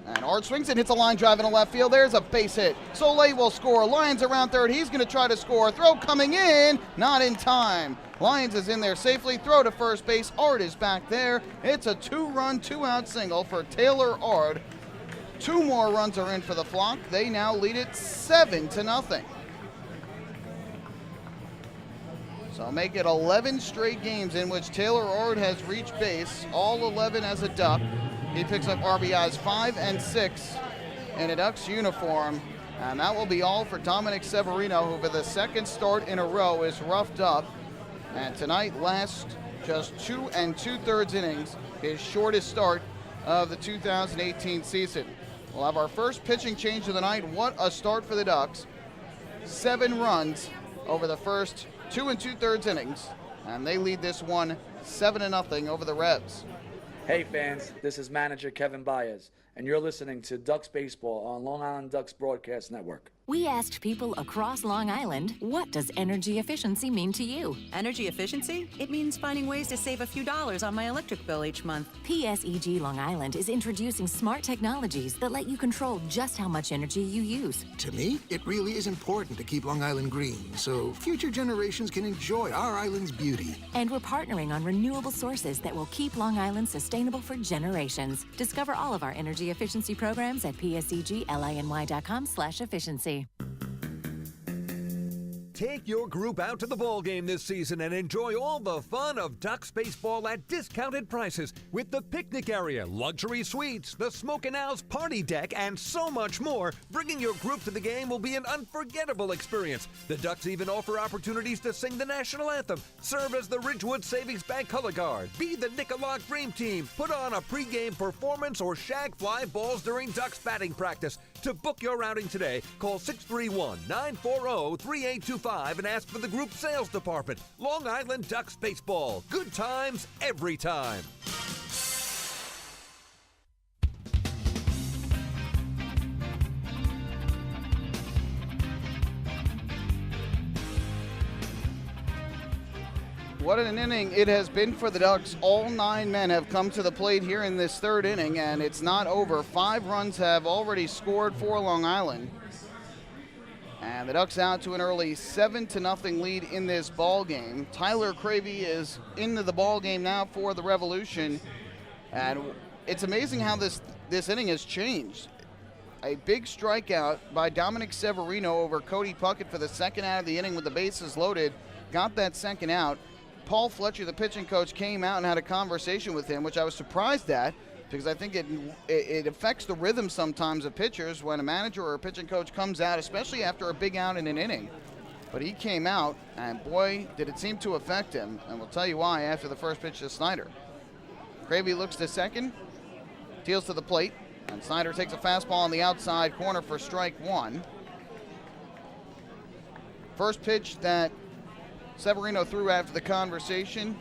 And Ord swings and hits a line drive in the left field. There's a base hit. Soleil will score. Lyons around third. He's going to try to score. Throw coming in. Not in time. Lyons is in there safely. Throw to first base. Ord is back there. It's a 2-run, 2-out single for Taylor Ord. 2 more runs are in for the Flock. They now lead it 7-0. So make it 11 straight games in which Taylor Ord has reached base, all 11 as a Duck. He picks up RBIs 5 and 6 in a Ducks uniform. And that will be all for Dominic Severino, who for the 2nd start in a row is roughed up. And tonight lasts just 2 2/3 innings, his shortest start of the 2018 season. We'll have our first pitching change of the night. What a start for the Ducks. 7 runs over the first 2 2/3 innings, and they lead this one 7-0 over the Revs. Hey fans, this is manager Kevin Baez, and you're listening to Ducks Baseball on Long Island Ducks Broadcast Network. We asked people across Long Island, what does energy efficiency mean to you? Energy efficiency? It means finding ways to save a few dollars on my electric bill each month. PSEG Long Island is introducing smart technologies that let you control just how much energy you use. To me, it really is important to keep Long Island green so future generations can enjoy our island's beauty. And we're partnering on renewable sources that will keep Long Island sustainable for generations. Discover all of our energy efficiency programs at psegLINY.com/efficiency. Take your group out to the ball game this season and enjoy all the fun of Ducks baseball at discounted prices with the picnic area, luxury suites, the Smokin' Owl's party deck, and so much more. Bringing your group to the game will be an unforgettable experience. The Ducks even offer opportunities to sing the national anthem, serve as the Ridgewood Savings Bank color guard, be the Nickolock Dream Team, put on a pregame performance, or shag fly balls during Ducks batting practice. To book your outing today, call 631-940-3825 and ask for the group sales department. Long Island Ducks Baseball. Good times every time. What an inning it has been for the Ducks. All 9 men have come to the plate here in this 3rd inning, and it's not over. 5 runs have already scored for Long Island. And the Ducks out to an early 7-0 lead in this ball game. Tyler Cravey is into the ball game now for the Revolution. And it's amazing how this inning has changed. A big strikeout by Dominic Severino over Cody Puckett for the 2nd out of the inning with the bases loaded. Got that 2nd out. Paul Fletcher, the pitching coach, came out and had a conversation with him, which I was surprised at, because I think it affects the rhythm sometimes of pitchers when a manager or a pitching coach comes out, especially after a big out in an inning. But he came out, and boy, did it seem to affect him. And we'll tell you why after the first pitch to Snyder. Gravy looks to second, deals to the plate, and Snyder takes a fastball on the outside corner for strike one. First pitch that Severino threw after the conversation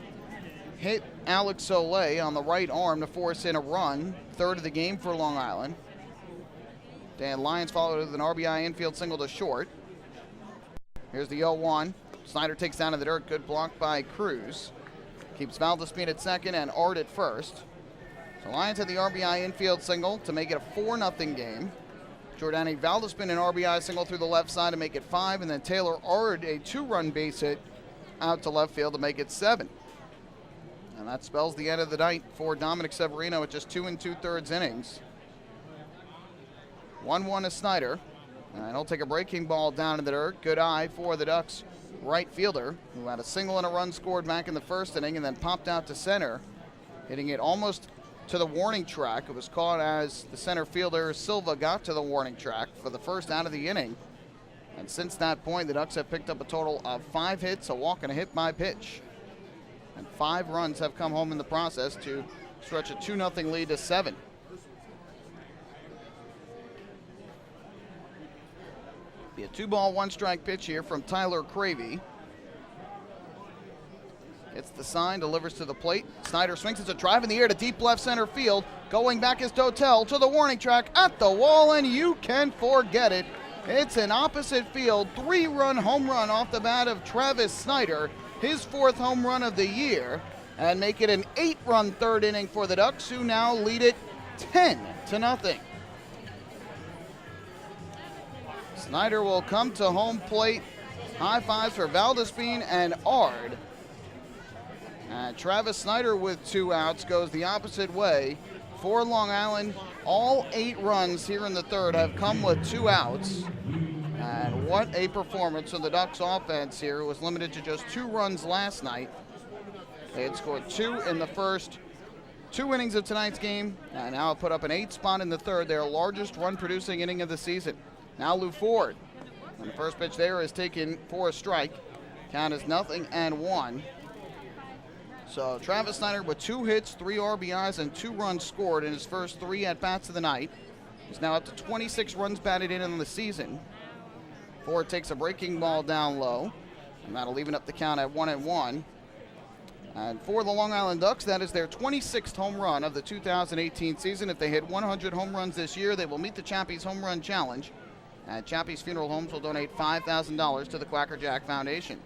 hit Alex Soleil on the right arm to force in a run, third of the game for Long Island. Dan Lyons followed with an RBI infield single to short. Here's the 0-1. Snyder takes down to the dirt. Good block by Cruz. Keeps Valdespin at second and Ard at first. So Lions had the RBI infield single to make it a 4-0 game. Jordani Valdespin an RBI single through the left side to make it 5, and then Taylor Ard a 2-run base hit out to left field to make it 7. And that spells the end of the night for Dominic Severino at just 2 2/3 innings. 1-1 to Snyder. And he'll take a breaking ball down to the dirt. Good eye for the Ducks right fielder, who had a single and a run scored back in the first inning and then popped out to center, hitting it almost to the warning track. It was caught as the center fielder Silva got to the warning track for the first out of the inning. And since that point, the Ducks have picked up a total of 5 hits, a walk, and a hit by pitch. And 5 runs have come home in the process to stretch a 2-0 lead to 7. Be a 2-ball, 1-strike pitch here from Tyler Cravey. Gets the sign, delivers to the plate. Snyder swings. It's a drive in the air to deep left center field. Going back is Dotel to the warning track at the wall, and you can forget it. It's an opposite field 3-run home run off the bat of Travis Snyder, his 4th home run of the year, and make it an 8-run third inning for the Ducks, who now lead it 10-0. Snyder will come to home plate. High fives for Valdespin and Ard. And Travis Snyder with 2 outs goes the opposite way for Long Island. All 8 runs here in the third have come with 2 outs. And what a performance from the Ducks offense here. It was limited to just 2 runs last night. They had scored 2 in the first 2 innings of tonight's game, and now have put up an 8 spot in the third, their largest run-producing inning of the season. Now Lou Ford. And the first pitch there is taken for a strike. Count is 0-1. So Travis Snyder with 2 hits, 3 RBIs, and 2 runs scored in his first 3 at-bats of the night. He's now up to 26 runs batted in the season. Ford takes a breaking ball down low, and that'll even up the count at 1-1. And for the Long Island Ducks, that is their 26th home run of the 2018 season. If they hit 100 home runs this year, they will meet the Chappie's Home Run Challenge. And Chappie's Funeral Homes will donate $5,000 to the Quacker Jack Foundation.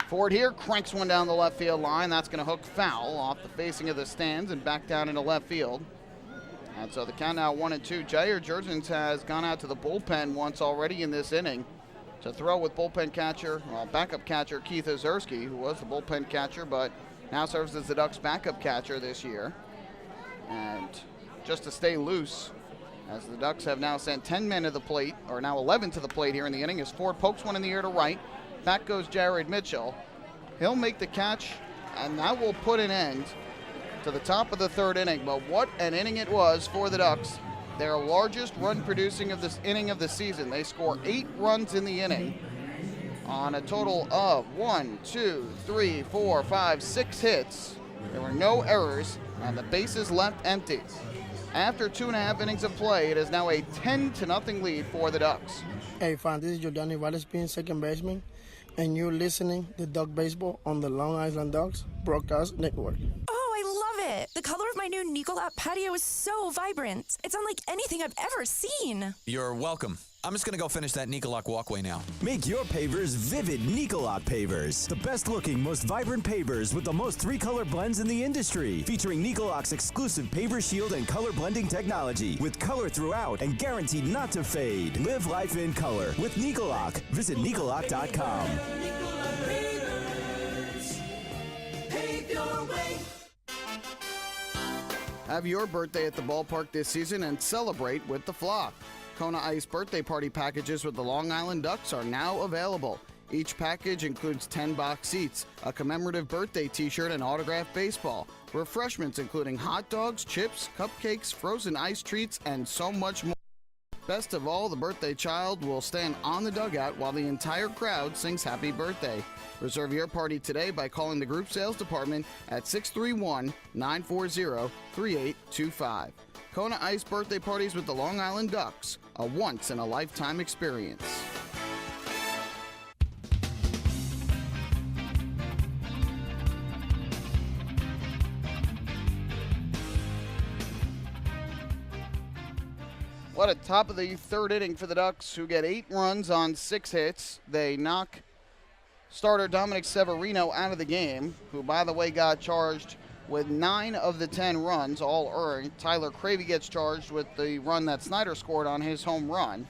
Ford here cranks one down the left field line. That's going to hook foul off the facing of the stands and back down into left field. And so the count now 1-2. Jair Jurgens has gone out to the bullpen once already in this inning to throw with bullpen catcher, backup catcher Keith Ozerski, who was the bullpen catcher but now serves as the Ducks' backup catcher this year. And just to stay loose, as the Ducks have now sent 10 men to the plate, or now 11 to the plate here in the inning, as Ford pokes one in the air to right. Back goes Jared Mitchell. He'll make the catch, and that will put an end to the top of the third inning. But what an inning it was for the Ducks. Their largest run producing of this inning of the season. They score 8 runs in the inning on a total of 6 hits. There were no errors, and the bases left empty. After 2.5 innings of play, it is now a 10-0 lead for the Ducks. Hey, fan, this is Jordani Valdespin, second baseman, and you're listening to Duck Baseball on the Long Island Ducks Broadcast Network. Oh, I love it. The color of my new Nicolat patio is so vibrant. It's unlike anything I've ever seen. You're welcome. I'm just going to go finish that Nicolak walkway now. Make your pavers vivid Nicolak pavers. The best looking, most vibrant pavers with the most 3-color blends in the industry. Featuring Nicolak's exclusive paver shield and color blending technology. With color throughout and guaranteed not to fade. Live life in color with Nicolak. Visit Nicolak.com. Have your birthday at the ballpark this season and celebrate with the Flock. Kona Ice birthday party packages with the Long Island Ducks are now available. Each package includes 10 box seats, a commemorative birthday t-shirt, and autographed baseball. Refreshments including hot dogs, chips, cupcakes, frozen ice treats, and so much more. Best of all, the birthday child will stand on the dugout while the entire crowd sings happy birthday. Reserve your party today by calling the group sales department at 631-940-3825. Kona Ice birthday parties with the Long Island Ducks, a once-in-a-lifetime experience. What a top of the third inning for the Ducks, who get 8 runs on 6 hits. They knock starter Dominic Severino out of the game, who, by the way, got charged with 9 of the 10 runs, all earned. Tyler Cravey gets charged with the run that Snyder scored on his home run.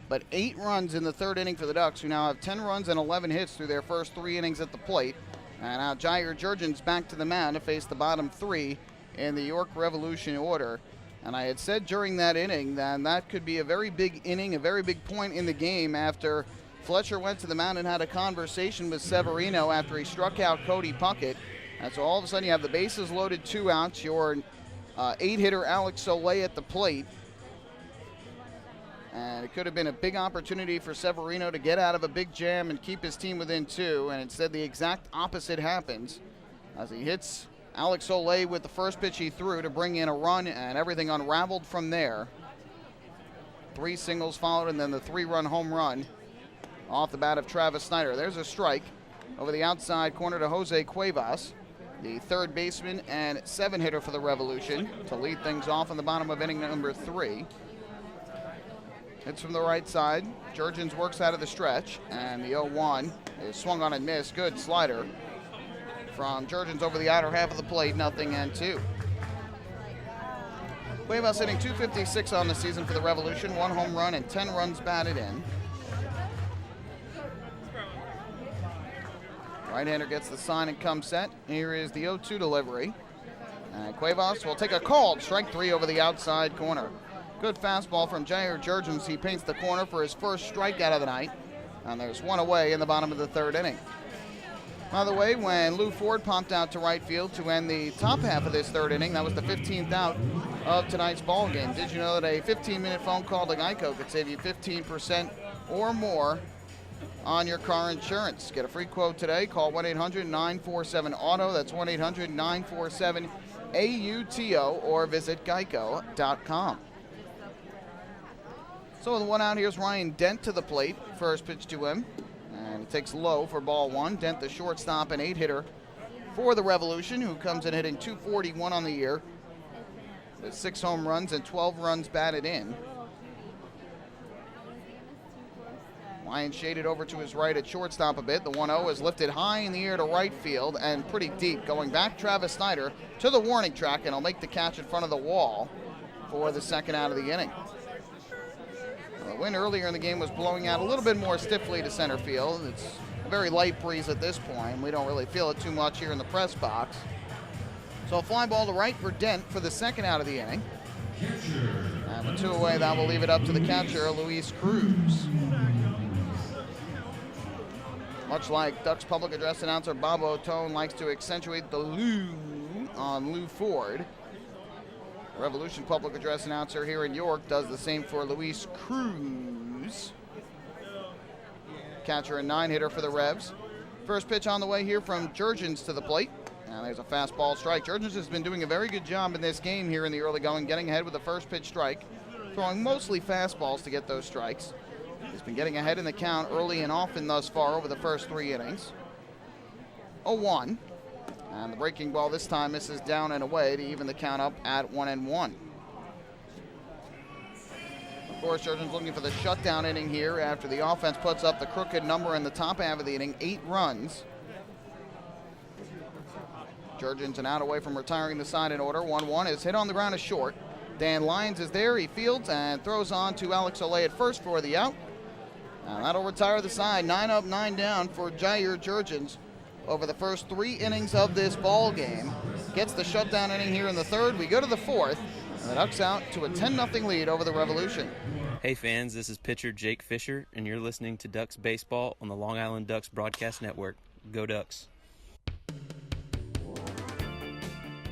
But 8 runs in the third inning for the Ducks, who now have 10 runs and 11 hits through their first 3 innings at the plate. And now Jair Jurgens back to the mound to face the bottom 3 in the York Revolution order. And I had said during that inning that could be a very big inning, a very big point in the game after Fletcher went to the mound and had a conversation with Severino after he struck out Cody Puckett. And so all of a sudden you have the bases loaded, 2 outs, your 8-hitter Alex Soleil at the plate. And it could have been a big opportunity for Severino to get out of a big jam and keep his team within 2. And instead the exact opposite happens as he hits Alex Soleil with the first pitch he threw to bring in a run, and everything unraveled from there. 3 singles followed, and then the 3-run home run off the bat of Travis Snyder. There's a strike over the outside corner to Jose Cuevas, the third baseman and 7-hitter for the Revolution, to lead things off in the bottom of inning number 3. Hits from the right side. Jurgens works out of the stretch, and the 0-1 is swung on and missed. Good slider from Jurgens over the outer half of the plate, 0-2. Cuevas hitting .256 on the season for the Revolution, 1 home run and 10 runs batted in. Right-hander gets the sign and comes set. Here is the 0-2 delivery. And Cuevas will take a called strike 3 over the outside corner. Good fastball from Jair Jurgens. He paints the corner for his first strikeout of the night. And there's 1 away in the bottom of the third inning. By the way, when Lou Ford popped out to right field to end the top half of this third inning, that was the 15th out of tonight's ball game. Did you know that a 15-minute phone call to Geico could save you 15% or more on your car insurance? Get a free quote today. Call 1-800-947-AUTO. That's 1-800-947-AUTO, or visit geico.com. So with 1 out, here's Ryan Dent to the plate. First pitch to him. And he takes low for ball 1. Dent, the shortstop and 8-hitter for the Revolution, who comes in hitting .241 on the year with 6 home runs and 12 runs batted in. Ryan shaded over to his right at shortstop a bit. The 1-0 is lifted high in the air to right field and pretty deep. Going back, Travis Snyder to the warning track, and he'll make the catch in front of the wall for the second out of the inning. The wind earlier in the game was blowing out a little bit more stiffly to center field. It's a very light breeze at this point. We don't really feel it too much here in the press box. So a fly ball to right for Dent for the second out of the inning. And with 2 away, that will leave it up to the catcher, Luis Cruz. Much like Ducks public address announcer Bob O'Tone likes to accentuate the Lou on Lou Ford, Revolution public address announcer here in York does the same for Luis Cruz. Catcher and 9-hitter for the Revs. First pitch on the way here from Jurgens to the plate. And there's a fastball strike. Jurgens has been doing a very good job in this game here in the early going, getting ahead with the first pitch strike, throwing mostly fastballs to get those strikes. He's been getting ahead in the count early and often thus far over the first 3 innings. 0-1. And the breaking ball this time misses down and away to even the count up at 1-1. Of course, Jurgens looking for the shutdown inning here after the offense puts up the crooked number in the top half of the inning, 8 runs. Jurgens an out away from retiring the side in order. 1-1 is hit on the ground as short. Dan Lyons is there. He fields and throws on to Alex Soleil at first for the out. And that'll retire the side. 9 up, 9 down for Jair Jurgens over the first 3 innings of this ball game. Gets the shutdown inning here in the third. We go to the fourth, and the Ducks out to a 10-0 lead over the Revolution. Hey fans, this is pitcher Jake Fisher, and you're listening to Ducks Baseball on the Long Island Ducks Broadcast Network. Go Ducks.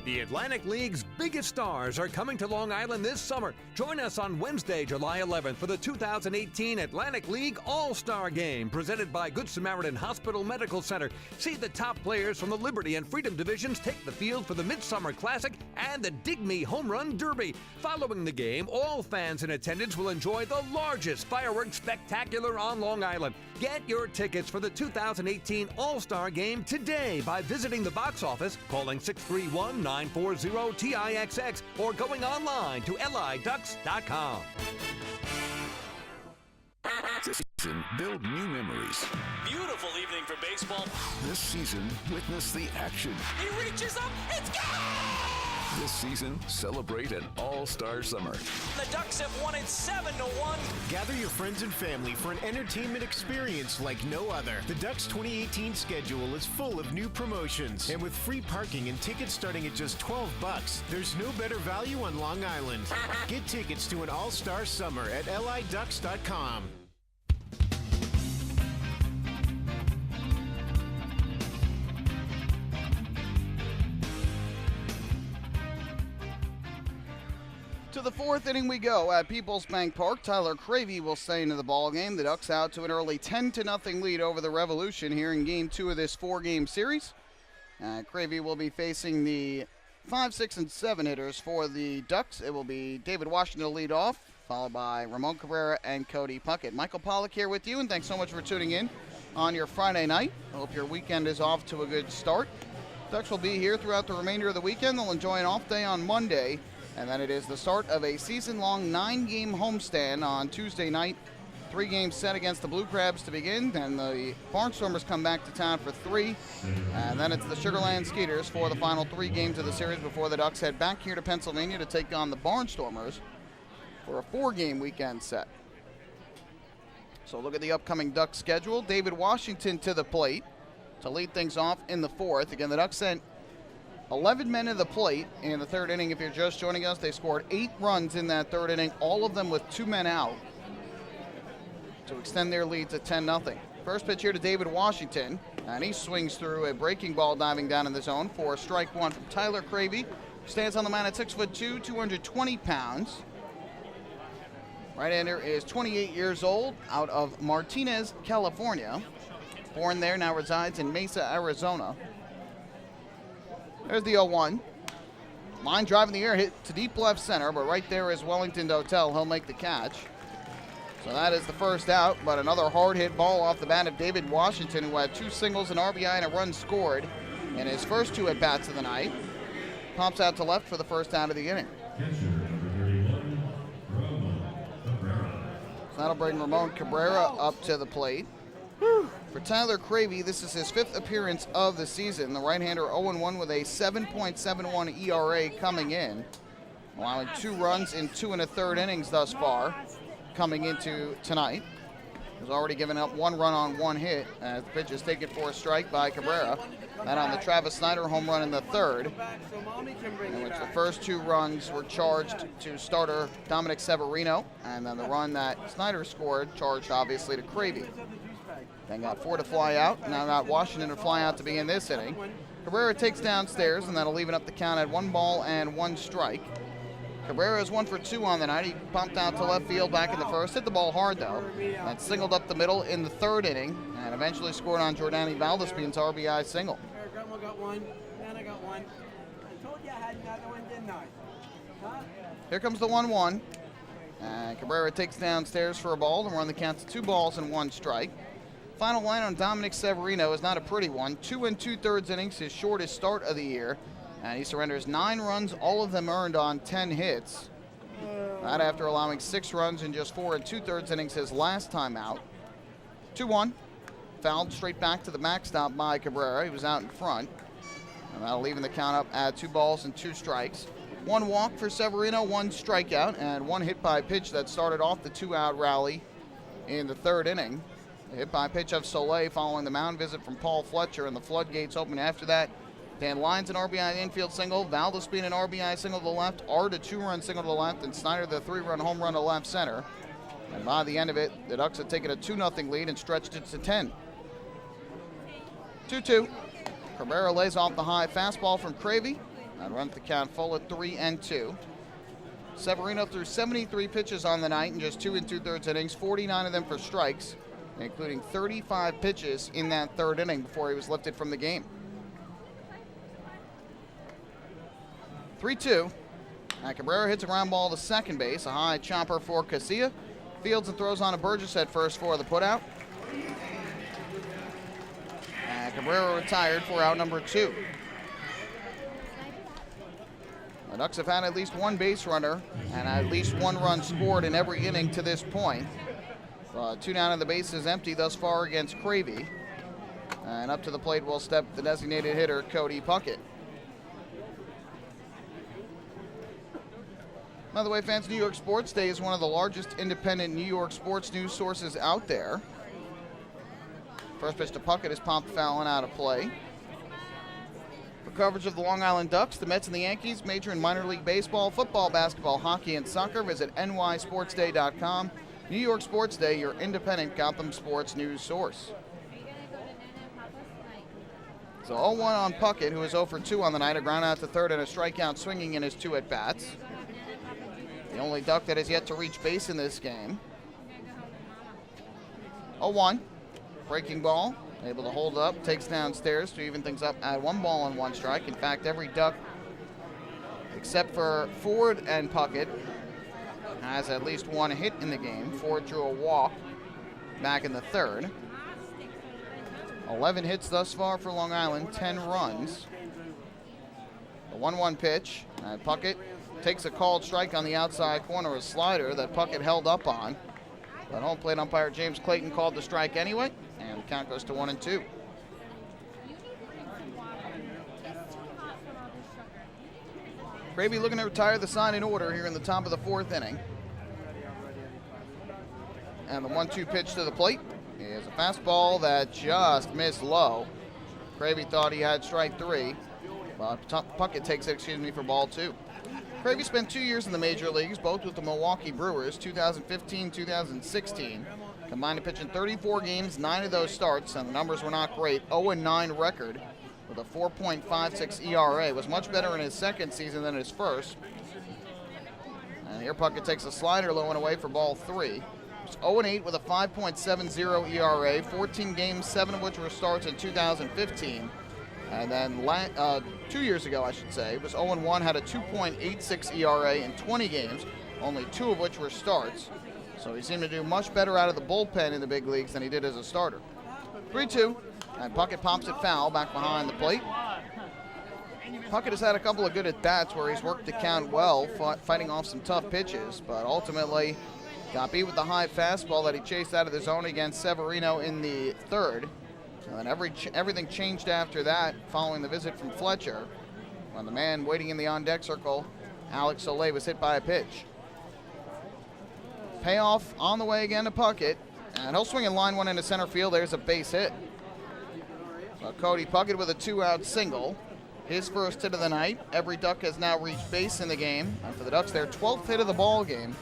The Atlantic League's biggest stars are coming to Long Island this summer. Join us on Wednesday, July 11th for the 2018 Atlantic League All-Star Game presented by Good Samaritan Hospital Medical Center. See the top players from the Liberty and Freedom divisions take the field for the Midsummer Classic and the Dig Me Home Run Derby. Following the game, all fans in attendance will enjoy the largest fireworks spectacular on Long Island. Get your tickets for the 2018 All-Star Game today by visiting the box office, calling 631-940-TIXX, or going online to liducks.com. This season, build new memories. Beautiful evening for baseball. This season, witness the action. He reaches up, it's gone! This season, celebrate an all-star summer. The Ducks have won it 7-1. Gather your friends and family for an entertainment experience like no other. The Ducks 2018 schedule is full of new promotions, and with free parking and tickets starting at just $12, there's no better value on Long Island. Get tickets to an all-star summer at liducks.com. To the fourth inning we go at PeoplesBank Park. Tyler Cravey will stay into the ballgame. The Ducks out to an early 10-0 lead over the Revolution here in Game 2 of this 4-game series. Cravey will be facing the 5, 6, and 7 hitters for the Ducks. It will be David Washington to lead off, followed by Ramon Cabrera and Cody Puckett. Michael Pollack here with you, and thanks so much for tuning in on your Friday night. I hope your weekend is off to a good start. Ducks will be here throughout the remainder of the weekend. They'll enjoy an off day on Monday. And then it is the start of a season-long 9-game homestand on Tuesday night. 3 games set against the Blue Crabs to begin. Then the Barnstormers come back to town for 3. And then it's the Sugarland Skeeters for the final 3 games of the series before the Ducks head back here to Pennsylvania to take on the Barnstormers for a 4-game weekend set. So look at the upcoming Ducks schedule. David Washington to the plate to lead things off in the 4th. Again, the Ducks sent 11 men to the plate in the 3rd inning. If you're just joining us, they scored 8 runs in that 3rd inning, all of them with 2 men out to extend their lead to 10-0. First pitch here to David Washington, and he swings through a breaking ball diving down in the zone for strike 1 from Tyler Cravey. Stands on the mound at 6'2", 220 pounds. Right-hander is 28 years old, out of Martinez, California. Born there, now resides in Mesa, Arizona. There's the 0-1. Line drive in the air, hit to deep left center, but right there is Wellington Dotel. He'll make the catch. So that is the first out, but another hard hit ball off the bat of David Washington, who had 2 singles, an RBI, and a run scored in his first 2 at-bats of the night. Pops out to left for the first out of the inning. So that'll bring Ramon Cabrera up to the plate. For Tyler Cravey, this is his 5th appearance of the season. The right-hander 0-1 with a 7.71 ERA coming in, allowing 2 runs in 2 1/3 innings thus far coming into tonight. He's already given up 1 run on 1 hit as the pitch is taken for a strike by Cabrera. That on the Travis Snyder home run in the 3rd, in which the first 2 runs were charged to starter Dominic Severino, and then the run that Snyder scored charged obviously to Cravey. Then got 4 to fly out. Now got Washington to fly out to begin this inning. Cabrera takes downstairs, and that'll leave up the count at 1 ball and 1 strike. Cabrera is 1 for 2 on the night. He pumped out to left field back in the 1st. Hit the ball hard, though. And singled up the middle in the 3rd inning, and eventually scored on Jordani Valdespin's RBI single. Grandma got 1, Nana got 1. I told you I had another one, didn't I? Huh? Here comes the 1-1. And Cabrera takes downstairs for a ball, and we're on the count to 2 balls and 1 strike. Final line on Dominic Severino is not a pretty one. 2 2/3 innings, his shortest start of the year. And he surrenders 9 runs, all of them earned on 10 hits. That after allowing 6 runs in just 4 2/3 innings his last time out. 2-1. Fouled straight back to the backstop by Cabrera. He was out in front. And that'll leave the count up at 2 balls and 2 strikes. 1 walk for Severino, 1 strikeout, and 1 hit by pitch that started off the 2-out rally in the 3rd inning. A hit by pitch of Soleil following the mound visit from Paul Fletcher, and the floodgates open after that. Dan Lyons an RBI infield single, Valdespin an RBI single to the left, Art a 2-run single to the left, and Snyder the 3-run home run to left center. And by the end of it, the Ducks had taken a 2-0 lead and stretched it to 10. 2-2. Cabrera lays off the high fastball from Cravey. And run the count full at 3-2. Severino threw 73 pitches on the night in just 2 2/3 innings, 49 of them for strikes, including 35 pitches in that third inning before he was lifted from the game. 3-2. And Cabrera hits a ground ball to second base, a high chopper for Casilla. Fields and throws on a Burgess at first for the putout. And Cabrera retired for out number 2. The Ducks have had at least one base runner and at least one run scored in every inning to this point. 2 down and the base is empty thus far against Cravey. And up to the plate will step the designated hitter, Cody Puckett. By the way, fans, New York Sports Day is one of the largest independent New York sports news sources out there. First pitch to Puckett is popped foul and out of play. For coverage of the Long Island Ducks, the Mets and the Yankees, major and minor league baseball, football, basketball, hockey, and soccer, visit nysportsday.com. New York Sports Day, your independent Gotham sports news source. So 0-1 on Puckett, who is 0 for 2 on the night, a ground out to third and a strikeout swinging in his 2 at-bats. The only Duck that has yet to reach base in this game. 0-1, breaking ball, able to hold up, takes downstairs to even things up at 1 ball and 1 strike. In fact, every Duck, except for Ford and Puckett, has at least 1 hit in the game. Ford drew a walk back in the third. 11 hits thus far for Long Island, 10 runs. The 1-1 pitch, and Puckett takes a called strike on the outside corner, a slider that Puckett held up on. But home plate umpire James Clayton called the strike anyway, and the count goes to 1-2. Cravey looking to retire the side in order here in the top of the 4th inning. And the 1-2 pitch to the plate is a fastball that just missed low. Cravey thought he had strike 3, but Puckett takes it, for ball 2. Cravey spent 2 years in the major leagues, both with the Milwaukee Brewers, 2015-2016. Combined to pitch in 34 games, 9 of those starts, and the numbers were not great. 0-9 record with a 4.56 ERA. Was much better in his second season than his first. And here Puckett takes a slider low and away for ball 3. It's 0-8 with a 5.70 ERA, 14 games, 7 of which were starts in 2015. And then 2 years ago, I should say, was 0-1, had a 2.86 ERA in 20 games, only 2 of which were starts. So he seemed to do much better out of the bullpen in the big leagues than he did as a starter. 3-2, and Puckett pops it foul back behind the plate. Puckett has had a couple of good at-bats where he's worked the count well, fighting off some tough pitches, but ultimately got beat with the high fastball that he chased out of the zone against Severino in the third. And then everything changed after that following the visit from Fletcher, when the man waiting in the on-deck circle, Alex Soleil, was hit by a pitch. Payoff on the way again to Puckett, and he'll swing in line 1 into center field. There's a base hit. So Cody Puckett with a 2-out single, his first hit of the night. Every Duck has now reached base in the game, and for the Ducks, their 12th hit of the ball game.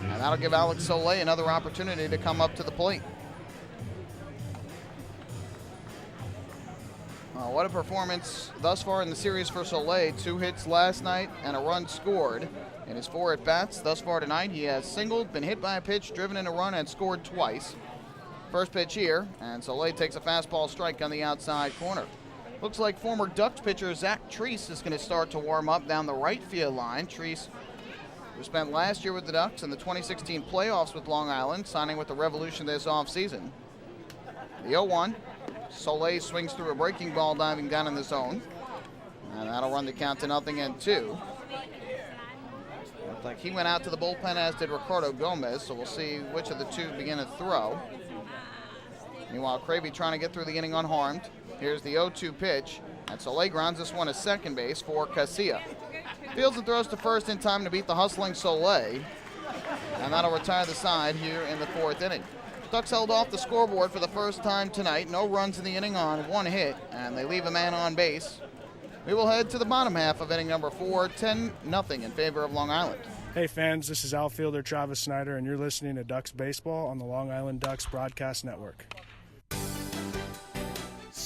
And that'll give Alex Soleil another opportunity to come up to the plate. What a performance thus far in the series for Soleil. 2 hits last night and a run scored in his 4 at-bats. Thus far tonight, he has singled, been hit by a pitch, driven in a run, and scored twice. First pitch here, and Soleil takes a fastball strike on the outside corner. Looks like former Ducks pitcher Zach Treese is going to start to warm up down the right field line. Treese, who spent last year with the Ducks in the 2016 playoffs with Long Island, signing with the Revolution this offseason. The 0-1. Soleil swings through a breaking ball diving down in the zone. And that'll run the count to 0-2. Looks like he went out to the bullpen, as did Ricardo Gomez, so we'll see which of the two begin to throw. Meanwhile, Cravey trying to get through the inning unharmed. Here's the 0-2 pitch, and Soleil grounds this one to second base for Casilla. Fields and throws to first in time to beat the hustling Soleil, and that'll retire the side here in the 4th inning. Ducks held off the scoreboard for the first time tonight. No runs in the inning on 1 hit, and they leave a man on base. We will head to the bottom half of inning number 4, 10-0 in favor of Long Island. Hey fans, this is outfielder Travis Snyder, and you're listening to Ducks Baseball on the Long Island Ducks Broadcast Network.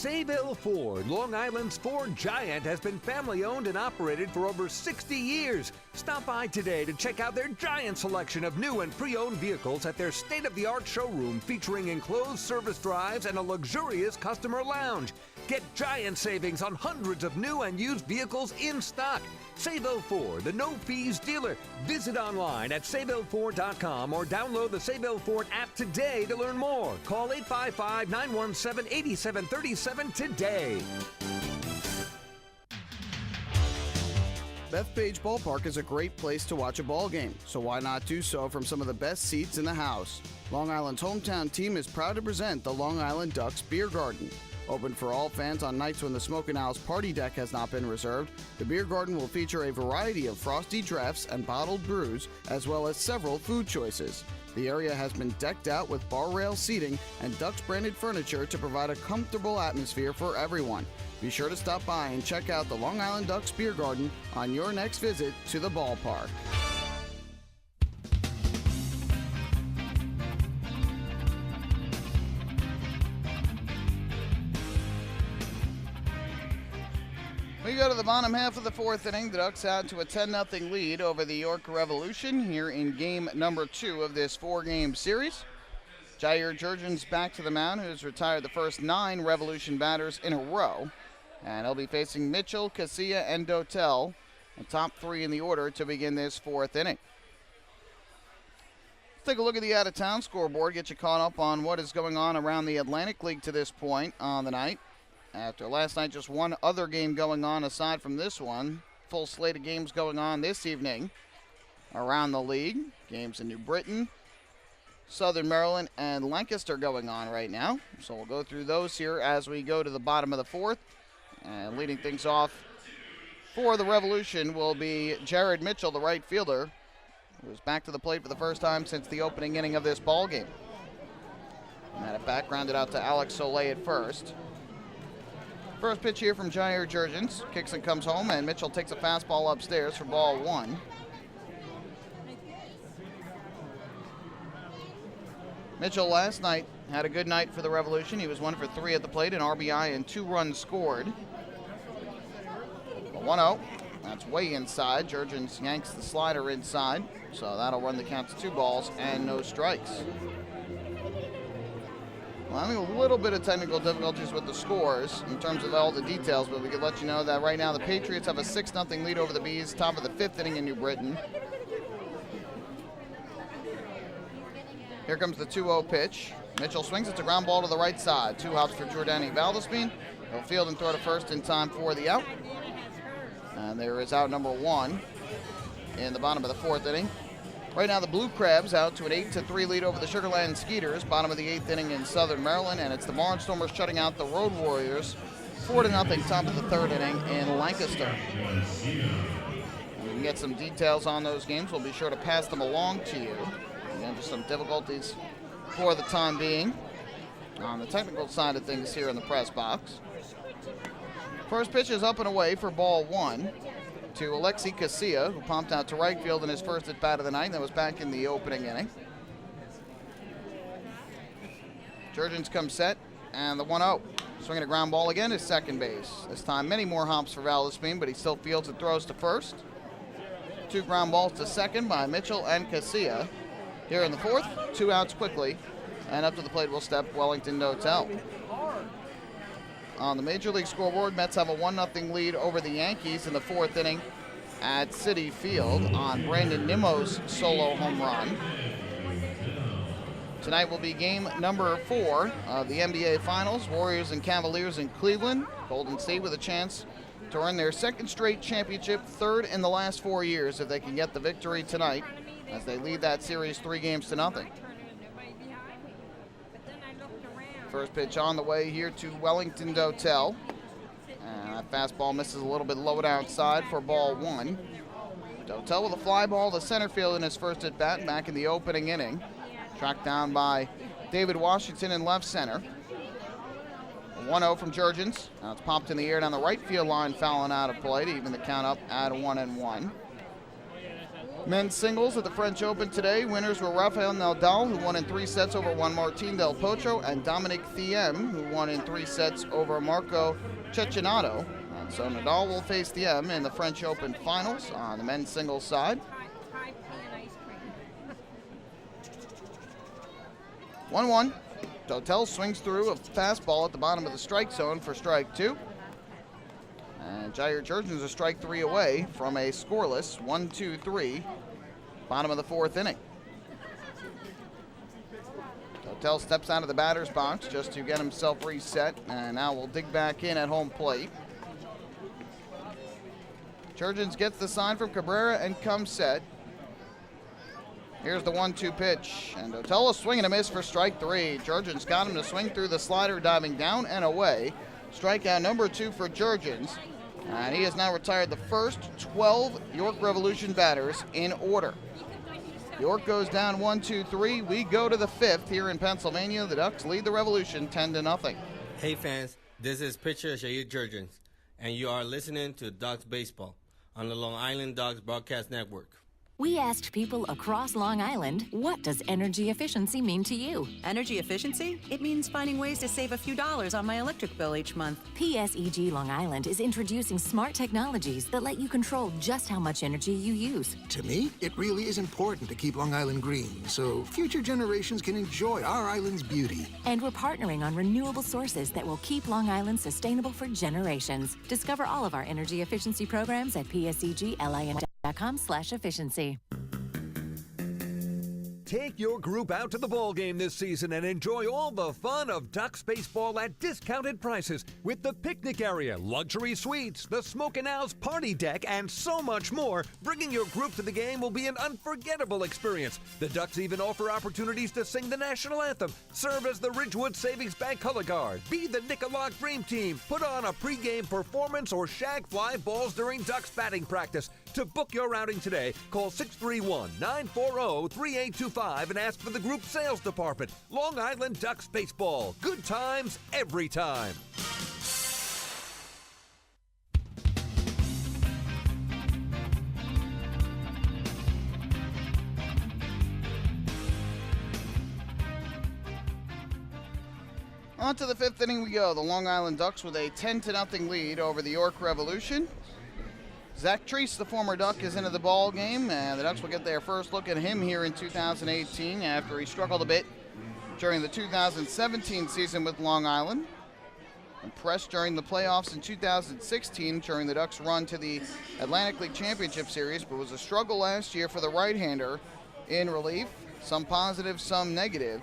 Sayville Ford, Long Island's Ford giant, has been family-owned and operated for over 60 years. Stop by today to check out their giant selection of new and pre-owned vehicles at their state-of-the-art showroom featuring enclosed service drives and a luxurious customer lounge. Get giant savings on hundreds of new and used vehicles in stock. Sayville Ford, the no-fees dealer. Visit online at SayvilleFord.com or download the Sayville Ford app today to learn more. Call 855-917-8737 today. Bethpage Ballpark is a great place to watch a ball game, so why not do so from some of the best seats in the house? Long Island's hometown team is proud to present the Long Island Ducks Beer Garden. Open for all fans on nights when the Smokin' Owl's party deck has not been reserved, the beer garden will feature a variety of frosty drafts and bottled brews, as well as several food choices. The area has been decked out with bar rail seating and Ducks branded furniture to provide a comfortable atmosphere for everyone. Be sure to stop by and check out the Long Island Ducks Beer Garden on your next visit to the ballpark. We go to the bottom half of the fourth inning. The Ducks out to a 10-0 lead over the York Revolution here in game number 2 of this 4-game series. Jair Jurgens back to the mound, who's retired the first 9 Revolution batters in a row. And he'll be facing Mitchell, Casilla, and Dotel, the top 3 in the order to begin this 4th inning. Let's take a look at the out-of-town scoreboard, get you caught up on what is going on around the Atlantic League to this point on the night. After last night, just one other game going on aside from this one. Full slate of games going on this evening around the league. Games in New Britain, Southern Maryland, and Lancaster going on right now. So we'll go through those here as we go to the bottom of the 4th. And leading things off for the Revolution will be Jared Mitchell, the right fielder, who's back to the plate for the first time since the opening inning of this ball game. And that back grounded out to Alex Soleil at first. First pitch here from Jair Jurgens. Kicks and comes home, and Mitchell takes a fastball upstairs for ball 1. Mitchell last night had a good night for the Revolution. He was 1 for 3 at the plate, an RBI and 2 runs scored. 1-0. That's way inside. Jurgens yanks the slider inside, so that'll run the count to 2 balls and no strikes. Well, having a little bit of technical difficulties with the scores in terms of all the details, but we can let you know that right now the Patriots have a 6-0 lead over the Bees, top of the 5th inning in New Britain. Here comes the 2-0 pitch. Mitchell swings. It's a ground ball to the right side. 2 hops for Jordani Valdespin. He'll field and throw to first in time for the out. And there is out number 1 in the bottom of the 4th inning. Right now the Blue Crabs out to an 8-3 lead over the Sugarland Skeeters, bottom of the 8th inning in Southern Maryland, and it's the Barnstormers shutting out the Road Warriors 4-0 top of the 3rd inning in Lancaster. And we can get some details on those games. We'll be sure to pass them along to you. Again, just some difficulties for the time being on the technical side of things here in the press box. First pitch is up and away for ball 1 to Alexi Casilla, who pumped out to right field in his first at-bat of the night. That was back in the opening inning. Jurgens comes set, and the 1-0. Swinging a ground ball again is second base. This time many more hops for Valdespin, but he still fields and throws to first. 2 ground balls to second by Mitchell and Casilla. Here in the 4th, 2 outs quickly, and up to the plate will step Wellington Dotel. On the Major League scoreboard, Mets have a 1-0 lead over the Yankees in the 4th inning at Citi Field on Brandon Nimmo's solo home run. Tonight will be game number 4 of the NBA Finals. Warriors and Cavaliers in Cleveland. Golden State with a chance to earn their 2nd straight championship, 3rd in the last 4 years if they can get the victory tonight as they lead that series 3-0. First pitch on the way here to Wellington Dotel. And that fastball misses a little bit low outside for ball 1. Dotel with a fly ball to center field in his first at-bat back in the opening inning. Tracked down by David Washington in left center. 1-0 from Jurgens. Now it's popped in the air down the right field line, fouling out of play to even the count up at 1-1. Men's singles at the French Open today. Winners were Rafael Nadal, who won in 3 sets over Juan Martín del Potro, and Dominic Thiem, who won in 3 sets over Marco Cecchinato. And so Nadal will face Thiem in the French Open finals on the men's singles side. 1-1. Dotel swings through a fastball at the bottom of the strike zone for strike 2. And Jair Jurgens a strike 3 away from a scoreless 1-2-3, bottom of the 4th inning. Dotel steps out of the batter's box just to get himself reset, and now will dig back in at home plate. Jurgens gets the sign from Cabrera and comes set. Here's the 1-2 pitch, and Dotel a swing and a miss for strike 3. Jurgens got him to swing through the slider, diving down and away. Strikeout number 2 for Jurgens. And he has now retired the first 12 York Revolution batters in order. York goes down 1-2-3. We go to the 5th here in Pennsylvania. The Ducks lead the Revolution 10-0. Hey fans, this is pitcher Jair Jurgens, and you are listening to Ducks Baseball on the Long Island Ducks Broadcast Network. We asked people across Long Island, what does energy efficiency mean to you? Energy efficiency? It means finding ways to save a few dollars on my electric bill each month. PSEG Long Island is introducing smart technologies that let you control just how much energy you use. To me, it really is important to keep Long Island green so future generations can enjoy our island's beauty. And we're partnering on renewable sources that will keep Long Island sustainable for generations. Discover all of our energy efficiency programs at pseglim.com/efficiency. Take your group out to the ball game this season and enjoy all the fun of Ducks baseball at discounted prices with the picnic area, luxury suites, the Smokin' Owl's party deck, and so much more. Bringing your group to the game will be an unforgettable experience. The Ducks even offer opportunities to sing the national anthem, serve as the Ridgewood Savings Bank color guard, be the Nicolak Dream Team, put on a pregame performance, or shag fly balls during Ducks batting practice. To book your outing today, call 631-940-3825 and ask for the group sales department. Long Island Ducks Baseball. Good times every time. On to the 5th inning we go. The Long Island Ducks with a 10-0 lead over the York Revolution. Zach Treese, the former Duck, is into the ball game, and the Ducks will get their first look at him here in 2018 after he struggled a bit during the 2017 season with Long Island. Impressed during the playoffs in 2016 during the Ducks' run to the Atlantic League Championship Series, but was a struggle last year for the right-hander in relief. Some positive, some negative.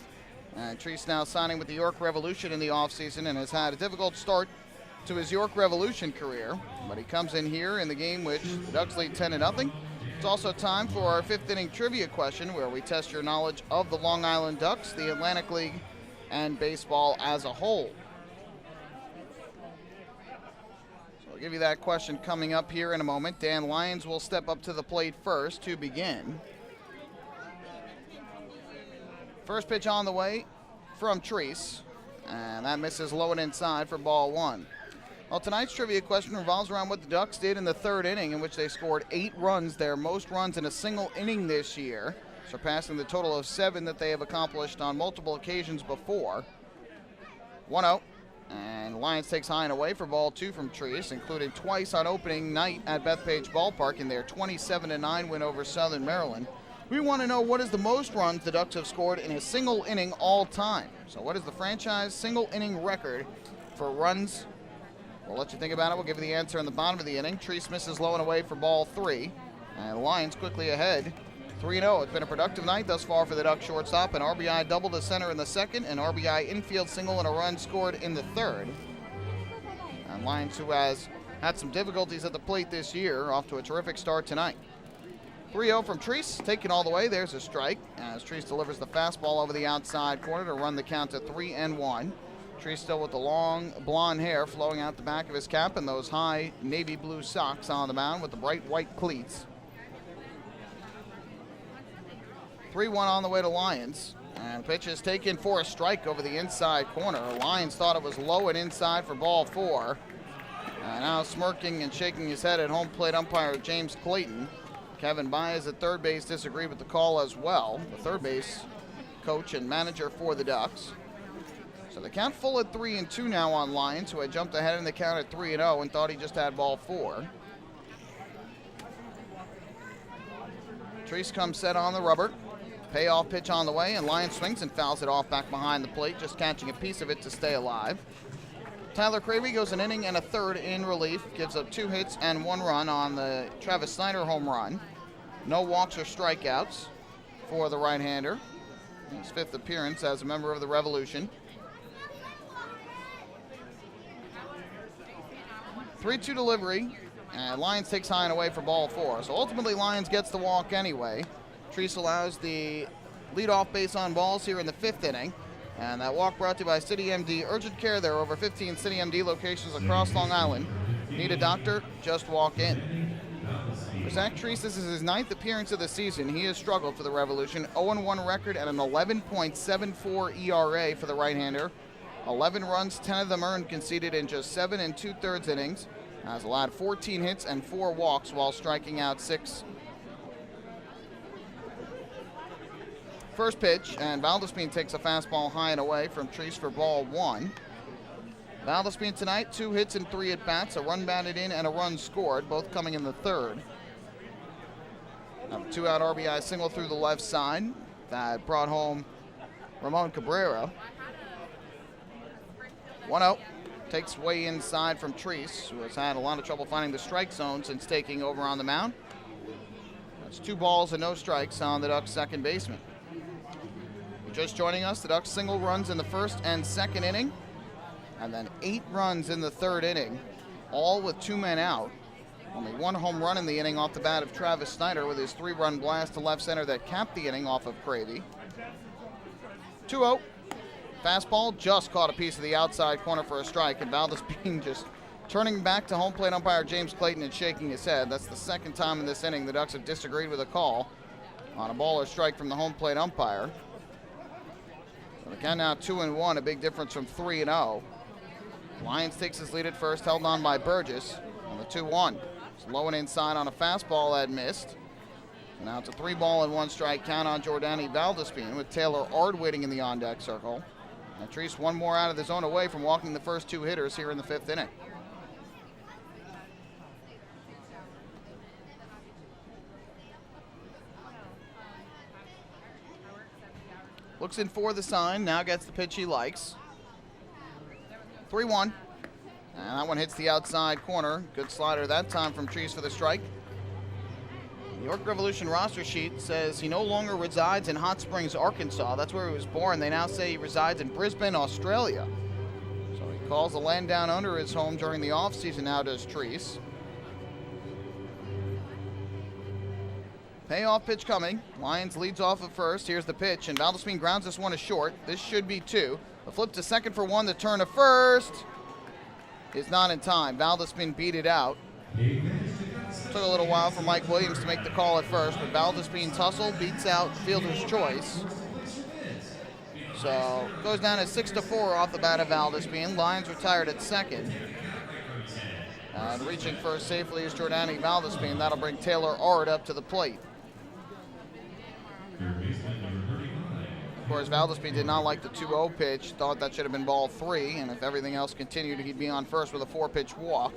Treese now signing with the York Revolution in the offseason and has had a difficult start to his York Revolution career, but he comes in here in the game which the Ducks lead 10-0. It's also time for our 5th inning trivia question, where we test your knowledge of the Long Island Ducks, the Atlantic League, and baseball as a whole. So I'll give you that question coming up here in a moment. Dan Lyons will step up to the plate first to begin. First pitch on the way from Treese, and that misses low and inside for ball 1. Well, tonight's trivia question revolves around what the Ducks did in the 3rd inning, in which they scored 8 runs, their most runs in a single inning this year, surpassing the total of 7 that they have accomplished on multiple occasions before. 1-0, and Lions takes high and away for ball 2 from Treese, including twice on opening night at Bethpage Ballpark in their 27-9 win over Southern Maryland. We want to know what is the most runs the Ducks have scored in a single inning all time. So what is the franchise single inning record for runs? We'll let you think about it. We'll give you the answer in the bottom of the inning. Treese misses low and away for ball 3. And the Lions quickly ahead, 3-0. It's been a productive night thus far for the Ducks shortstop. An RBI double to center in the 2nd, an RBI infield single, and a run scored in the 3rd. And Lions, who has had some difficulties at the plate this year, off to a terrific start tonight. 3-0 from Treese, taken all the way. There's a strike as Treese delivers the fastball over the outside corner to run the count to 3-1. Treese still with the long blonde hair flowing out the back of his cap and those high navy blue socks on the mound with the bright white cleats. 3-1 on the way to Lions. And pitch is taken for a strike over the inside corner. Lions thought it was low and inside for ball 4. And now smirking and shaking his head at home plate umpire James Clayton. Kevin Baez at third base disagreed with the call as well. The third base coach and manager for the Ducks. So the count full at 3-2 now on Lyons, who had jumped ahead in the count at 3-0 and thought he just had ball 4. Treese comes set on the rubber. Payoff pitch on the way, and Lyons swings and fouls it off back behind the plate, just catching a piece of it to stay alive. Tyler Cravey goes an inning and a third in relief, gives up 2 hits and 1 run on the Travis Snyder home run. No walks or strikeouts for the right-hander. His 5th appearance as a member of the Revolution. 3-2 delivery, and Lyons takes high and away for ball 4. So ultimately Lyons gets the walk anyway. Treese allows the leadoff base on balls here in the 5th inning. And that walk brought to you by City MD Urgent Care. There are over 15 City MD locations across Long Island. Need a doctor? Just walk in. For Zach Treese, this is his 9th appearance of the season. He has struggled for the Revolution. 0-1 record and an 11.74 ERA for the right-hander. 11 runs, 10 of them earned, conceded in just 7 2/3 innings. Has allowed 14 hits and 4 walks while striking out 6. First pitch, and Valdespin takes a fastball high and away from Treese for ball 1. Valdespin tonight, 2 hits and 3 at-bats, a run batted in and a run scored, both coming in the 3rd. A 2-out RBI single through the left side that brought home Ramon Cabrera. 1-0. Takes way inside from Treese, who has had a lot of trouble finding the strike zone since taking over on the mound. That's 2 balls and no strikes on the Ducks' second baseman. Just joining us, the Ducks single runs in the 1st and 2nd inning, and then 8 runs in the 3rd inning, all with 2 men out. Only 1 home run in the inning off the bat of Travis Snyder with his 3-run blast to left center that capped the inning off of Cravey. 2-0. Fastball just caught a piece of the outside corner for a strike, and Valdespin just turning back to home plate umpire James Clayton and shaking his head. That's the 2nd time in this inning the Ducks have disagreed with a call on a ball or strike from the home plate umpire. So the count now 2-1, a big difference from 3-0. Lyons takes his lead at first, held on by Burgess on the 2-1. Low and inside on a fastball that missed. Now it's a 3-1 strike count on Jordani Valdespin with Taylor Ard waiting in the on-deck circle. And Treese 1 more out of the zone away from walking the first 2 hitters here in the 5th inning. Looks in for the sign, now gets the pitch he likes. 3-1. And that one hits the outside corner. Good slider that time from Treese for the strike. The York Revolution roster sheet says he no longer resides in Hot Springs, Arkansas. That's where he was born. They now say he resides in Brisbane, Australia. So he calls the land down under his home during the offseason now, does Treese. Payoff pitch coming. Lyons leads off at first. Here's the pitch, and Valdespin grounds this one to short. This should be 2. A flip to second for 1. The turn to first is not in time. Valdespin beat it out. Took a little while for Mike Williams to make the call at first, but Valdespin tussle beats out fielder's choice. So goes down at 6-4 off the bat of Valdespin. Lyons retired at second. And reaching first safely is Jordani Valdespin. That'll bring Taylor Ard up to the plate. Of course, Valdespin did not like the 2-0 pitch, thought that should have been ball 3, and if everything else continued, he'd be on first with a 4-pitch walk.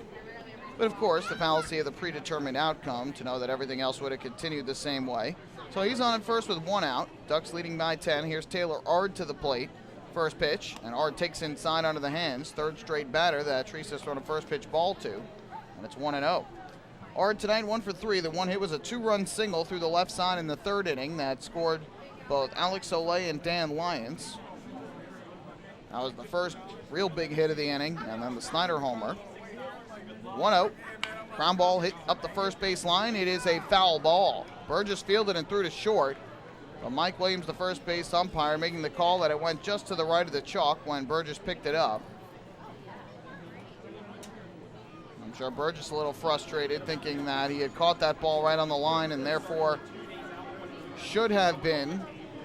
But of course, the fallacy of the predetermined outcome to know that everything else would have continued the same way. So he's on at first with 1 out. Ducks leading by 10. Here's Taylor Ard to the plate. First pitch, and Ard takes inside under the hands. 3rd straight batter that Treese has thrown a first pitch ball to, and it's 1-0. Ard tonight 1 for 3. The one hit was a 2-run single through the left side in the 3rd inning that scored both Alex Olay and Dan Lyons. That was the first real big hit of the inning, and then the Snyder homer. 1-0. Ground ball hit up the first base line. It is a foul ball. Burgess fielded and threw to short. But Mike Williams, the first base umpire, making the call that it went just to the right of the chalk when Burgess picked it up. I'm sure Burgess a little frustrated, thinking that he had caught that ball right on the line and therefore should have been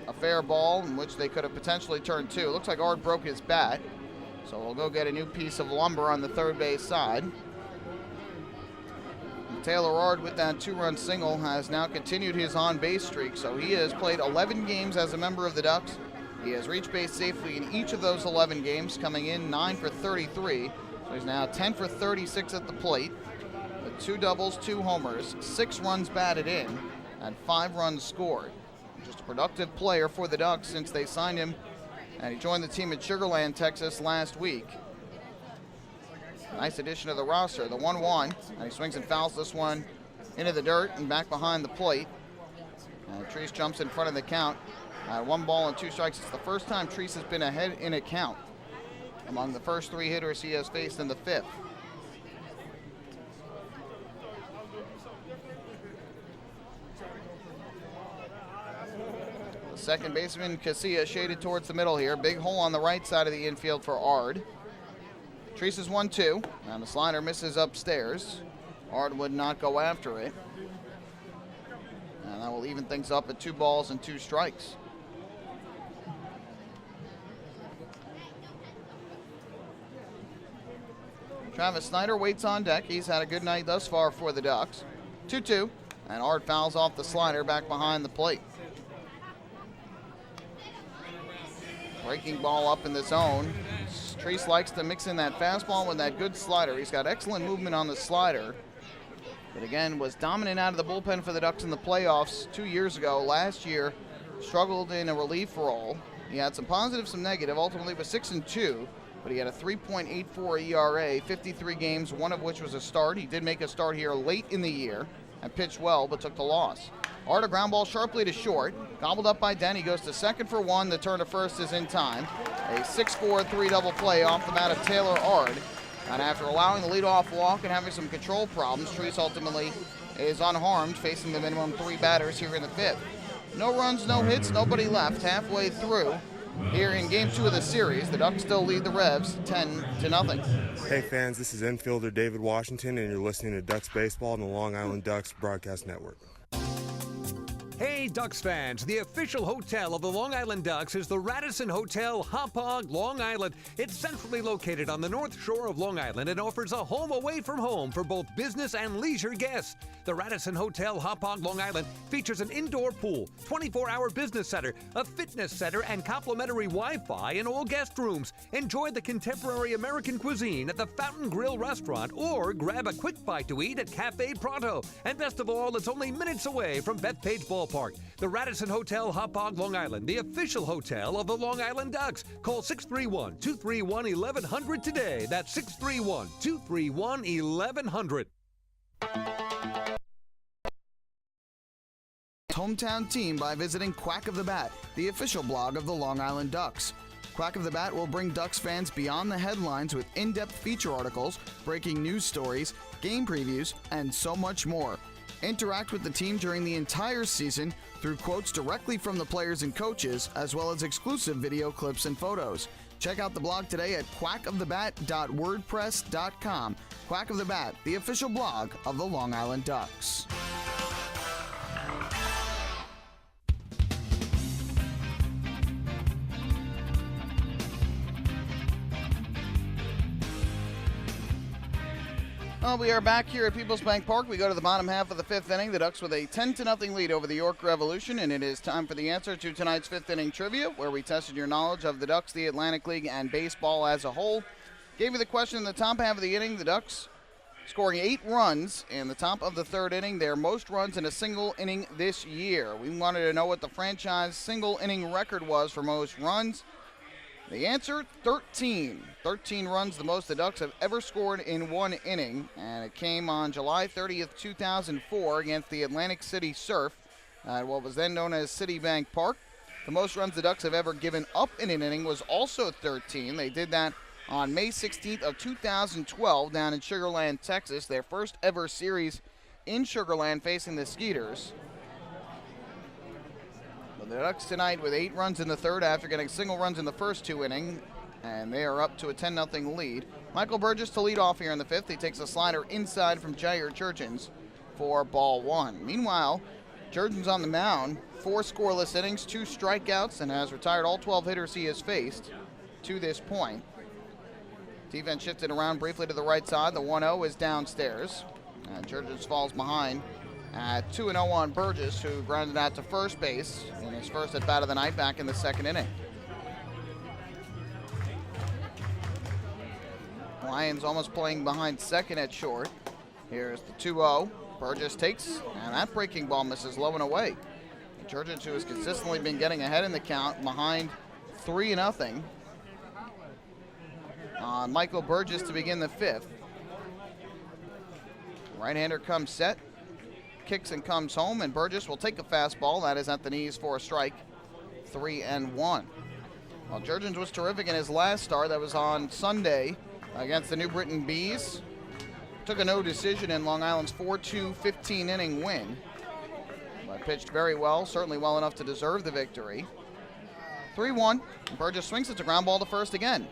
a fair ball in which they could have potentially turned 2. It looks like Ard broke his bat. So we'll go get a new piece of lumber on the third base side. Taylor Ard, with that 2-run single, has now continued his on-base streak, so he has played 11 games as a member of the Ducks. He has reached base safely in each of those 11 games, coming in 9 for 33. So he's now 10 for 36 at the plate, with 2 doubles, 2 homers, 6 runs batted in, and 5 runs scored. Just a productive player for the Ducks since they signed him, and he joined the team at Sugar Land, Texas last week. Nice addition to the roster. The 1-1, and he swings and fouls this one into the dirt and back behind the plate. Treese jumps in front of the count. 1 ball and 2 strikes. It's the first time Treese has been ahead in a count among the first 3 hitters he has faced in the 5th. The second baseman, Casilla, shaded towards the middle here. Big hole on the right side of the infield for Ard. Treese is 1-2, and the slider misses upstairs. Ard would not go after it. And that will even things up at 2 balls and 2 strikes. Travis Snyder waits on deck. He's had a good night thus far for the Ducks. 2-2, and Ard fouls off the slider back behind the plate. Breaking ball up in the zone. Treese likes to mix in that fastball with that good slider. He's got excellent movement on the slider. But again, was dominant out of the bullpen for the Ducks in the playoffs 2 years ago. Last year, struggled in a relief role. He had some positive, some negative. Ultimately was 6-2, but he had a 3.84 ERA, 53 games, one of which was a start. He did make a start here late in the year and pitched well, but took the loss. Ard, a ground ball sharply to short. Gobbled up by Den. He goes to second for 1. The turn to first is in time. A 6-4, 3-double play off the bat of Taylor Ard. And after allowing the leadoff walk and having some control problems, Treese ultimately is unharmed, facing the minimum 3 batters here in the 5th. No runs, no hits, nobody left. Halfway through here in Game 2 of the series, the Ducks still lead the Revs 10-0. Hey fans, this is infielder David Washington, and you're listening to Ducks Baseball on the Long Island Ducks Broadcast Network. Hey, Ducks fans, the official hotel of the Long Island Ducks is the Radisson Hotel, Hauppauge, Long Island. It's centrally located on the north shore of Long Island and offers a home away from home for both business and leisure guests. The Radisson Hotel, Hauppauge, Long Island features an indoor pool, 24-hour business center, a fitness center, and complimentary Wi-Fi in all guest rooms. Enjoy the contemporary American cuisine at the Fountain Grill restaurant or grab a quick bite to eat at Cafe Pronto. And best of all, it's only minutes away from Bethpage Ballpark. The Radisson Hotel, Hauppauge, Long Island, the official hotel of the Long Island Ducks. Call 631-231-1100 today. That's 631-231-1100. Hometown team by visiting Quack of the Bat, the official blog of the Long Island Ducks. Quack of the Bat will bring Ducks fans beyond the headlines with in-depth feature articles, breaking news stories, game previews, and so much more. Interact with the team during the entire season through quotes directly from the players and coaches, as well as exclusive video clips and photos. Check out the blog today at quackofthebat.wordpress.com. Quack of the Bat, the official blog of the Long Island Ducks. Well, we are back here at PeoplesBank Park. We go to the bottom half of the 5th inning. The Ducks with a 10-0 lead over the York Revolution, and it is time for the answer to tonight's 5th inning trivia, where we tested your knowledge of the Ducks, the Atlantic League, and baseball as a whole. Gave you the question in the top half of the inning. The Ducks scoring 8 runs in the top of the 3rd inning, their most runs in a single inning this year. We wanted to know what the franchise single inning record was for most runs. The answer, 13. 13 runs, the most the Ducks have ever scored in one inning, and it came on July 30th, 2004 against the Atlantic City Surf at what was then known as Citibank Park. The most runs the Ducks have ever given up in an inning was also 13. They did that on May 16th of 2012 down in Sugar Land, Texas, their first ever series in Sugar Land facing the Skeeters. The Ducks tonight with 8 runs in the 3rd after getting single runs in the first 2 innings, and they are up to a 10-0 lead. Michael Burgess to lead off here in the 5th. He takes a slider inside from Jair Jurgens for ball 1. Meanwhile, Jurgens on the mound, 4 scoreless innings, 2 strikeouts, and has retired all 12 hitters he has faced to this point. Defense shifted around briefly to the right side. The 1-0 is downstairs. And Jurgens falls behind at 2-0 on Burgess, who grounded out to first base in his first at bat of the night back in the second inning. Lions almost playing behind second at short. Here's the 2-0. Burgess takes, and that breaking ball misses low and away. Jurgens, who has consistently been getting ahead in the count, behind 3-0 on Michael Burgess to begin the fifth. Right-hander comes set, kicks and comes home, and Burgess will take a fastball. That is at the knees for a strike. 3-1. Well, Jurgens was terrific in his last start. That was on Sunday against the New Britain Bees. Took a no decision in Long Island's 4-2 15-inning win. But pitched very well, certainly well enough to deserve the victory. 3-1. Burgess swings it to ground ball to first again.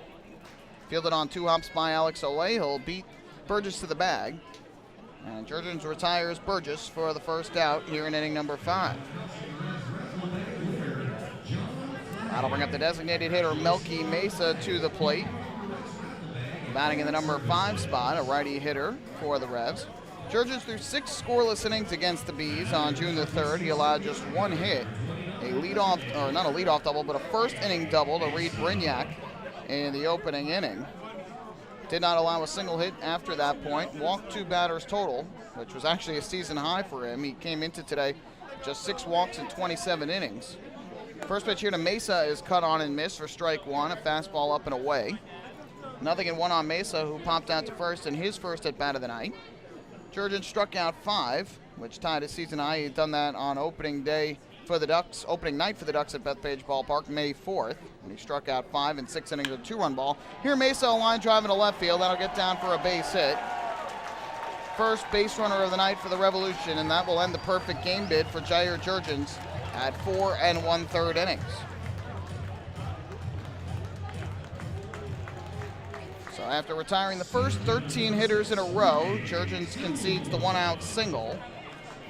Fielded on 2 hops by Alex Olay. He'll beat Burgess to the bag. And Jurgens retires Burgess for the first out here in inning number 5. That'll bring up the designated hitter Melky Mesa to the plate. Batting in the number 5 spot, a righty hitter for the Revs. Jurgens threw 6 scoreless innings against the Bees on June the 3rd. He allowed just 1 hit, a leadoff, or not a leadoff double, but a first inning double to Reed Brignac in the opening inning. Did not allow a single hit after that point. Walked 2 batters total, which was actually a season high for him. He came into today just 6 walks in 27 innings. First pitch here to Mesa is cut on and missed for strike 1, a fastball up and away. 0-1 on Mesa, who popped out to first in his first at bat of the night. Jurgens struck out 5, which tied his season high. He'd done that on opening night for the Ducks at Bethpage Ballpark, May 4th. And he struck out 5 in 6 innings with a 2-run ball. Here Mesa, a line drive into left field. That'll get down for a base hit. First base runner of the night for the Revolution, and that will end the perfect game bid for Jair Jurgens at 4 1/3 innings. So after retiring the first 13 hitters in a row, Jurgens concedes the 1-out single,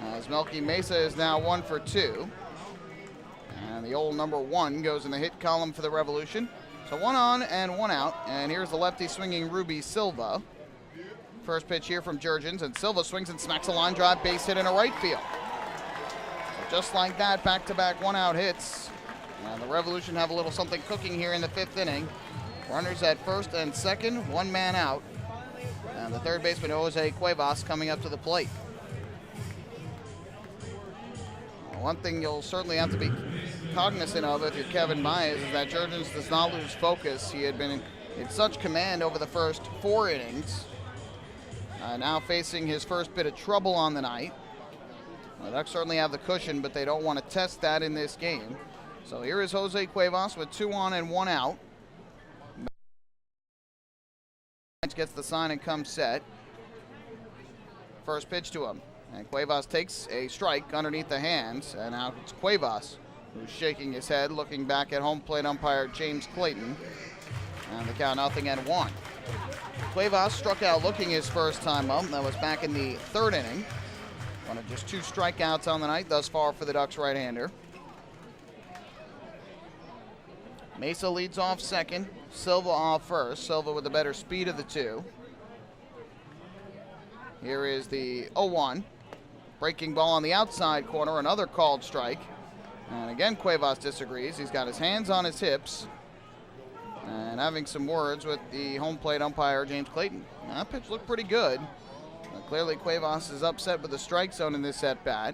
as Melky Mesa is now 1 for 2. And the old number 1 goes in the hit column for the Revolution. So 1 on and 1 out, and here's the lefty swinging Ruby Silva. First pitch here from Jurgens, and Silva swings and smacks a line drive base hit in a right field. So just like that, back-to-back 1-out hits. And the Revolution have a little something cooking here in the 5th inning. Runners at first and second, 1 man out. And the third baseman, Jose Cuevas, coming up to the plate. One thing you'll certainly have to be cognizant of if you're Kevin Baez is that Jurgens does not lose focus. He had been in such command over the first 4 innings. Now facing his first bit of trouble on the night. The Ducks certainly have the cushion, but they don't want to test that in this game. So here is Jose Cuevas with 2 on and 1 out. Gets the sign and comes set. First pitch to him. And Cuevas takes a strike underneath the hands. And now it's Cuevas who's shaking his head, looking back at home plate umpire James Clayton. And the count 0-1. Cuevas struck out looking his first time up. That was back in the 3rd inning. One of just 2 strikeouts on the night thus far for the Ducks right-hander. Mesa leads off second, Silva off first. Silva with the better speed of the 2. Here is the 0-1. Breaking ball on the outside corner, another called strike. And again, Cuevas disagrees. He's got his hands on his hips and having some words with the home plate umpire, James Clayton. That pitch looked pretty good. Clearly, Cuevas is upset with the strike zone in this at-bat.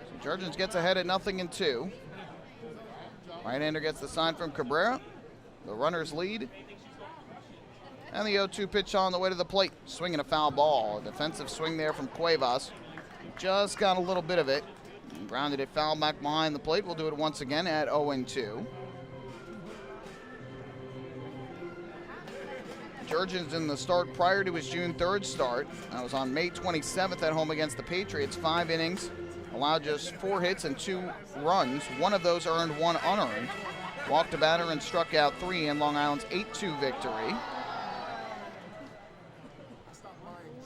So Jurgens gets ahead at 0-2. Right-hander gets the sign from Cabrera. The runners lead. And the 0-2 pitch on the way to the plate. Swinging a foul ball. A defensive swing there from Cuevas. Just got a little bit of it. Grounded it foul back behind the plate. We'll do it once again at 0-2. Jurgens in the start prior to his June 3rd start. That was on May 27th at home against the Patriots. 5 innings. Allowed just 4 hits and 2 runs. 1 of those earned, 1 unearned. Walked a batter and struck out 3 in Long Island's 8-2 victory.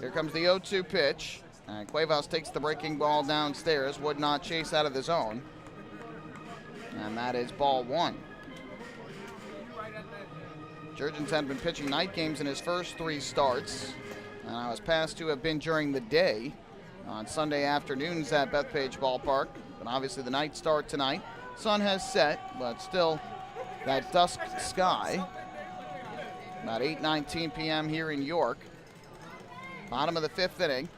Here comes the 0-2 pitch. And Cuevas takes the breaking ball downstairs. Would not chase out of the zone. And that is ball 1. Jurgens had been pitching night games in his first 3 starts. And I was past to have been during the day on Sunday afternoons at Bethpage Ballpark. But obviously the night start tonight. Sun has set, but still that dusk sky. About 8:19 p.m. here in York. Bottom of the 5th inning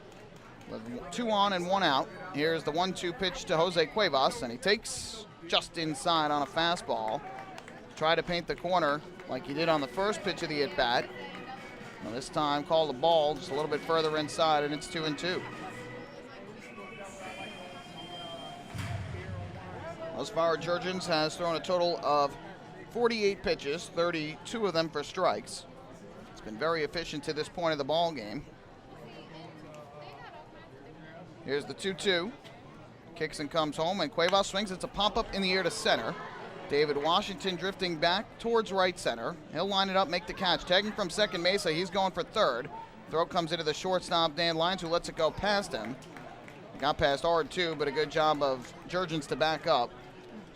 with 2 on and 1 out. Here's the 1-2 pitch to Jose Cuevas, and he takes just inside on a fastball. Try to paint the corner like he did on the first pitch of the at-bat. Well, this time called the ball just a little bit further inside, and it's 2-2. Thus far, Jurgens has thrown a total of 48 pitches, 32 of them for strikes. It's been very efficient to this point of the ball game. Here's the 2-2. Kicks and comes home, and Cuevas swings. It's a pop-up in the air to center. David Washington drifting back towards right center. He'll line it up, make the catch. Tagging from second Mesa, he's going for third. Throw comes into the shortstop, Dan Lyons, who lets it go past him. It got past Ard too, but a good job of Jurgens to back up.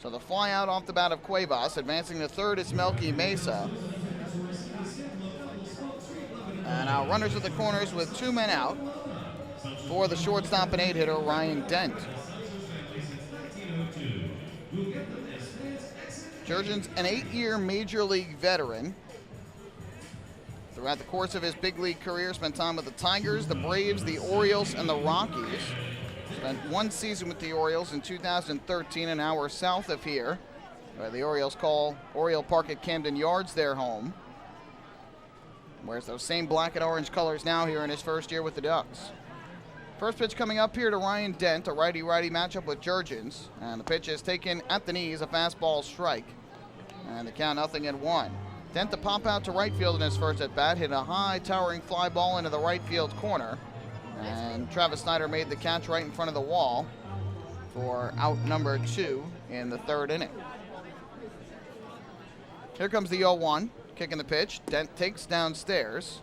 So the fly out off the bat of Cuevas. Advancing to third is Melky Mesa. And now runners at the corners with 2 men out for the shortstop and 8-hitter, Ryan Dent. Jurgens, an 8-year Major League veteran. Throughout the course of his big league career, spent time with the Tigers, the Braves, the Orioles, and the Rockies. Spent 1 season with the Orioles in 2013, an hour south of here, where the Orioles call Oriole Park at Camden Yards their home. Wears those same black and orange colors now here in his first year with the Ducks. First pitch coming up here to Ryan Dent, a righty-righty matchup with Jurgens. And the pitch is taken at the knees, a fastball strike. And the count 0-1. Dent to pop out to right field in his first at-bat, hit a high towering fly ball into the right field corner. And Travis Snyder made the catch right in front of the wall for out number 2 in the 3rd inning. Here comes the 0-1, kicking the pitch. Dent takes downstairs.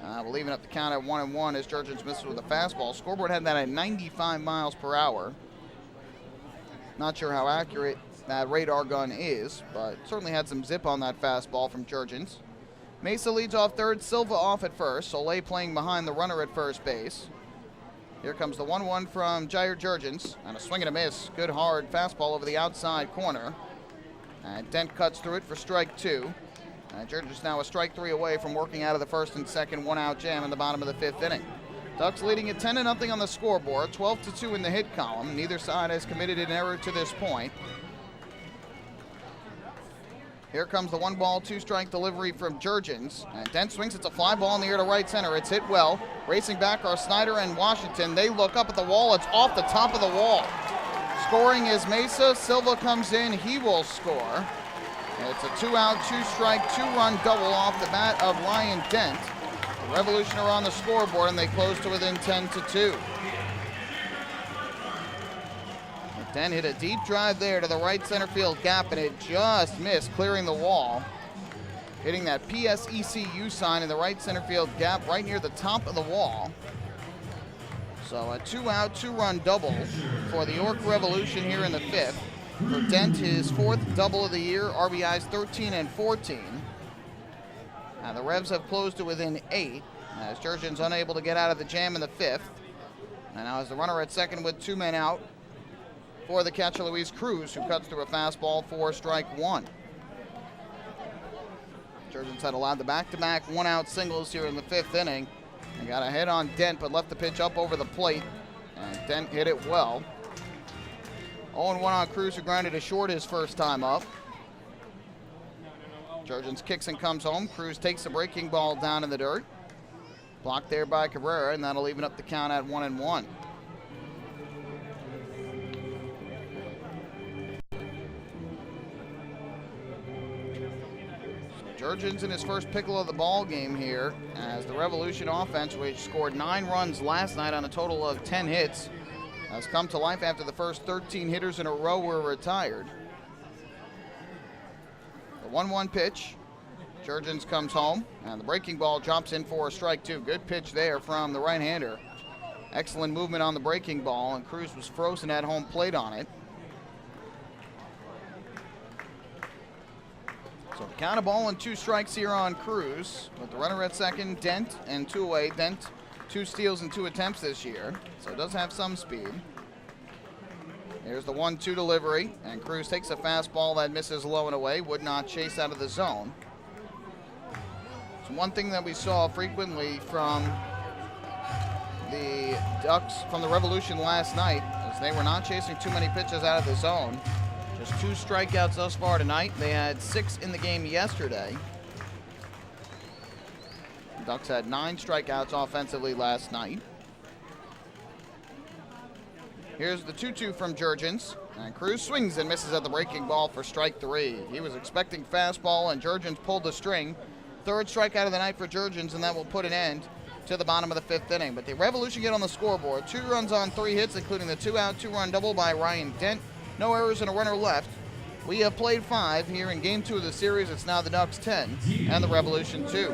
We're leaving up the count at 1-1 as Jurgens misses with a fastball. Scoreboard had that at 95 miles per hour. Not sure how accurate that radar gun is, but certainly had some zip on that fastball from Jurgens. Mesa leads off third, Silva off at first. Soleil playing behind the runner at first base. Here comes the 1-1 from Jair Jurgens, and a swing and a miss. Good hard fastball over the outside corner. And Dent cuts through it for strike 2. Jurgens now a strike 3 away from working out of the first and second 1-out jam in the bottom of the 5th inning. Ducks leading at 10-0 on the scoreboard, 12-2 in the hit column. Neither side has committed an error to this point. Here comes the 1-ball, 2-strike delivery from Jurgens. And Dent swings. It's a fly ball in the air to right center. It's hit well. Racing back are Snyder and Washington. They look up at the wall. It's off the top of the wall. Scoring is Mesa. Silva comes in. He will score. It's a 2-out, 2-strike, 2-run double off the bat of Ryan Dent. The Revolution are on the scoreboard, and they close to within 10-2. Dent hit a deep drive there to the right center field gap, and it just missed, clearing the wall. Hitting that PSECU sign in the right center field gap right near the top of the wall. So a 2-out, 2-run double for the York Revolution here in the 5th. For Dent, his 4th double of the year, RBIs 13 and 14. Now the Revs have closed to within 8, as Jurgens unable to get out of the jam in the 5th. And now as the runner at second with 2 men out for the catcher Luis Cruz, who cuts through a fastball for strike 1. Jurgens had allowed the back-to-back 1-out singles here in the 5th inning. He got a hit on Dent, but left the pitch up over the plate, and Dent hit it well. 0-1 on Cruz, who grounded it short his first time up. Jurgens kicks and comes home. Cruz takes the breaking ball down in the dirt. Blocked there by Cabrera, and that'll even up the count at 1-1. Jurgens in his first pickle of the ball game here, as the Revolution offense, which scored 9 runs last night on a total of 10 hits, has come to life after the first 13 hitters in a row were retired. The 1-1 pitch. Jurgens comes home, and the breaking ball drops in for a strike 2. Good pitch there from the right-hander. Excellent movement on the breaking ball, and Cruz was frozen at home plate on it. So the count of ball and 2 strikes here on Cruz. With the runner at second, Dent, and 2 away. Dent, 2 steals and 2 attempts this year, so it does have some speed. Here's the 1-2 delivery, and Cruz takes a fastball that misses low and away, would not chase out of the zone. So one thing that we saw frequently from the Ducks, from the Revolution last night, is they were not chasing too many pitches out of the zone. Just 2 strikeouts thus far tonight. They had 6 in the game yesterday. The Ducks had 9 strikeouts offensively last night. Here's the 2-2 from Jurgens, and Cruz swings and misses at the breaking ball for strike 3. He was expecting fastball, and Jurgens pulled the string. 3rd strikeout of the night for Jurgens, and that will put an end to the bottom of the 5th inning. But the Revolution get on the scoreboard. 2 runs on 3 hits, including the 2-out, 2-run double by Ryan Dent. No errors and a runner left. We have played 5 here in Game 2 of the series. It's now the Ducks 10 and the Revolution 2.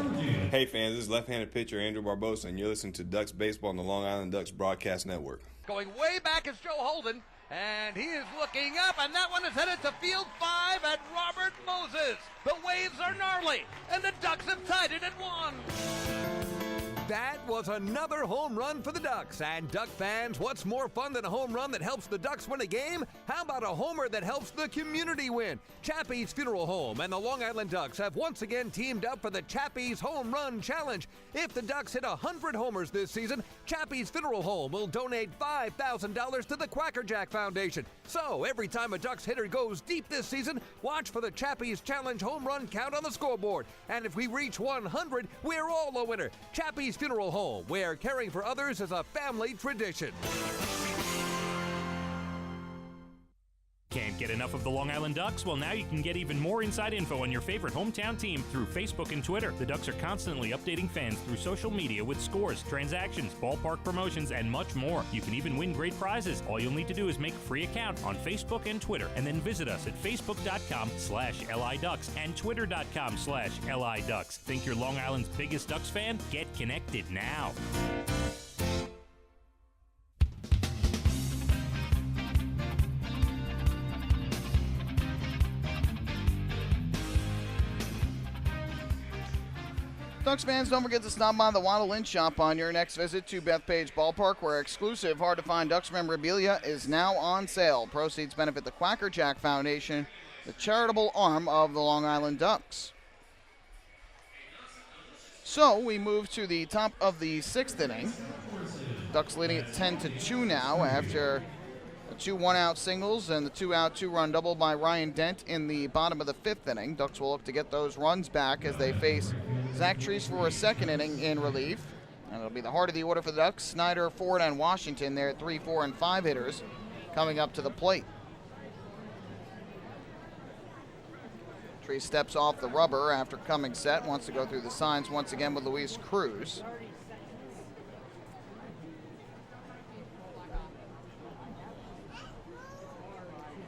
Hey fans, this is left-handed pitcher Andrew Barbosa, and you're listening to Ducks Baseball on the Long Island Ducks Broadcast Network. Going way back is Joe Holden, and he is looking up, and that one is headed to field 5 at Robert Moses. The waves are gnarly, and the Ducks have tied it at 1. That was another home run for the Ducks. And Duck fans, what's more fun than a home run that helps the Ducks win a game? How about a homer that helps the community win? Chappie's Funeral Home and the Long Island Ducks have once again teamed up for the Chappie's Home Run Challenge. If the Ducks hit 100 homers this season, Chappie's Funeral Home will donate $5,000 to the Quackerjack Foundation. So every time a Ducks hitter goes deep this season, watch for the Chappie's Challenge home run count on the scoreboard. And if we reach 100, we're all a winner. Chappie's Funeral Home, where caring for others is a family tradition. Can't get enough of the Long Island Ducks? Well, now you can get even more inside info on your favorite hometown team through Facebook and Twitter. The Ducks are constantly updating fans through social media with scores, transactions, ballpark promotions, and much more. You can even win great prizes. All you'll need to do is make a free account on Facebook and Twitter, and then visit us at facebook.com/LIDucks and twitter.com/LIDucks. Think you're Long Island's biggest Ducks fan? Get connected now. Ducks fans, don't forget to stop by the Waddle Inn Shop on your next visit to Bethpage Ballpark, where exclusive, hard-to-find Ducks memorabilia is now on sale. Proceeds benefit the Quackerjack Foundation, the charitable arm of the Long Island Ducks. So we move to the top of the 6th inning. Ducks leading at 10-2 now after the 2 one-out singles and the 2-out, 2-run double by Ryan Dent in the bottom of the 5th inning. Ducks will look to get those runs back as they face Zach Treese for a 2nd inning in relief. And it'll be the heart of the order for the Ducks. Snyder, Ford, and Washington, their 3, 4, and 5 hitters coming up to the plate. Treese steps off the rubber after coming set. Wants to go through the signs once again with Luis Cruz.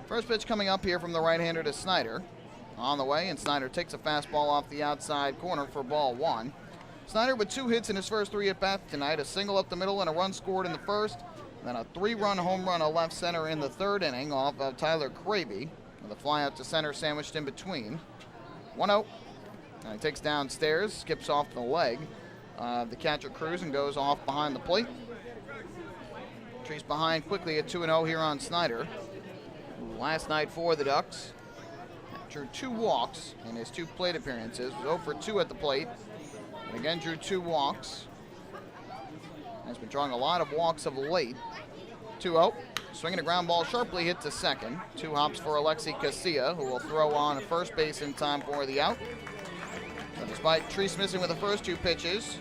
First pitch coming up here from the right-hander to Snyder. On the way, and Snyder takes a fastball off the outside corner for ball 1. Snyder with 2 hits in his first 3 at-bats tonight, a single up the middle and a run scored in the first, then a 3-run home run to left center in the 3rd inning off of Tyler Kraby, with a fly out to center sandwiched in between. 1-0, and he takes downstairs, skips off the leg. The catcher Cruz and goes off behind the plate. Treese behind quickly at 2-0 here on Snyder. Last night for the Ducks, drew 2 walks in his 2 plate appearances. Was 0 for 2 at the plate, and again drew 2 walks. Has been drawing a lot of walks of late. 2-0, swinging a ground ball sharply hit to second. 2 hops for Alexi Casilla, who will throw on first base in time for the out. So despite Treese missing with the first 2 pitches,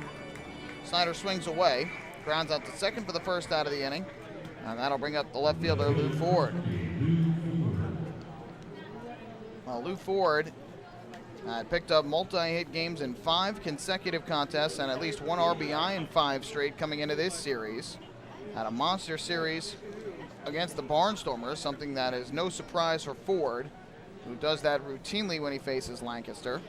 Snyder swings away, grounds out to second for the first out of the inning, and that'll bring up the left fielder Lou Ford. Lou Ford had picked up multi-hit games in 5 consecutive contests and at least 1 RBI in 5 straight coming into this series. Had a monster series against the Barnstormers, something that is no surprise for Ford, who does that routinely when he faces Lancaster.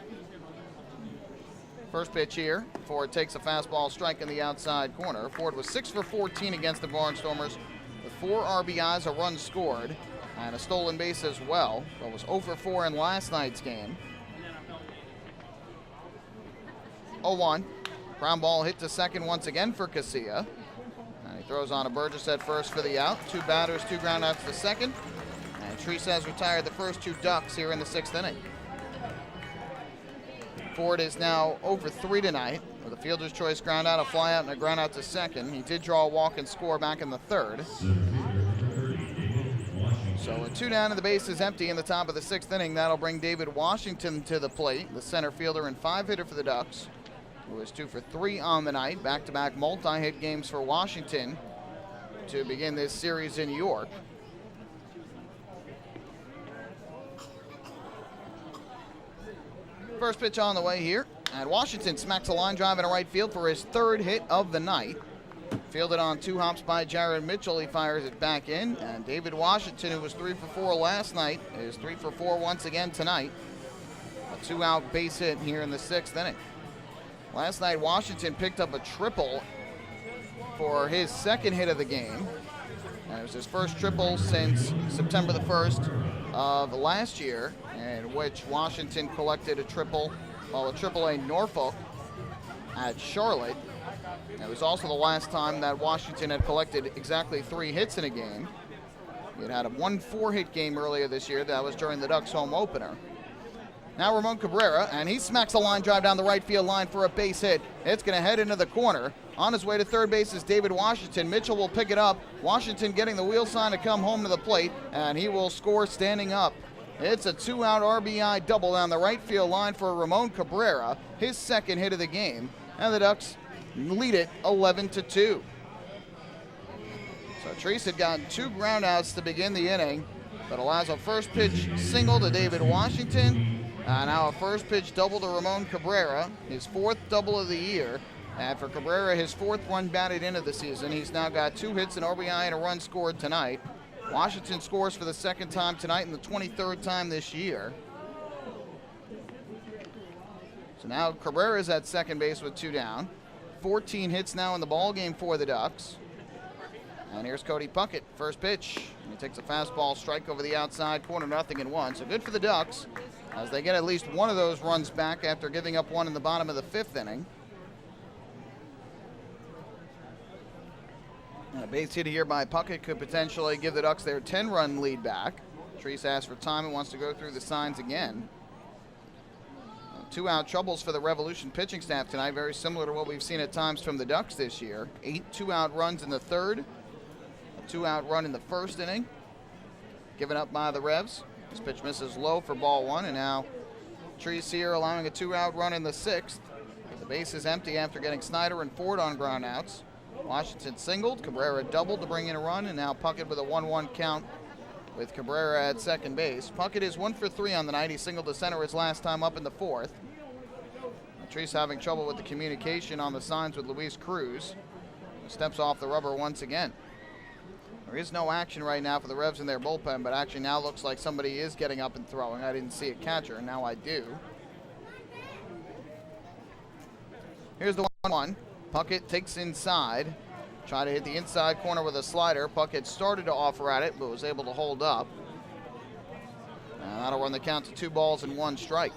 First pitch here, Ford takes a fastball strike in the outside corner. Ford was 6 for 14 against the Barnstormers with 4 RBIs, a run scored, and a stolen base as well, but was 0 for 4 in last night's game. 0-1. Ground ball hit to second once again for Casilla. And he throws on a Burgess at first for the out. 2 batters, 2 groundouts to second. And Treese has retired the first 2 Ducks here in the 6th inning. Ford is now over 3 tonight with a fielder's choice ground out, a fly out, and a ground out to second. He did draw a walk and score back in the 3rd. So with 2 down and the base is empty in the top of the 6th inning, that'll bring David Washington to the plate, the center fielder and 5-hitter for the Ducks, who is 2 for 3 on the night. Back-to-back multi-hit games for Washington to begin this series in York. First pitch on the way here, and Washington smacks a line drive in right field for his 3rd hit of the night. Fielded on 2 hops by Jared Mitchell, he fires it back in, and David Washington, who was 3 for 4 last night, is 3 for 4 once again tonight. A 2-out base hit here in the 6th inning. Last night, Washington picked up a triple for his 2nd hit of the game. And it was his first triple since September the 1st of last year, in which Washington collected a triple, a AAA Norfolk at Charlotte. And it was also the last time that Washington had collected exactly 3 hits in a game. He had a 1 4-hit game earlier this year. That was during the Ducks' home opener. Now Ramon Cabrera, and he smacks a line drive down the right field line for a base hit. It's going to head into the corner. On his way to third base is David Washington. Mitchell will pick it up. Washington getting the wheel sign to come home to the plate, and he will score standing up. It's a 2-out RBI double down the right field line for Ramon Cabrera, his 2nd hit of the game, and the Ducks lead it 11-2. So Treese had gotten 2 groundouts to begin the inning, but allows a first pitch single to David Washington. Now a first pitch double to Ramon Cabrera, his 4th double of the year. And for Cabrera, his 4th run batted into the season. He's now got 2 hits, an RBI, and a run scored tonight. Washington scores for the 2nd time tonight and the 23rd time this year. So now Cabrera's at second base with 2 down. 14 hits now in the ball game for the Ducks. And here's Cody Puckett, first pitch. And he takes a fastball strike over the outside corner, 0-1. So good for the Ducks as they get at least one of those runs back after giving up one in the bottom of the 5th inning. And a base hit here by Puckett could potentially give the Ducks their 10-run lead back. Treese asks for time and wants to go through the signs again. 2-out troubles for the Revolution pitching staff tonight, very similar to what we've seen at times from the Ducks this year. 8 2-out runs in the 3rd, a 2-out run in the 1st inning, given up by the Revs. This pitch misses low for ball 1, and now Treese here allowing a 2-out run in the 6th. The base is empty after getting Snyder and Ford on groundouts. Washington singled, Cabrera doubled to bring in a run, and now Puckett with a 1-1 count with Cabrera at second base. Puckett is 1 for 3 on the night. He singled to center his last time up in the 4th. Treese having trouble with the communication on the signs with Luis Cruz. Steps off the rubber once again. There is no action right now for the Revs in their bullpen, but actually now looks like somebody is getting up and throwing. I didn't see a catcher, now I do. Here's the 1-1. Puckett takes inside. Try to hit the inside corner with a slider. Puckett started to offer at it, but was able to hold up. And that'll run the count to 2 balls and 1 strike.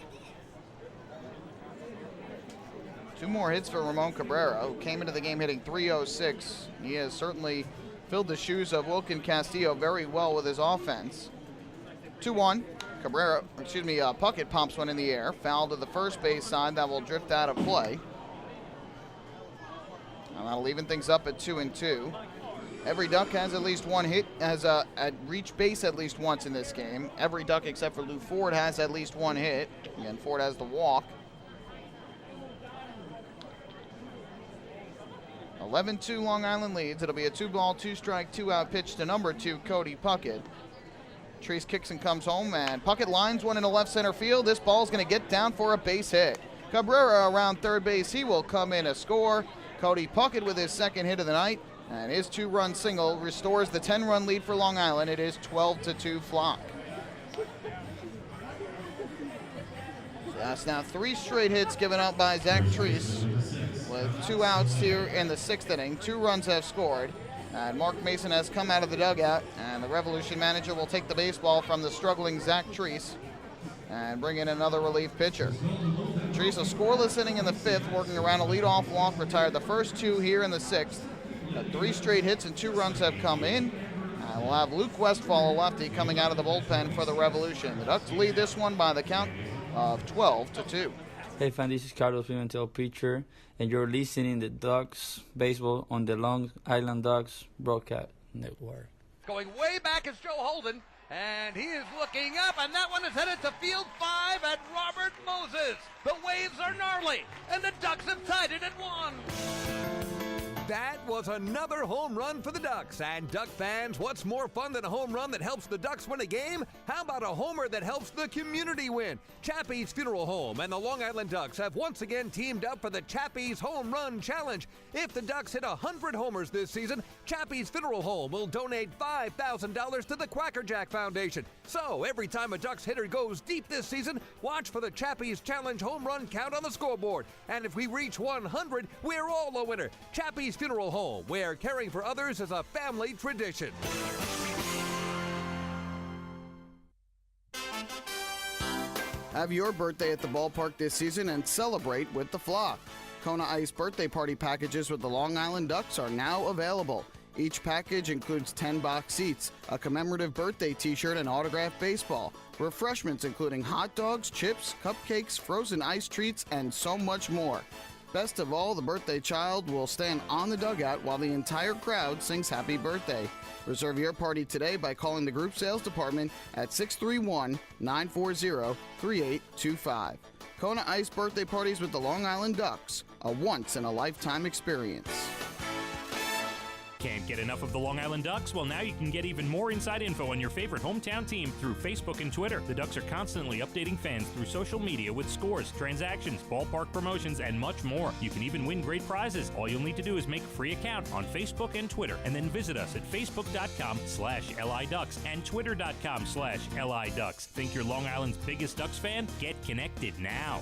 2 more hits for Ramon Cabrera, who came into the game hitting .306. He has certainly filled the shoes of Wilkin Castillo very well with his offense. 2-1. Puckett pumps one in the air. Foul to the first base side. That will drift out of play. And that'll even things up at 2-2. Every Duck has at least 1 hit, has reached base at least once in this game. Every Duck except for Lou Ford has at least 1 hit. Again, Ford has the walk. 11-2 Long Island leads. It'll be a 2-ball, 2-strike, 2-out pitch to number 2, Cody Puckett. Treese kicks and comes home, and Puckett lines one into left center field. This ball's going to get down for a base hit. Cabrera around third base. He will come in a score. Cody Puckett with his 2nd hit of the night, and his 2-run single restores the 10-run lead for Long Island. It is 12-2 Flock. So that's now 3 straight hits given up by Zach Treese with 2 outs here in the 6th inning. 2 runs have scored, and Mark Mason has come out of the dugout, and the Revolution manager will take the baseball from the struggling Zach Treese and bring in another relief pitcher. Treese Treese, a scoreless inning in the 5th, working around a leadoff walk, retired the first 2 here in the 6th. 3 straight hits and 2 runs have come in. We'll have Luke Westfall, a lefty, coming out of the bullpen for the Revolution. The Ducks lead this one by the count of 12-2. Hey fan, this is Carlos Pimentel, pitcher, and you're listening to Ducks Baseball on the Long Island Ducks Broadcast Network. Going way back is Joe Holden, and he is looking up, and that one is headed to field 5 at Robert Moses. The waves are gnarly, and the Ducks have tied it at 1. That was another home run for the Ducks. And Duck fans, what's more fun than a home run that helps the Ducks win a game? How about a homer that helps the community win? Chappie's Funeral Home and the Long Island Ducks have once again teamed up for the Chappie's Home Run Challenge. If the Ducks hit 100 homers this season, Chappie's Funeral Home will donate $5,000 to the Quackerjack Foundation. So every time a Ducks hitter goes deep this season, watch for the Chappie's Challenge home run count on the scoreboard. And if we reach 100, we're all a winner. Chappie's Funeral Home, where caring for others is a family tradition. Have your birthday at the ballpark this season and celebrate with the flock. Kona Ice birthday party packages with the Long Island Ducks are now available. Each package includes 10 box seats, a commemorative birthday t-shirt, and autographed baseball. Refreshments including hot dogs, chips, cupcakes, frozen ice treats, and so much more. Best of all, the birthday child will stand on the dugout while the entire crowd sings happy birthday. Reserve your party today by calling the group sales department at 631-940-3825. Kona Ice birthday parties with the Long Island Ducks, a once-in-a-lifetime experience. Can't get enough of the Long Island Ducks? Well, now you can get even more inside info on your favorite hometown team through Facebook and Twitter. The Ducks are constantly updating fans through social media with scores, transactions, ballpark promotions, and much more. You can even win great prizes. All you'll need to do is make a free account on Facebook and Twitter, and then visit us at facebook.com/LIDucks and twitter.com/LIDucks. Think you're Long Island's biggest Ducks fan? Get connected now.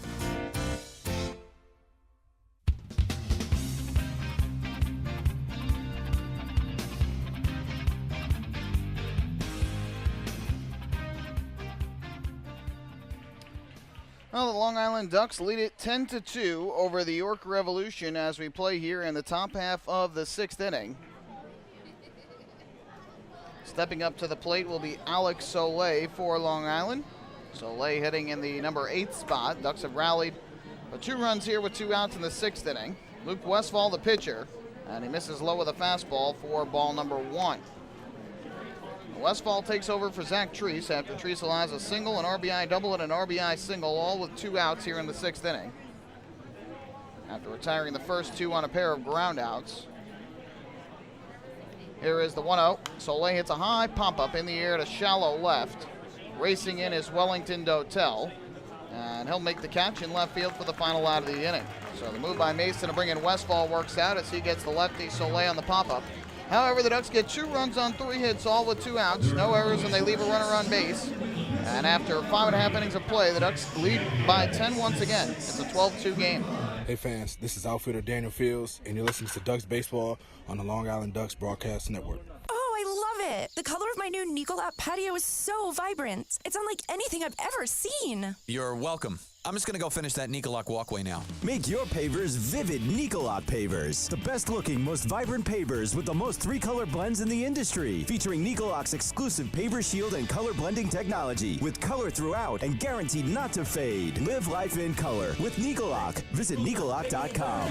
Well, the Long Island Ducks lead it 10-2 over the York Revolution as we play here in the top half of the 6th inning. Stepping up to the plate will be Alex Soleil for Long Island. Soleil hitting in the number 8 spot. Ducks have rallied for 2 runs here with 2 outs in the 6th inning. Luke Westfall, the pitcher, and he misses low with a fastball for ball number 1. Westfall takes over for Zach Treese after Treese allows a single, an RBI double, and an RBI single, all with 2 outs here in the 6th inning. After retiring the first 2 on a pair of groundouts. Here is the 1-0. Soleil hits a high pop-up in the air to shallow left. Racing in is Wellington Dotel, and he'll make the catch in left field for the final out of the inning. So the move by Mason to bring in Westfall works out as he gets the lefty Soleil on the pop-up. However, the Ducks get 2 runs on 3 hits, all with 2 outs. No errors, and they leave a runner on base. And after 5.5 innings of play, the Ducks lead by 10 once again. It's a 12-2 game. Hey fans, this is outfielder Daniel Fields, and you're listening to Ducks Baseball on the Long Island Ducks Broadcast Network. Oh, I love it. The color of my new Nicolot patio is so vibrant. It's unlike anything I've ever seen. You're welcome. I'm just going to go finish that Nicolot walkway now. Make your pavers vivid Nicolot pavers. The best looking, most vibrant pavers with the most 3-color blends in the industry. Featuring Nicolot's exclusive paver shield and color blending technology. With color throughout and guaranteed not to fade. Live life in color with Nicolot. Visit Nicolot.com.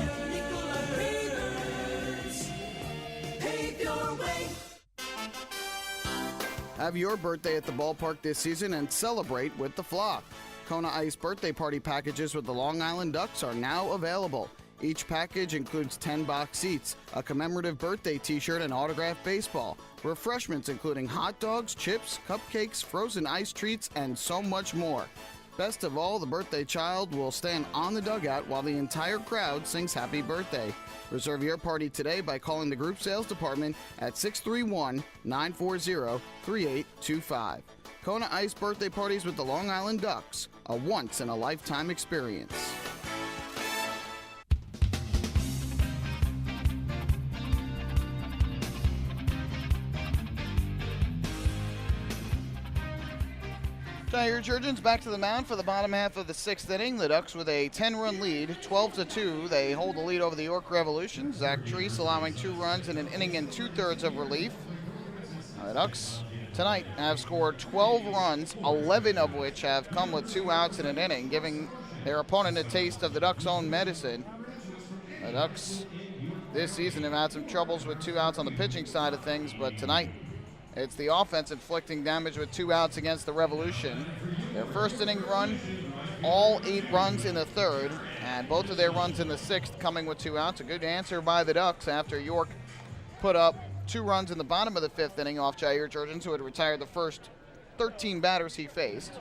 Have your birthday at the ballpark this season and celebrate with the flock. Kona Ice birthday party packages with the Long Island Ducks are now available. Each package includes 10 box seats, a commemorative birthday t-shirt, and autographed baseball. Refreshments including hot dogs, chips, cupcakes, frozen ice treats, and so much more. Best of all, the birthday child will stand on the dugout while the entire crowd sings happy birthday. Reserve your party today by calling the group sales department at 631-940-3825. Kona Ice birthday parties with the Long Island Ducks, a once-in-a-lifetime experience. Jair Jurgens back to the mound for the bottom half of the 6th inning. The Ducks with a 10-run lead, 12-2. They hold the lead over the York Revolution. Zach Treese allowing 2 runs in an inning and 2/3 of relief. The Ducks tonight have scored 12 runs, 11 of which have come with 2 outs in an inning, giving their opponent a taste of the Ducks' own medicine. The Ducks this season have had some troubles with 2 outs on the pitching side of things, but tonight it's the offense inflicting damage with 2 outs against the Revolution. Their first inning run, all 8 runs in the 3rd, and both of their runs in the 6th coming with 2 outs. A good answer by the Ducks after York put up 2 runs in the bottom of the 5th inning off Jair Jurgens, who had retired the first 13 batters he faced.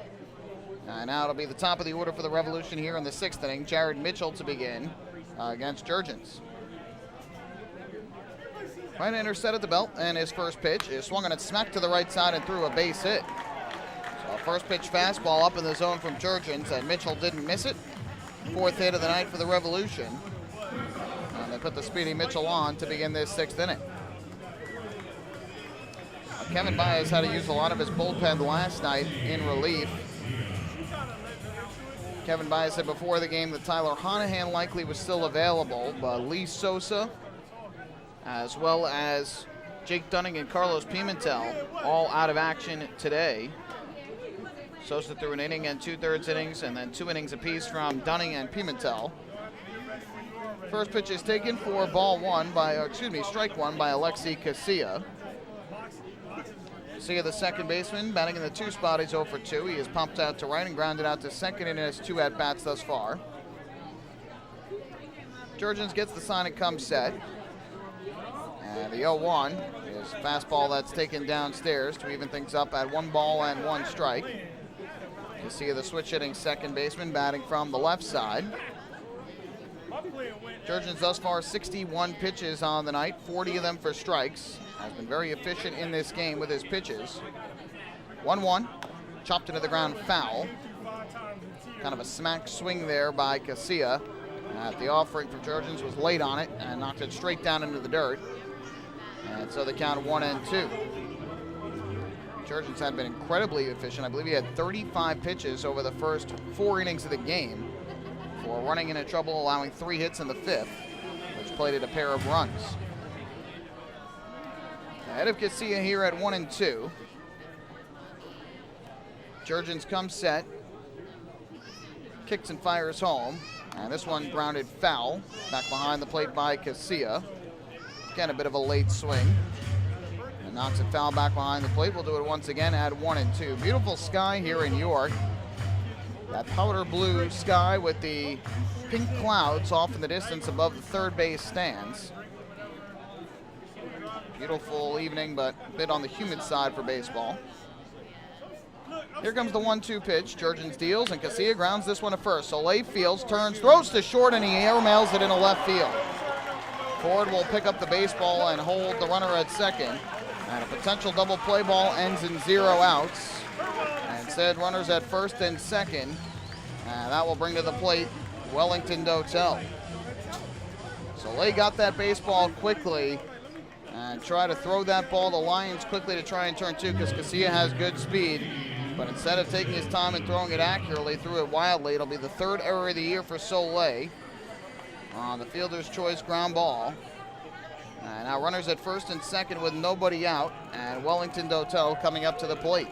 And now it'll be the top of the order for the Revolution here in the 6th inning. Jared Mitchell to begin against Jurgens. Right-hander set at the belt, and his first pitch is swung on it smack to the right side and threw a base hit. So first pitch fastball up in the zone from Jurgens, and Mitchell didn't miss it. 4th hit of the night for the Revolution. And they put the speedy Mitchell on to begin this 6th inning. Kevin Baez had to use a lot of his bullpen last night in relief. Kevin Baez said before the game that Tyler Honahan likely was still available, but Lee Sosa, as well as Jake Dunning and Carlos Pimentel, all out of action today. Sosa threw an inning and 2/3 innings, and then 2 innings apiece from Dunning and Pimentel. First pitch is taken for strike one by Alexi Casilla. Casilla, the second baseman, batting in the 2 spot. He's 0 for 2. He is pumped out to right and grounded out to second in his 2 at-bats thus far. Jurgens gets the sign and comes set. And the 0-1 is fastball that's taken downstairs to even things up at 1 ball and 1 strike. You see the switch hitting second baseman batting from the left side. Jurgens thus far 61 pitches on the night, 40 of them for strikes. Has been very efficient in this game with his pitches. 1-1, chopped into the ground foul. Kind of a smack swing there by Casilla. The offering from Jurgens was late on it and knocked it straight down into the dirt. And so the count 1-2. Jurgens had been incredibly efficient. I believe he had 35 pitches over the first 4 innings of the game for running into trouble, allowing 3 hits in the 5th, which plated a pair of runs. Ahead of Casilla here at 1-2. Jurgens comes set, kicks and fires home, and this one grounded foul, back behind the plate by Casilla. Again, a bit of a late swing. And knocks it foul back behind the plate. We'll do it once again at 1-2. Beautiful sky here in York. That powder blue sky with the pink clouds off in the distance above the third base stands. Beautiful evening, but a bit on the humid side for baseball. Here comes the 1-2 pitch. Jurgens deals, and Casilla grounds this one to first. Soleil fields, turns, throws to short, and he airmails it into left field. Ford will pick up the baseball and hold the runner at second. And a potential double play ball ends in 0 outs. And instead, runners at first and second. And that will bring to the plate Wellington Dotel. Soleil got that baseball quickly and tried to throw that ball to Lyons quickly to try and turn 2 because Casilla has good speed. But instead of taking his time and throwing it accurately, threw it wildly. It'll be the 3rd error of the year for Soleil on the fielder's choice ground ball. And now runners at first and second with nobody out, and Wellington Dotel coming up to the plate.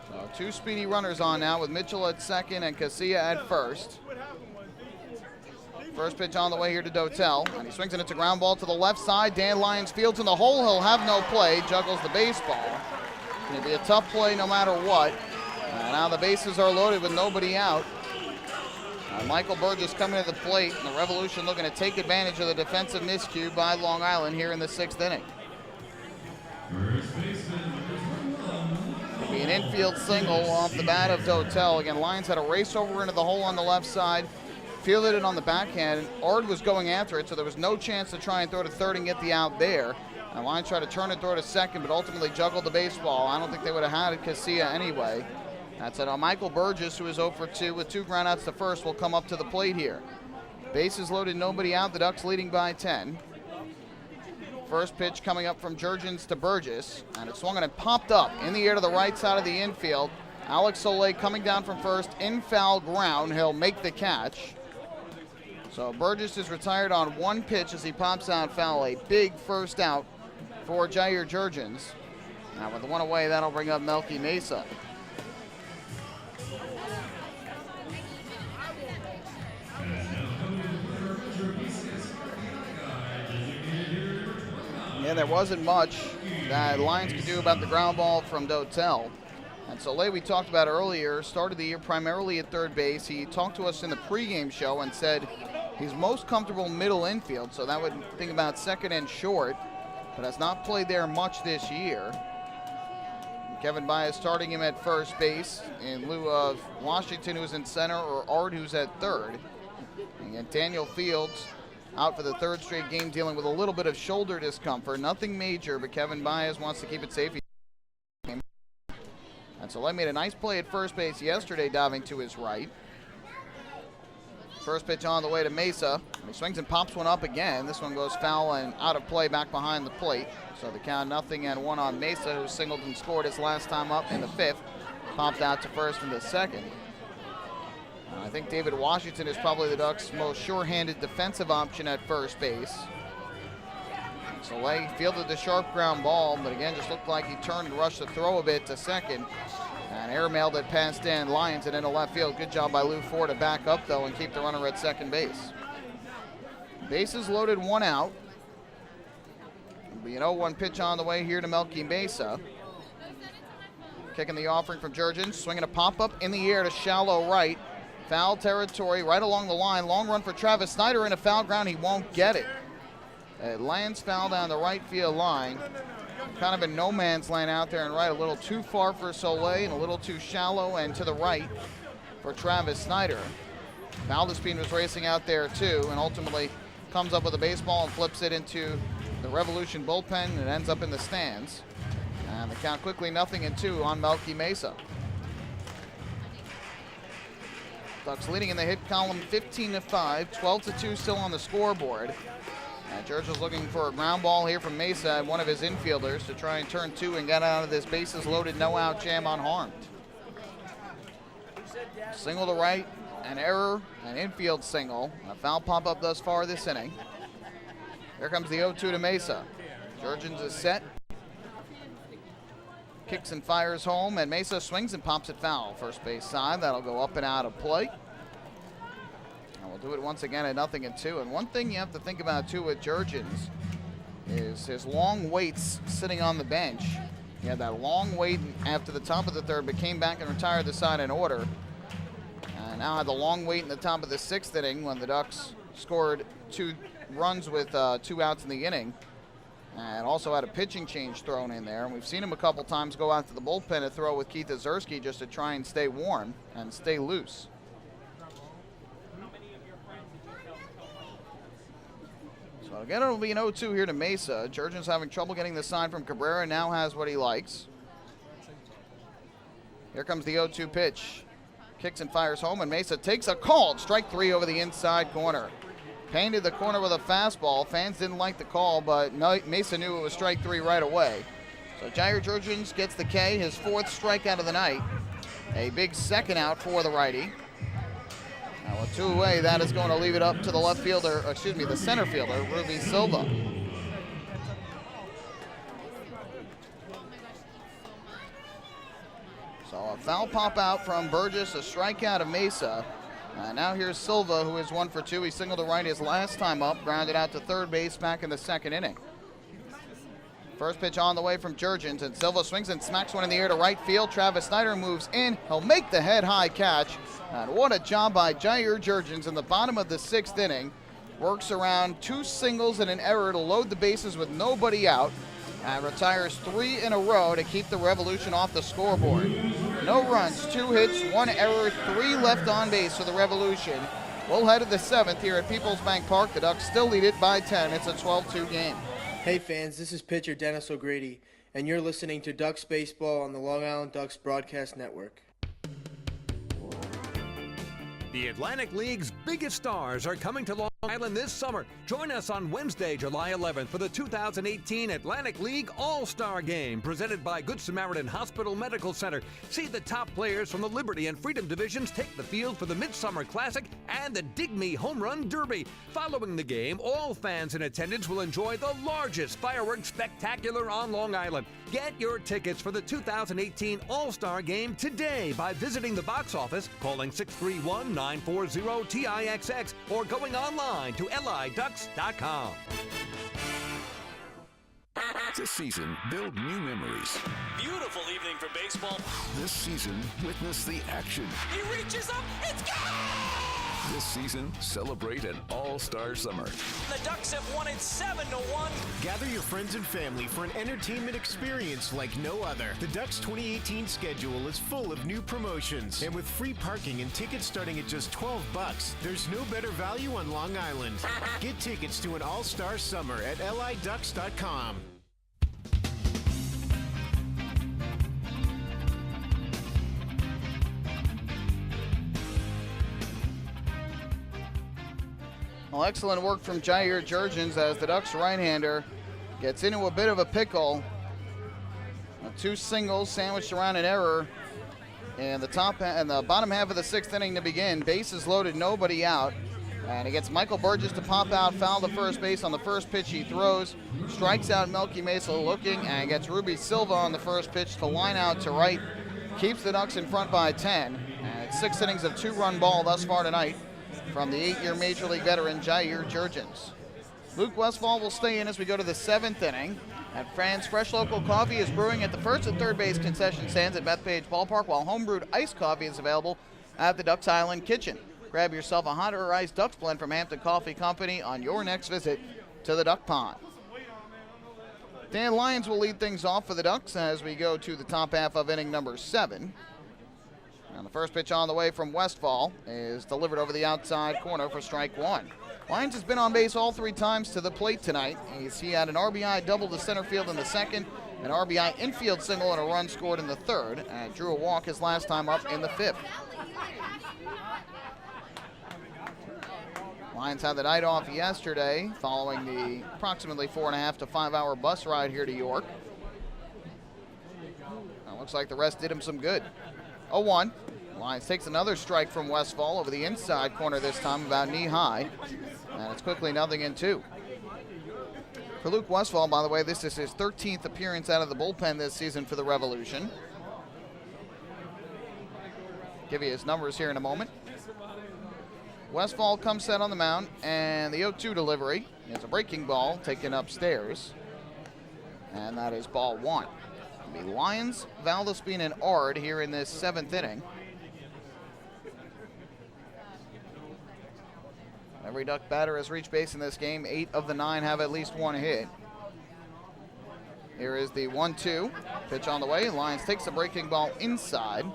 So 2 speedy runners on now with Mitchell at second and Casilla at first. First pitch on the way here to Dotel, and he swings it into ground ball to the left side. Dan Lyons fields in the hole. He'll have no play, juggles the baseball. It's going to be a tough play no matter what. And now the bases are loaded with nobody out. Michael Burgess coming to the plate, and the Revolution looking to take advantage of the defensive miscue by Long Island here in the 6th inning. It'll be an infield single off the bat of Dotel. Again, Lyons had a race over into the hole on the left side, fielded it on the backhand, and Ard was going after it, so there was no chance to try and throw to third and get the out there. And Lyons tried to turn and throw to second, but ultimately juggled the baseball. I don't think they would have had it Casilla anyway. That's it. Michael Burgess, who is 0 for 2 with 2 groundouts to first, will come up to the plate here. Bases loaded, nobody out. The Ducks leading by 10. first pitch coming up from Jurgens to Burgess, and it swung and it popped up in the air to the right side of the infield. Alex Soleil coming down from first in foul ground. He'll make the catch. So Burgess is retired on one pitch as he pops out foul. A big first out for Jair Jurgens. Now with the one away, that'll bring up Melky Mesa. Yeah, there wasn't much that Lions could do about the ground ball from Dotel. And Soleil, we talked about earlier, started the year primarily at third base. He talked to us in the pregame show and said he's most comfortable middle infield, so that would think about second and short, but has not played there much this year. Kevin Baez starting him at first base in lieu of Washington, who's in center, or Art, who's at third. And Daniel Fields out for the third straight game, dealing with a little bit of shoulder discomfort. Nothing major, but Kevin Baez wants to keep it safe. And Soleil made a nice play at first base yesterday, diving to his right. First pitch on the way to Mesa. He swings and pops one up again. This one goes foul and out of play back behind the plate. So the count 0-1 on Mesa, who singled and scored his last time up in the fifth. Popped out to first in the second. I think David Washington is probably the Ducks' most sure-handed defensive option at first base. Soleil fielded the sharp ground ball, but again just looked like he turned and rushed to throw a bit to second. And airmailed it past Dan Lyons and into left field. Good job by Lou Ford to back up, though, and keep the runner at second base. Bases loaded, one out. You know, 0-1 pitch on the way here to Melky Mesa. Kicking the offering from Jurgens, swinging a pop-up in the air to shallow right. Foul territory right along the line. Long run for Travis Snyder into foul ground. He won't get it. It lands foul down the right field line. Kind of in no man's land out there and right. A little too far for Soleil and a little too shallow and to the right for Travis Snyder. Valdespin was racing out there too and ultimately comes up with a baseball and flips it into the Revolution bullpen and it ends up in the stands. And the count quickly 0-2 on Melky Mesa. Ducks leading in the hit column 15-5, 12-2 still on the scoreboard. And Churchill's looking for a ground ball here from Mesa, one of his infielders, to try and turn two and get out of this bases loaded, no out jam unharmed. Single to right, an error, an infield single, a foul pop up thus far this inning. Here comes the 0-2 to Mesa. Jurgens is set. Kicks and fires home, and Mesa swings and pops it foul. First base side, that'll go up and out of play. And we'll do it once again at 0-2. And one thing you have to think about too with Jurgens is his long waits sitting on the bench. He had that long wait after the top of the third, but came back and retired the side in order. And now had the long wait in the top of the sixth inning when the Ducks scored 2 runs with 2 outs in the inning. And also had a pitching change thrown in there. And we've seen him a couple times go out to the bullpen to throw with Keith Ozerski just to try and stay warm and stay loose. So again, it'll be an 0-2 here to Mesa. Jurgens having trouble getting the sign from Cabrera, now has what he likes. Here comes the 0-2 pitch. Kicks and fires home, and Mesa takes a called strike 3 over the inside corner. Painted the corner with a fastball. Fans didn't like the call, but Mesa knew it was strike 3 right away. So Jair Jurgens gets the K, his 4th strikeout of the night. A big second out for the righty. Now with 2 away, that is going to leave it up to the left fielder, the center fielder, Ruby Silva. So a foul pop out from Burgess, a strikeout of Mesa. Now here's Silva, who is 1 for 2. He singled to right his last time up, grounded out to third base back in the second inning. First pitch on the way from Jurgens, and Silva swings and smacks one in the air to right field. Travis Snyder moves in. He'll make the head-high catch. And what a job by Jair Jurgens in the bottom of the 6th inning. Works around 2 singles and an error to load the bases with nobody out. And retires 3 in a row to keep the Revolution off the scoreboard. No runs, 2 hits, 1 error, 3 left on base for the Revolution. We'll head to the 7th here at PeoplesBank Park. The Ducks still lead it by 10. It's a 12-2 game. Hey fans, this is pitcher Dennis O'Grady, and you're listening to Ducks Baseball on the Long Island Ducks Broadcast Network. The Atlantic League's biggest stars are coming to Long Island this summer. Join us on Wednesday, July 11th for the 2018 Atlantic League All-Star Game presented by Good Samaritan Hospital Medical Center. See the top players from the Liberty and Freedom divisions take the field for the Midsummer Classic and the Dig Me Home Run Derby. Following the game, all fans in attendance will enjoy the largest fireworks spectacular on Long Island. Get your tickets for the 2018 All-Star Game today by visiting the box office, calling 631-940-TIXX, or going online to liducks.com. This season, build new memories. Beautiful evening for baseball. This season, witness the action. He reaches up, it's gone! This season, celebrate an all-star summer. The Ducks have won it 7-1. Gather your friends and family for an entertainment experience like no other. The Ducks 2018 schedule is full of new promotions, and with free parking and tickets starting at just $12, there's no better value on Long Island. Get tickets to an all-star summer at liducks.com. Well, excellent work from Jair Jurgens as the Ducks right-hander gets into a bit of a pickle. Two singles sandwiched around an error in the bottom half of the sixth inning to begin. Bases loaded, nobody out. And he gets Michael Burgess to pop out, foul to first base on the first pitch he throws. Strikes out Melky Mesa looking, and gets Ruby Silva on the first pitch to line out to right. Keeps the Ducks in front by 10. And it's 6 innings of 2-run ball thus far tonight from the 8-year Major League veteran Jair Jurgens. Luke Westfall will stay in as we go to the 7th inning. And Fran's Fresh Local Coffee is brewing at the first and third base concession stands at Bethpage Ballpark, while homebrewed iced coffee is available at the Ducks Island Kitchen. Grab yourself a hot or iced Ducks blend from Hampton Coffee Company on your next visit to the Duck Pond. Dan Lyons will lead things off for the Ducks as we go to the top half of inning number 7. And the first pitch on the way from Westfall is delivered over the outside corner for strike 1. Lyons has been on base all 3 times to the plate tonight. He had an RBI double to center field in the second, an RBI infield single, and a run scored in the third, and drew a walk his last time up in the 5th. Lyons had the night off yesterday following the approximately 4.5 to 5 hour bus ride here to York. Now, looks like the rest did him some good. 0-1. Lyons takes another strike from Westfall over the inside corner this time, about knee high. And it's quickly 0-2. For Luke Westfall, by the way, this is his 13th appearance out of the bullpen this season for the Revolution. Give you his numbers here in a moment. Westfall comes set on the mound, and the 0-2 delivery is a breaking ball taken upstairs. And that is ball 1. It'll be Lyons, Valdespin, and Ard here in this 7th inning. Every Duck batter has reached base in this game. 8 of the 9 have at least 1 hit. Here is the 1-2. Pitch on the way. Lyons takes the breaking ball inside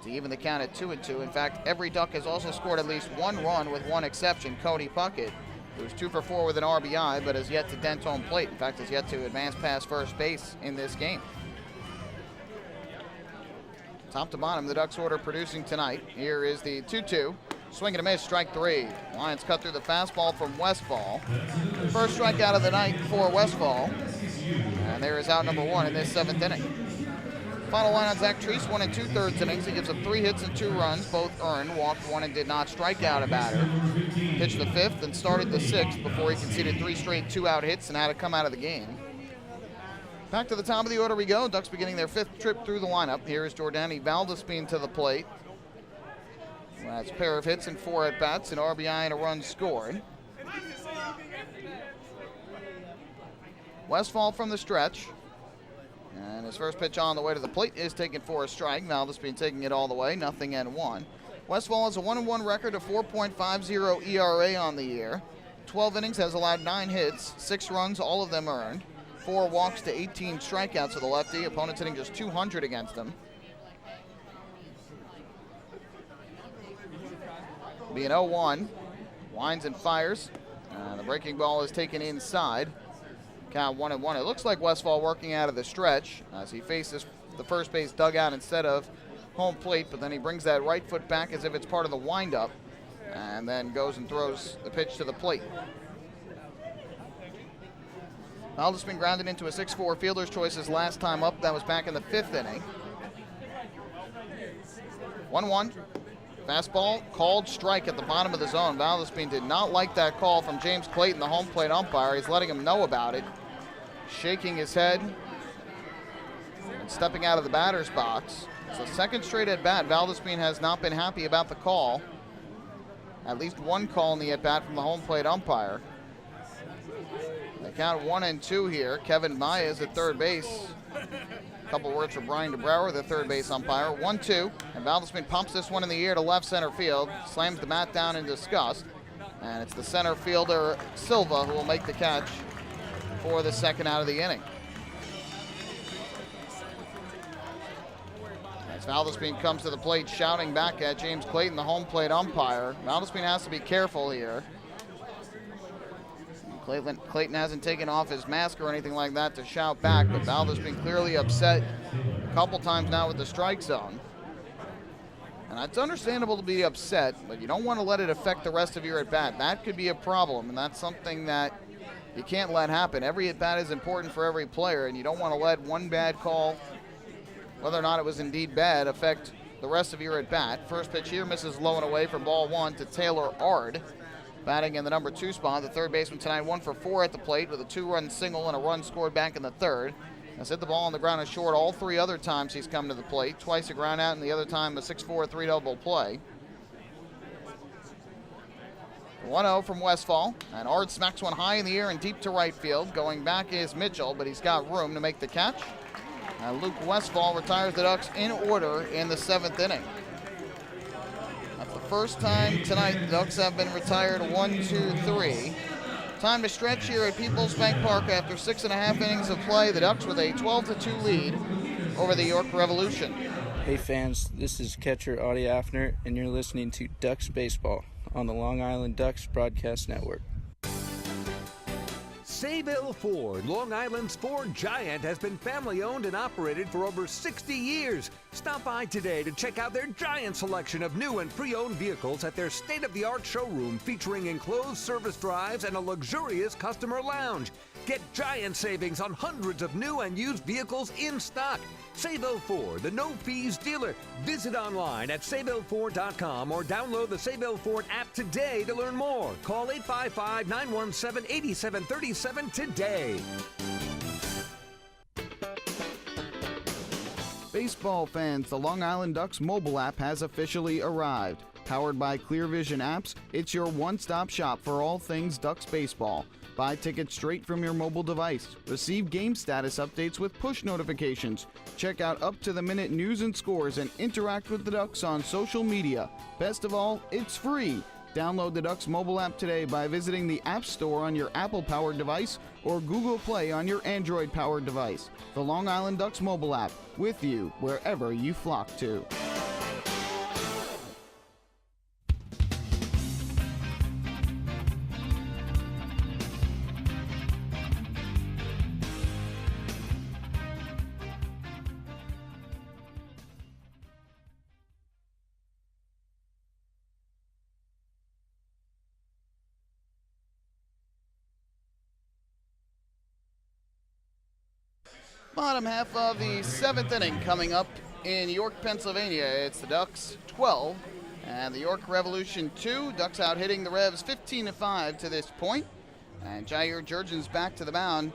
to even the count at 2-2. In fact, every Duck has also scored at least 1 run with one exception, Cody Puckett, who's 2 for 4 with an RBI, but has yet to dent home plate. In fact, has yet to advance past first base in this game. Top to bottom, the Ducks order producing tonight. Here is the 2-2. Swing and a miss, strike 3. Lyons cut through the fastball from Westfall. First strikeout of the night for Westfall. And there is out number 1 in this 7th inning. Final line on Zach Treese, 1 2/3 innings. He gives up 3 hits and 2 runs, both earned. Walked 1 and did not strike out a batter. Pitched the 5th and started the 6th before he conceded 3 straight 2-out hits and had to come out of the game. Back to the top of the order we go. Ducks beginning their 5th trip through the lineup. Here is Jordani Valdespin to the plate. That's a pair of hits and 4 at-bats, an RBI and a run scored. Westfall from the stretch. And his first pitch on the way to the plate is taken for a strike. Valdespin taking it all the way, 0-1. Westfall has a 1-1 record of 4.50 ERA on the year. 12 innings, has allowed 9 hits, 6 runs, all of them earned. 4 walks to 18 strikeouts to the lefty. Opponents hitting just 200 against him. Being 0-1, winds and fires. The breaking ball is taken inside. Count 1-1. It looks like Westfall working out of the stretch as he faces the first base dugout instead of home plate, but then he brings that right foot back as if it's part of the windup and then goes and throws the pitch to the plate. Valdez-Spin grounded into a 6-4 fielder's choice his last time up. That was back in the 5th inning. 1-1. Fastball, called strike at the bottom of the zone. Valdez-Spin did not like that call from James Clayton, the home plate umpire. He's letting him know about it, shaking his head and stepping out of the batter's box. So second straight at bat, Valdez-Spin has not been happy about the call. At least one call in the at bat from the home plate umpire. They count 1-2 here. Kevin Myers at third base. A couple words for Brian DeBrouwer, the third base umpire. 1-2, and Valdez-Spin pumps this one in the air to left center field, slams the bat down in disgust, and it's the center fielder Silva who will make the catch for the second out of the inning. As Valdez-Spin comes to the plate, shouting back at James Clayton, the home plate umpire. Valdez-Spin has to be careful here. Clayton hasn't taken off his mask or anything like that to shout back, but Valdez-Spin clearly upset a couple times now with the strike zone. And it's understandable to be upset, but you don't want to let it affect the rest of your at-bat. That could be a problem, and that's something that you can't let happen. Every at-bat is important for every player, and you don't want to let one bad call, whether or not it was indeed bad, affect the rest of your at-bat. First pitch here misses low and away for ball 1 to Taylor Ard. Batting in the number 2 spot, the third baseman tonight 1 for 4 at the plate with a 2-run single and a run scored back in the third. Has hit the ball on the ground and short all 3 other times he's come to the plate. Twice a ground out and the other time a 6-4 3-double play. 1-0 from Westfall, and Ard smacks one high in the air and deep to right field. Going back is Mitchell, but he's got room to make the catch. And Luke Westfall retires the Ducks in order in the 7th inning. That's the first time tonight the Ducks have been retired 1, 2, 3. Time to stretch here at PeoplesBank Park after 6.5 innings of play. The Ducks with a 12-2 lead over the York Revolution. Hey fans, this is catcher Audie Afner, and you're listening to Ducks Baseball on the Long Island Ducks Broadcast Network. Sayville Ford, Long Island's Ford giant, has been family-owned and operated for over 60 years. Stop by today to check out their giant selection of new and pre-owned vehicles at their state-of-the-art showroom featuring enclosed service drives and a luxurious customer lounge. Get giant savings on hundreds of new and used vehicles in stock. Sayville Ford, the no-fees dealer. Visit online at SayvilleFord.com or download the Sayville Ford app today to learn more. Call 855-917-8737 today. Baseball fans, the Long Island Ducks mobile app has officially arrived. Powered by Clear Vision Apps, it's your one-stop shop for all things Ducks baseball. Buy tickets straight from your mobile device. Receive game status updates with push notifications. Check out up-to-the-minute news and scores and interact with the Ducks on social media. Best of all, it's free. Download the Ducks mobile app today by visiting the App Store on your Apple-powered device or Google Play on your Android-powered device. The Long Island Ducks mobile app, with you wherever you flock to. Bottom half of the 7th inning coming up in York, Pennsylvania. It's the Ducks 12 and the York Revolution 2. Ducks out hitting the Revs 15-5 to this point. And Jair Jurgens back to the mound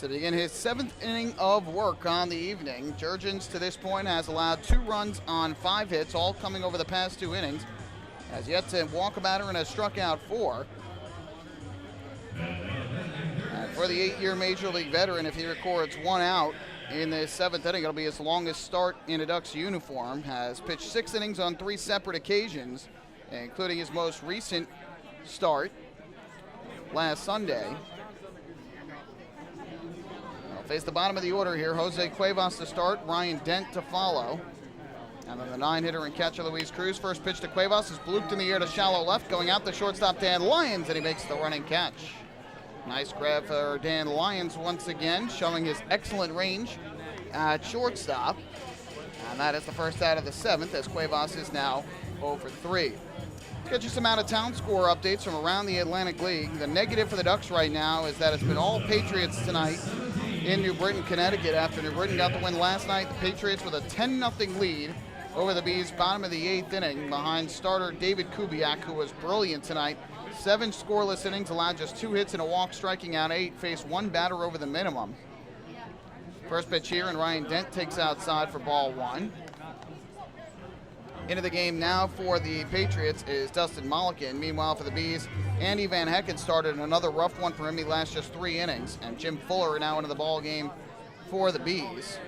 to begin his 7th inning of work on the evening. Jurgens to this point has allowed 2 runs on 5 hits, all coming over the past 2 innings. Has yet to walk a batter and has struck out 4. For the 8-year Major League veteran, if he records 1 out in the 7th inning, it'll be his longest start in a Ducks uniform. Has pitched 6 innings on 3 separate occasions, including his most recent start last Sunday. They'll face the bottom of the order here. Jose Cuevas to start, Ryan Dent to follow. And then the 9-hitter and catcher Luis Cruz. First pitch to Cuevas is blooped in the air to shallow left, going out the shortstop Dan Lyons, and he makes the running catch. Nice grab for Dan Lyons once again, showing his excellent range at shortstop. And that is the first out of the 7th, as Cuevas is now 0 for 3. Get you some out-of-town score updates from around the Atlantic League. The negative for the Ducks right now is that it's been all Patriots tonight in New Britain, Connecticut. After New Britain got the win last night, the Patriots with a 10-0 lead over the Bees, bottom of the 8th inning, behind starter David Kubiak, who was brilliant tonight. 7 scoreless innings, allowed just 2 hits and a walk, striking out 8, faced 1 batter over the minimum. First pitch here, and Ryan Dent takes outside for ball 1. Into the game now for the Patriots is Dustin Mulligan. Meanwhile, for the Bees, Andy Van Hecken started another rough one for him. He lasts just 3 innings, and Jim Fuller now into the ball game for the Bees.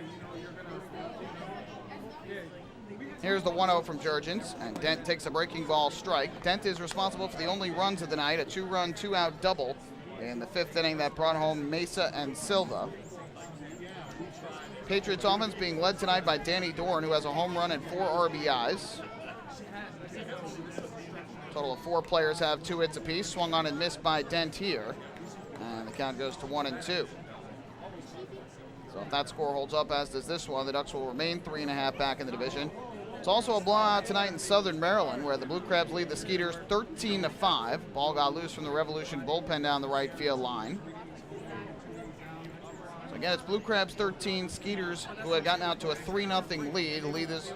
Here's the 1-0 from Jurgens, and Dent takes a breaking ball strike. Dent is responsible for the only runs of the night, a 2-run, 2-out double in the 5th inning that brought home Mesa and Silva. Patriots offense being led tonight by Danny Dorn, who has a home run and 4 RBIs. Total of 4 players have 2 hits apiece. Swung on and missed by Dent here. And the count goes to 1-2. So if that score holds up, as does this one, the Ducks will remain 3.5 back in the division. It's also a blowout tonight in Southern Maryland, where the Blue Crabs lead the Skeeters 13-5. Ball got loose from the Revolution bullpen down the right field line. Again, it's Blue Crabs 13, Skeeters, who had gotten out to a 3-0 lead.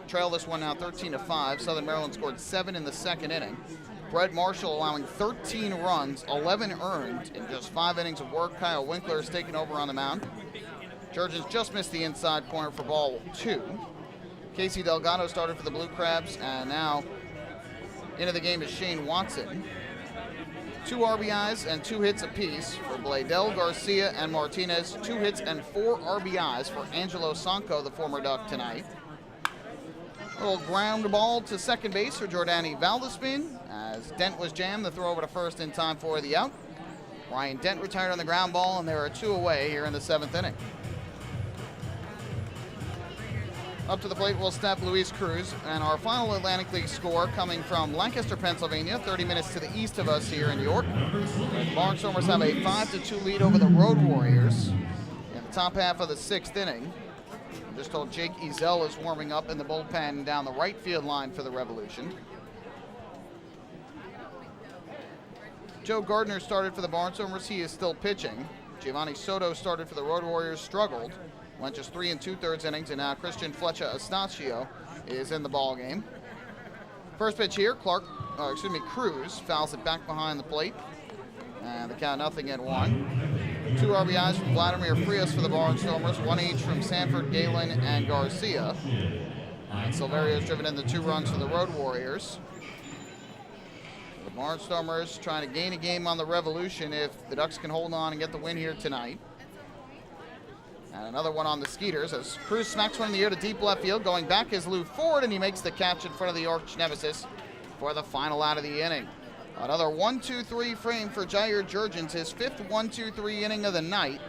Trail this one now 13-5. Southern Maryland scored 7 in the 2nd inning. Brett Marshall allowing 13 runs, 11 earned in just 5 innings of work. Kyle Winkler is taken over on the mound. Jurgens just missed the inside corner for ball 2. Casey Delgado started for the Blue Crabs, and now into the game is Shane Watson. 2 RBIs and 2 hits apiece for Bladel, Garcia, and Martinez. 2 hits and 4 RBIs for Angelo Sanko, the former Duck, tonight. A little ground ball to second base for Jordani Valdespin, as Dent was jammed. The throw over to first in time for the out. Ryan Dent retired on the ground ball, and there are 2 away here in the 7th inning. Up to the plate will step Luis Cruz, and our final Atlantic League score coming from Lancaster, Pennsylvania, 30 minutes to the east of us here in New York. The Barnstormers have a 5-2 lead over the Road Warriors in the top half of the 6th inning. I'm just told Jake Ezel is warming up in the bullpen down the right field line for the Revolution. Joe Gardner started for the Barnstormers. He is still pitching. Giovanni Soto started for the Road Warriors, struggled. Went just 3 2/3 innings, and now Christian Fletcher Astacio is in the ball game. First pitch here, Cruz fouls it back behind the plate, and the count 0-1. 2 RBIs from Vladimir Frias for the Barnstormers, 1 each from Sanford, Galen, and Garcia. And Silverio's driven in the 2 runs for the Road Warriors. The Barnstormers trying to gain a game on the Revolution if the Ducks can hold on and get the win here tonight. And another one on the Skeeters as Cruz smacks one in the air to deep left field. Going back is Lou Ford, and he makes the catch in front of the arch nemesis for the final out of the inning. Another 1-2-3 frame for Jair Jurgens, his 5th 1-2-3 inning of the night.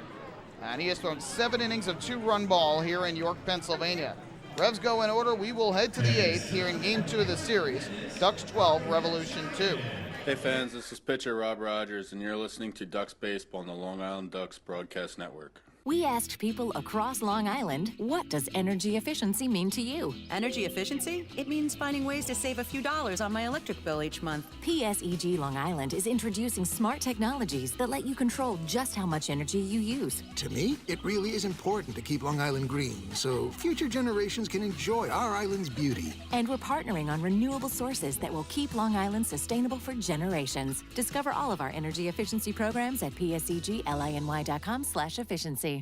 And he has thrown 7 innings of 2-run ball here in York, Pennsylvania. Revs go in order. We will head to the 8th here in Game 2 of the series. Ducks 12, Revolution 2. Hey fans, this is pitcher Rob Rogers, and you're listening to Ducks Baseball on the Long Island Ducks Broadcast Network. We asked people across Long Island, what does energy efficiency mean to you? Energy efficiency? It means finding ways to save a few dollars on my electric bill each month. PSEG Long Island is introducing smart technologies that let you control just how much energy you use. To me, it really is important to keep Long Island green so future generations can enjoy our island's beauty. And we're partnering on renewable sources that will keep Long Island sustainable for generations. Discover all of our energy efficiency programs at psegLINY.com/efficiency.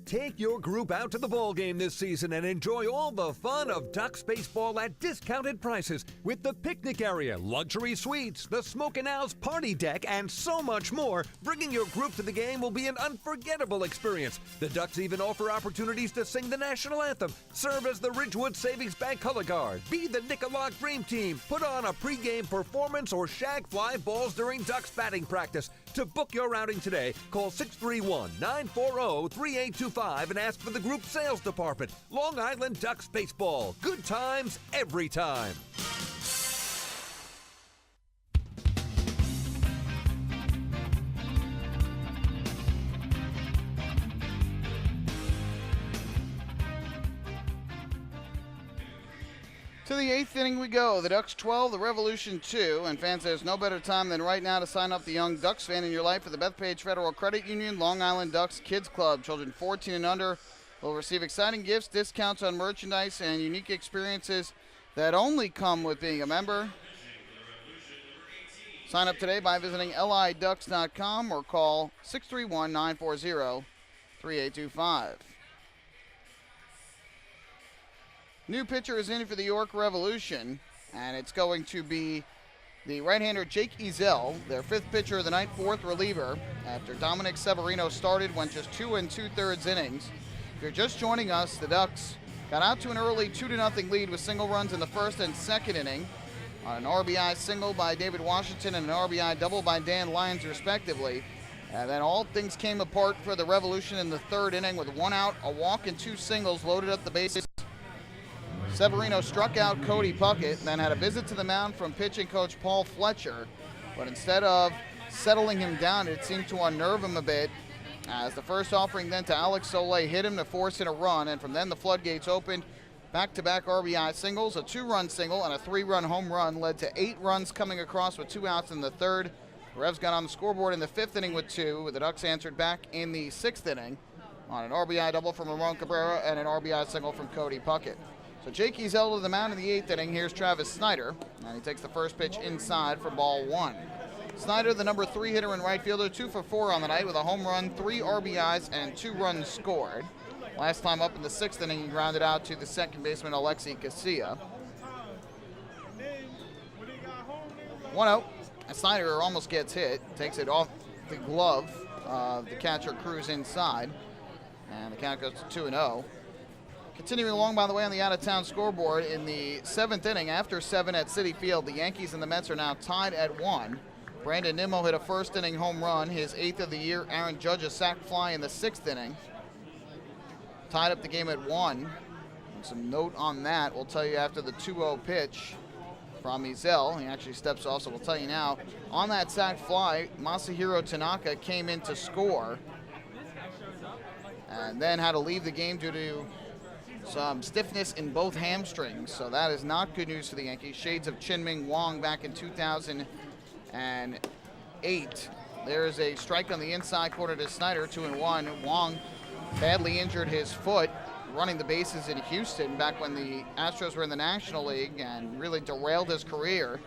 Take your group out to the ball game this season and enjoy all the fun of Ducks baseball at discounted prices with the picnic area, luxury suites, the Smokin' Owls party deck, and so much more. Bringing your group to the game will be an unforgettable experience. The Ducks even offer opportunities to sing the national anthem, serve as the Ridgewood Savings Bank color guard, be the Nickalock Dream Team, put on a pregame performance, or shag fly balls during Ducks batting practice. To book your outing today, call 631-940-3825 and ask for the group sales department. Long Island Ducks Baseball. Good times every time. To the 8th inning we go. The Ducks 12, the Revolution 2. And fans, there's no better time than right now to sign up the young Ducks fan in your life for the Bethpage Federal Credit Union Long Island Ducks Kids Club. Children 14 and under will receive exciting gifts, discounts on merchandise, and unique experiences that only come with being a member. Sign up today by visiting liducks.com or call 631-940-3825. New pitcher is in for the York Revolution, and it's going to be the right-hander Jake Ezel, their 5th pitcher of the night, 4th reliever, after Dominic Severino started, went just 2 2/3 innings. If you're just joining us, the Ducks got out to an early 2-0 lead with single runs in the 1st and 2nd inning on an RBI single by David Washington and an RBI double by Dan Lyons, respectively. And then all things came apart for the Revolution in the 3rd inning with 1 out, a walk, and 2 singles loaded up the bases. Severino struck out Cody Puckett, then had a visit to the mound from pitching coach Paul Fletcher. But instead of settling him down, it seemed to unnerve him a bit, as the first offering then to Alex Soleil hit him to force in a run, and from then the floodgates opened. Back-to-back RBI singles, a 2-run single, and a 3-run home run led to 8 runs coming across with 2 outs in the 3rd. The Revs got on the scoreboard in the 5th inning with 2, with the Ducks answered back in the 6th inning on an RBI double from Ramon Cabrera and an RBI single from Cody Puckett. So Jake Ezel to the mound in the 8th inning. Here's Travis Snyder, and he takes the first pitch inside for ball 1. Snyder, the number 3 hitter and right fielder, 2 for 4 on the night with a home run, 3 RBIs, and 2 runs scored. Last time up in the 6th inning, he grounded out to the second baseman, Alexi Casilla. 1-0, and Snyder almost gets hit, takes it off the glove. The catcher Cruz inside, and the count goes to 2-0. Continuing along, by the way, on the out-of-town scoreboard in the 7th inning, after 7 at Citi Field, the Yankees and the Mets are now tied at 1. Brandon Nimmo hit a first-inning home run, his 8th of the year. Aaron Judge a sac fly in the 6th inning. Tied up the game at 1. And some note on that, we'll tell you after the 2-0 pitch from Ezel. He actually steps off, so we'll tell you now. On that sac fly, Masahiro Tanaka came in to score, and then had to leave the game due to some stiffness in both hamstrings, so that is not good news for the Yankees. Shades of Chin-Ming Wong back in 2008. There is a strike on the inside corner to Snyder, 2-1. Wong badly injured his foot running the bases in Houston back when the Astros were in the National League, and really derailed his career.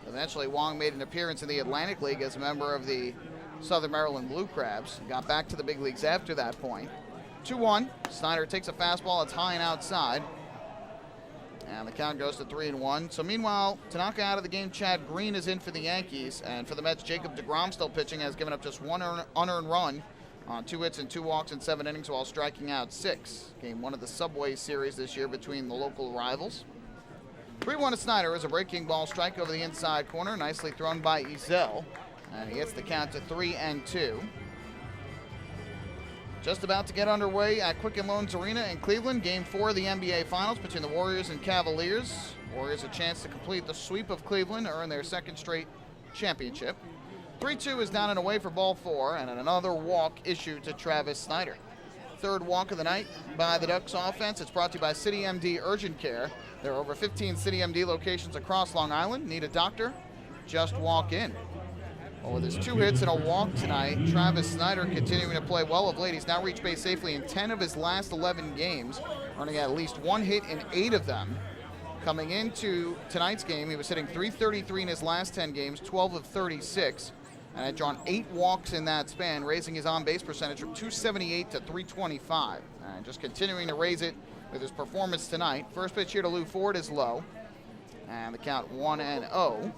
Eventually, Wong made an appearance in the Atlantic League as a member of the Southern Maryland Blue Crabs. Got back to the big leagues after that point. 2-1. Snyder takes a fastball. It's high and outside. And the count goes to 3-1. So meanwhile, Tanaka out of the game. Chad Green is in for the Yankees. And for the Mets, Jacob deGrom still pitching, has given up just 1 unearned run on 2 hits and 2 walks in 7 innings while striking out 6. Game 1 of the Subway Series this year between the local rivals. 3-1 to Snyder is a breaking ball strike over the inside corner. Nicely thrown by Ezel. And he gets the count to 3-2. Just about to get underway at Quicken Loans Arena in Cleveland. Game 4 of the NBA Finals between the Warriors and Cavaliers. Warriors a chance to complete the sweep of Cleveland, earn their 2nd straight championship. 3-2 is down and away for ball 4, and another walk issued to Travis Snyder. 3rd walk of the night by the Ducks offense. It's brought to you by City MD Urgent Care. There are over 15 City MD locations across Long Island. Need a doctor? Just walk in. Well, with his 2 hits and a walk tonight, Travis Snyder continuing to play well of late. He's now reached base safely in 10 of his last 11 games, earning at least 1 hit in 8 of them. Coming into tonight's game, he was hitting .333 in his last 10 games, 12 of 36, and had drawn 8 walks in that span, raising his on-base percentage from .278 to .325. And just continuing to raise it with his performance tonight. First pitch here to Lou Ford is low, and the count 1-0.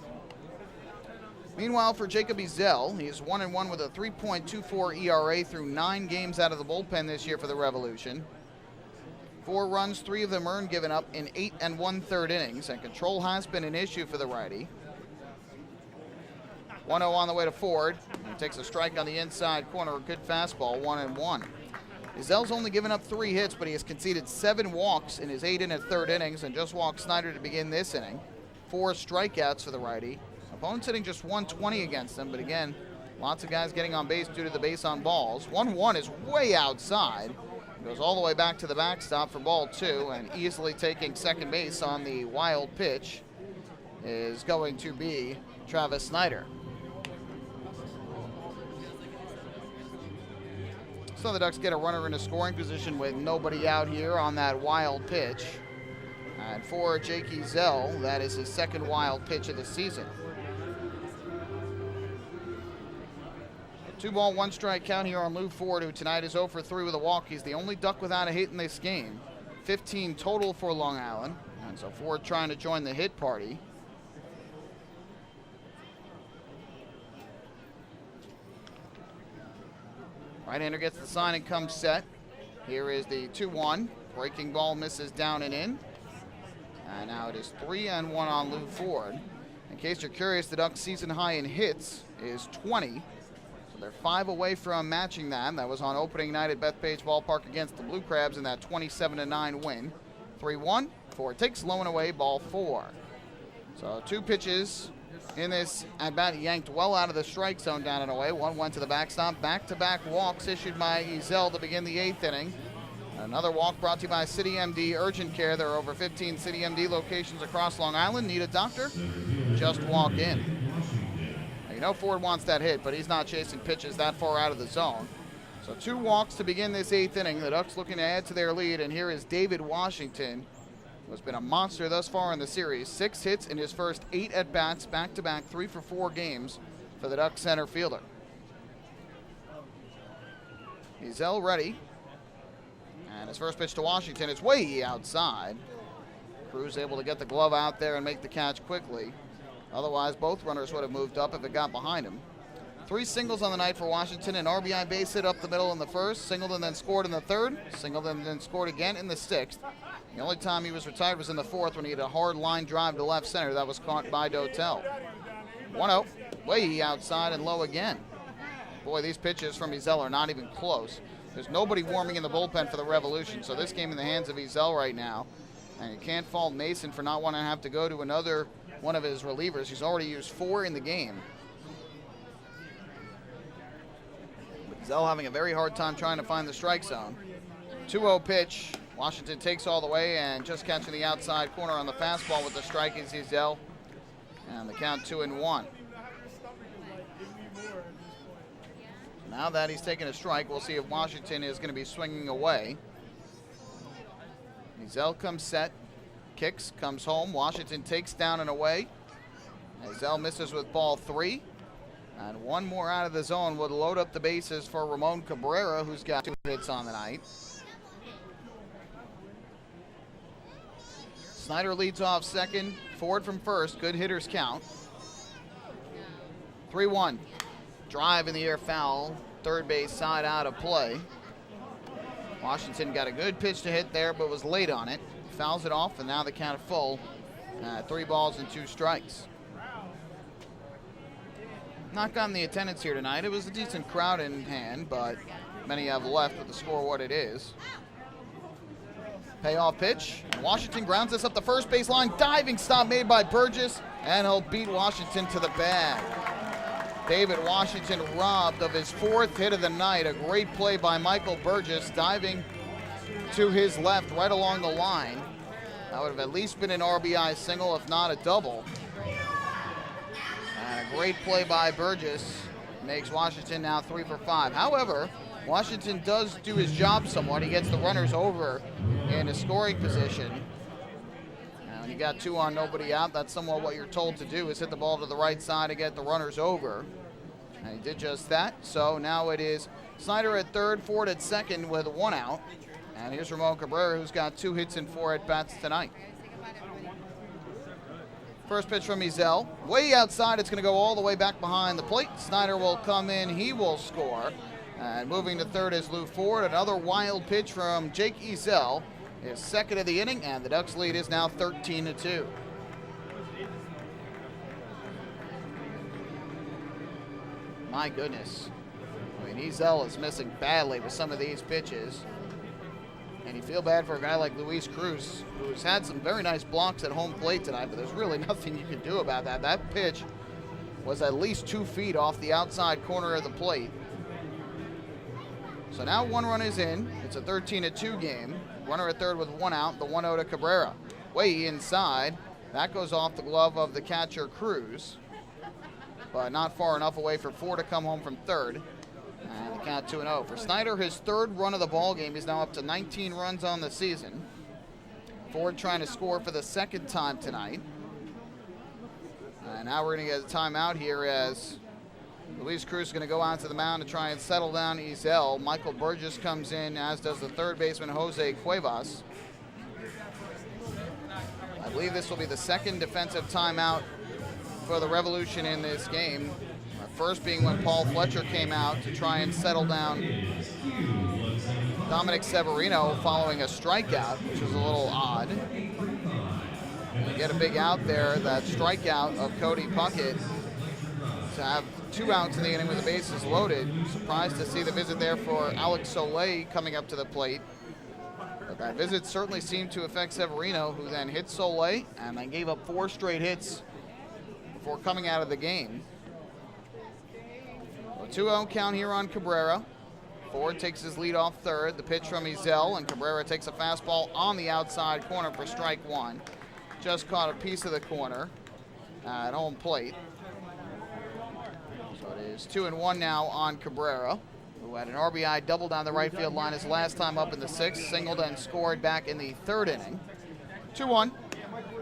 Meanwhile, for Jacob Ezel, he is 1-1 with a 3.24 ERA through 9 games out of the bullpen this year for the Revolution. 4 runs, 3 of them earned, given up in 8 1/3 innings, and control has been an issue for the righty. 1-0 on the way to Ford. He takes a strike on the inside corner, a good fastball, 1-1. Ezel's only given up 3 hits, but he has conceded 7 walks in his 8 1/3 innings, and just walked Snyder to begin this inning. 4 strikeouts for the righty. Opponents hitting just 120 against him, but again, lots of guys getting on base due to the base on balls. 1-1 is way outside. Goes all the way back to the backstop for ball 2, and easily taking second base on the wild pitch is going to be Travis Snyder. So the Ducks get a runner in a scoring position with nobody out here on that wild pitch. And for Jake Ezel, that is his second wild pitch of the season. 2-ball, 1-strike count here on Lou Ford, who tonight is 0 for 3 with a walk. He's the only Duck without a hit in this game. 15 total for Long Island. And so Ford trying to join the hit party. Right-hander gets the sign and comes set. Here is the 2-1. Breaking ball misses down and in. And now it is 3-1 on Lou Ford. In case you're curious, the Ducks' season high in hits is 20. So they're 5 away from matching that. That was on opening night at Bethpage Ballpark against the Blue Crabs in that 27-9 win. 3-1. Ford takes low and away, ball 4. So 2 pitches in this at bat, yanked well out of the strike zone down and away. One went to the backstop. Back-to-back walks issued by Ezel to begin the 8th inning. Another walk brought to you by City MD Urgent Care. There are over 15 City MD locations across Long Island. Need a doctor? Just walk in. Now, you know Ford wants that hit, but he's not chasing pitches that far out of the zone. So 2 walks to begin this 8th inning. The Ducks looking to add to their lead, and here is David Washington, who has been a monster thus far in the series. 6 hits in his first 8 at-bats, back-to-back 3 for 4 games for the Ducks center fielder. Ezel ready. And his first pitch to Washington is way outside. Cruz able to get the glove out there and make the catch quickly. Otherwise, both runners would have moved up if it got behind him. 3 singles on the night for Washington. An RBI base hit up the middle in the first. Singled and then scored in the third. Singled and then scored again in the 6th. The only time he was retired was in the 4th when he had a hard line drive to left center. That was caught by Dotel. 1-0. Way outside and low again. Boy, these pitches from Ezel are not even close. There's nobody warming in the bullpen for the Revolution, so this game in the hands of Ezel right now. And you can't fault Mason for not wanting to have to go to another one of his relievers. He's already used 4 in the game. But Ezel having a very hard time trying to find the strike zone. 2-0 pitch. Washington takes all the way and just catching the outside corner on the fastball with the strike is Ezel. And the count 2-1. Now that he's taken a strike, we'll see if Washington is going to be swinging away. Ezel comes set, kicks, comes home. Washington takes down and away. Ezel misses with ball 3. And one more out of the zone would load up the bases for Ramon Cabrera, who's got 2 hits on the night. Snyder leads off second, Ford from first. Good hitters count. 3-1. Drive in the air foul. Third base side out of play. Washington got a good pitch to hit there, but was late on it. Fouls it off, and now the count full. 3 balls and 2 strikes. Not gotten the attendance here tonight. It was a decent crowd in hand, but many have left with the score what it is. Payoff pitch. Washington grounds this up the first base line. Diving stop made by Burgess, and he'll beat Washington to the bag. David Washington robbed of his 4th hit of the night. A great play by Michael Burgess, diving to his left right along the line. That would have at least been an RBI single, if not a double. And a great play by Burgess makes Washington now 3 for 5. However, Washington does do his job somewhat. He gets the runners over in a scoring position. When you got 2 on, nobody out, that's somewhat what you're told to do, is hit the ball to the right side to get the runners over. And he did just that. So now it is Snyder at third, Ford at second with 1 out. And here's Ramon Cabrera, who's got 2 hits and 4 at-bats tonight. First pitch from Ezel. Way outside, it's going to go all the way back behind the plate. Snyder will come in, he will score. And moving to third is Lou Ford. Another wild pitch from Jake Ezel. His second of the inning, and the Ducks' lead is now 13-2. My goodness. I mean, Ezel is missing badly with some of these pitches. And you feel bad for a guy like Luis Cruz, who's had some very nice blocks at home plate tonight, but there's really nothing you can do about that. That pitch was at least 2 feet off the outside corner of the plate. So now 1 run is in. It's a 13-2 game. Runner at third with 1 out. The 1-0 to Cabrera. Way inside. That goes off the glove of the catcher, Cruz. But not far enough away for Ford to come home from third. And the count 2-0. For Snyder, his third run of the ball game. He's now up to 19 runs on the season. Ford trying to score for the second time tonight. And now we're going to get a timeout here as Luis Cruz is going to go out to the mound to try and settle down Ezel. Michael Burgess comes in, as does the third baseman, Jose Cuevas. I believe this will be the second defensive timeout for the Revolution in this game. First being when Paul Fletcher came out to try and settle down Dominic Severino following a strikeout, which was a little odd. We get a big out there, that strikeout of Cody Puckett, to have 2 outs in the inning with the bases loaded. Surprised to see the visit there for Alex Soleil coming up to the plate. But that visit certainly seemed to affect Severino, who then hit Soleil and then gave up 4 straight hits before coming out of the game. A 2-0 count here on Cabrera. Ford takes his lead off third. The pitch from Ezel, and Cabrera takes a fastball on the outside corner for strike 1. Just caught a piece of the corner at home plate. So it is 2-1 now on Cabrera, who had an RBI double down the right field line his last time up in the 6th, singled and scored back in the 3rd inning. 2-1.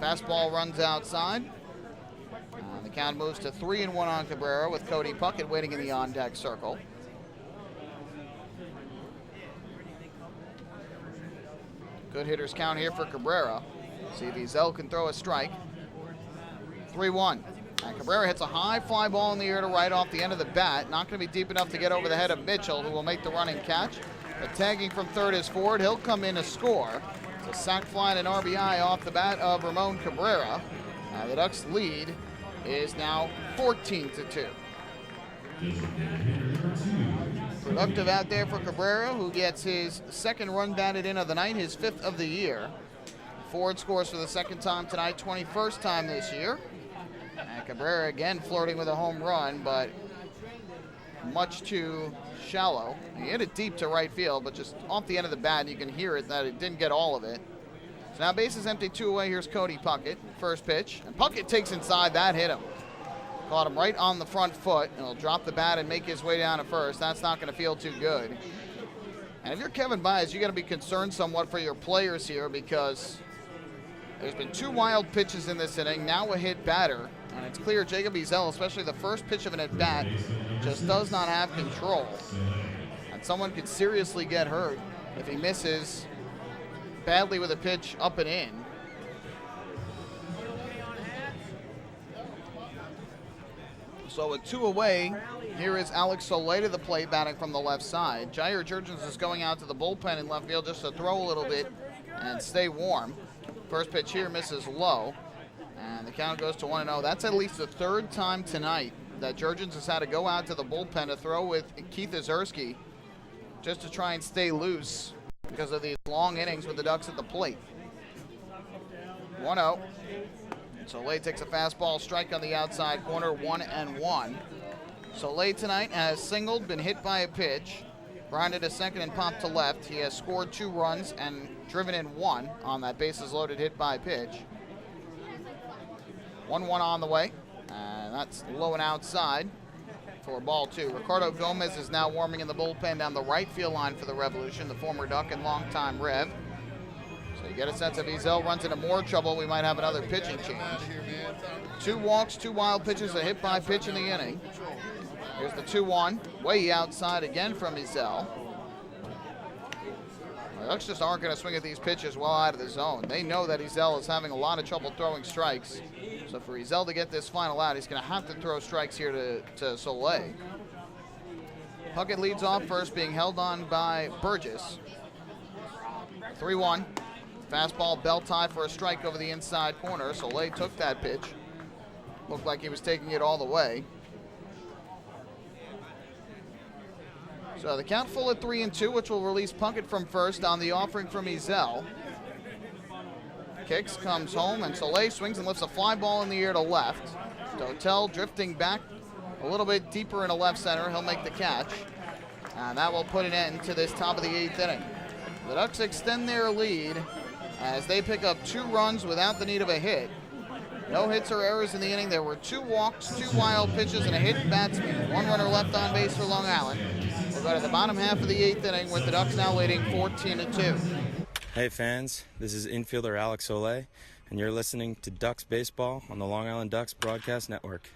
Fastball runs outside. The count moves to 3-1 on Cabrera with Cody Puckett waiting in the on-deck circle. Good hitters count here for Cabrera. See if Ezel can throw a strike. 3-1. And Cabrera hits a high fly ball in the air to right off the end of the bat. Not going to be deep enough to get over the head of Mitchell, who will make the running catch. But tagging from third is Ford. He'll come in to score. It's a sac fly and an RBI off the bat of Ramon Cabrera. The Ducks' lead is now 14-2. Productive out there for Cabrera, who gets his 2nd run batted in of the night, his 5th of the year. Ford scores for the 2nd time tonight, 21st time this year. And Cabrera again flirting with a home run, but much too shallow. He hit it deep to right field, but just off the end of the bat, you can hear it that it didn't get all of it. So now bases empty, 2 away. Here's Cody Puckett. First pitch, and Puckett takes inside. That hit him. Caught him right on the front foot, and he'll drop the bat and make his way down to first. That's not going to feel too good. And if you're Kevin Baez, you got to be concerned somewhat for your players here, because there's been 2 wild pitches in this inning, now a hit batter, and it's clear Jacob Ezel, especially the first pitch of an at-bat, just does not have control. And someone could seriously get hurt if he misses badly with a pitch up and in. So with 2 away, here is Alex Soleil to the plate, batting from the left side. Jair Jurgens is going out to the bullpen in left field just to throw a little bit and stay warm. First pitch here misses low, and the count goes to 1-0. That's at least the 3rd time tonight that Jurgens has had to go out to the bullpen to throw with Keith Ozerski just to try and stay loose because of these long innings with the Ducks at the plate. 1-0. Soleil takes a fastball, strike on the outside corner, 1-1. Soleil tonight has singled, been hit by a pitch, grounded to second and popped to left. He has scored 2 runs and driven in 1 on that bases loaded hit by pitch. 1-1 on the way, and that's low and outside for ball 2. Ricardo Gomez is now warming in the bullpen down the right field line for the Revolution, the former Duck and longtime Rev. So you get a sense if Ezel runs into more trouble, we might have another pitching change. 2 walks, 2 wild pitches, a hit by pitch in the inning. Here's the 2-1, way outside again from Ezel. The Ducks just aren't going to swing at these pitches well out of the zone. They know that Ezel is having a lot of trouble throwing strikes. So for Ezel to get this final out, he's going to have to throw strikes here to Soleil. Puckett leads off first, being held on by Burgess. 3-1. Fastball belt tie for a strike over the inside corner. Soleil took that pitch. Looked like he was taking it all the way. So the count full at 3-2, which will release Puckett from first on the offering from Ezel. Kicks, comes home, and Soleil swings and lifts a fly ball in the air to left. Dotel drifting back a little bit deeper into left center. He'll make the catch. And that will put an end to this top of the 8th inning. The Ducks extend their lead as they pick up 2 runs without the need of a hit. No hits or errors in the inning. There were 2 walks, 2 wild pitches, and a hit batsman. 1 runner left on base for Long Island. We'll go to the bottom half of the 8th inning with the Ducks now leading 14-2. Hey fans, this is infielder Alex Olay, and you're listening to Ducks Baseball on the Long Island Ducks Broadcast Network.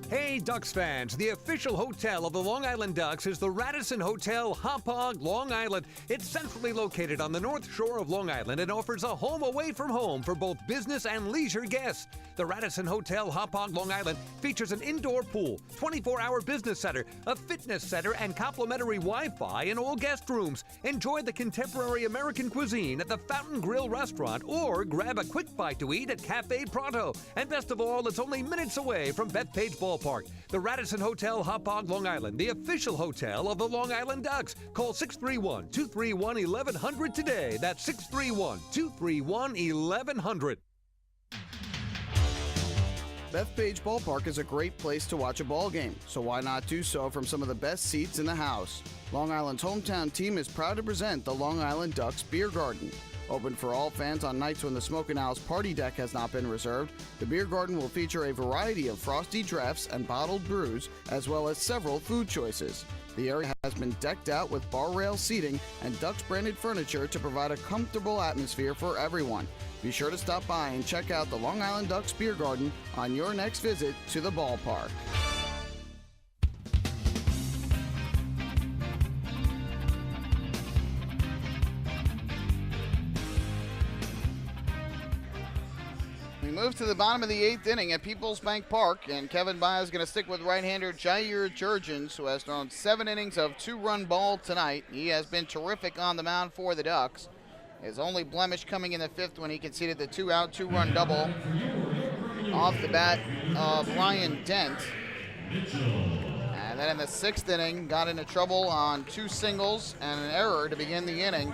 Hey Ducks fans, the official hotel of the Long Island Ducks is the Radisson Hotel Hauppauge, Long Island. It's centrally located on the north shore of Long Island and offers a home away from home for both business and leisure guests. The Radisson Hotel Hauppauge, Long Island features an indoor pool, 24-hour business center, a fitness center, and complimentary Wi-Fi in all guest rooms. Enjoy the contemporary American cuisine at the Fountain Grill restaurant or grab a quick bite to eat at Cafe Pronto. And best of all, it's only minutes away from Bethpage Ballpark. The Radisson Hotel Hauppauge, Long Island, the official hotel of the Long Island Ducks. Call 631-231-1100 today. That's 631-231-1100. Bethpage Ballpark is a great place to watch a ball game, so why not do so from some of the best seats in the house? Long Island's hometown team is proud to present the Long Island Ducks Beer Garden. Open for all fans on nights when the Smokin' Owl's party deck has not been reserved, the Beer Garden will feature a variety of frosty drafts and bottled brews, as well as several food choices. The area has been decked out with bar rail seating and Ducks-branded furniture to provide a comfortable atmosphere for everyone. Be sure to stop by and check out the Long Island Ducks Beer Garden on your next visit to the ballpark. We move to the bottom of the 8th inning at PeoplesBank Park, and Kevin Baez is going to stick with right-hander Jair Jurgens, who has thrown 7 innings of 2-run ball tonight. He has been terrific on the mound for the Ducks. His only blemish coming in the 5th when he conceded the 2-out, 2-run double off the bat of Ryan Dent. And then in the 6th inning, got into trouble on 2 singles and an error to begin the inning.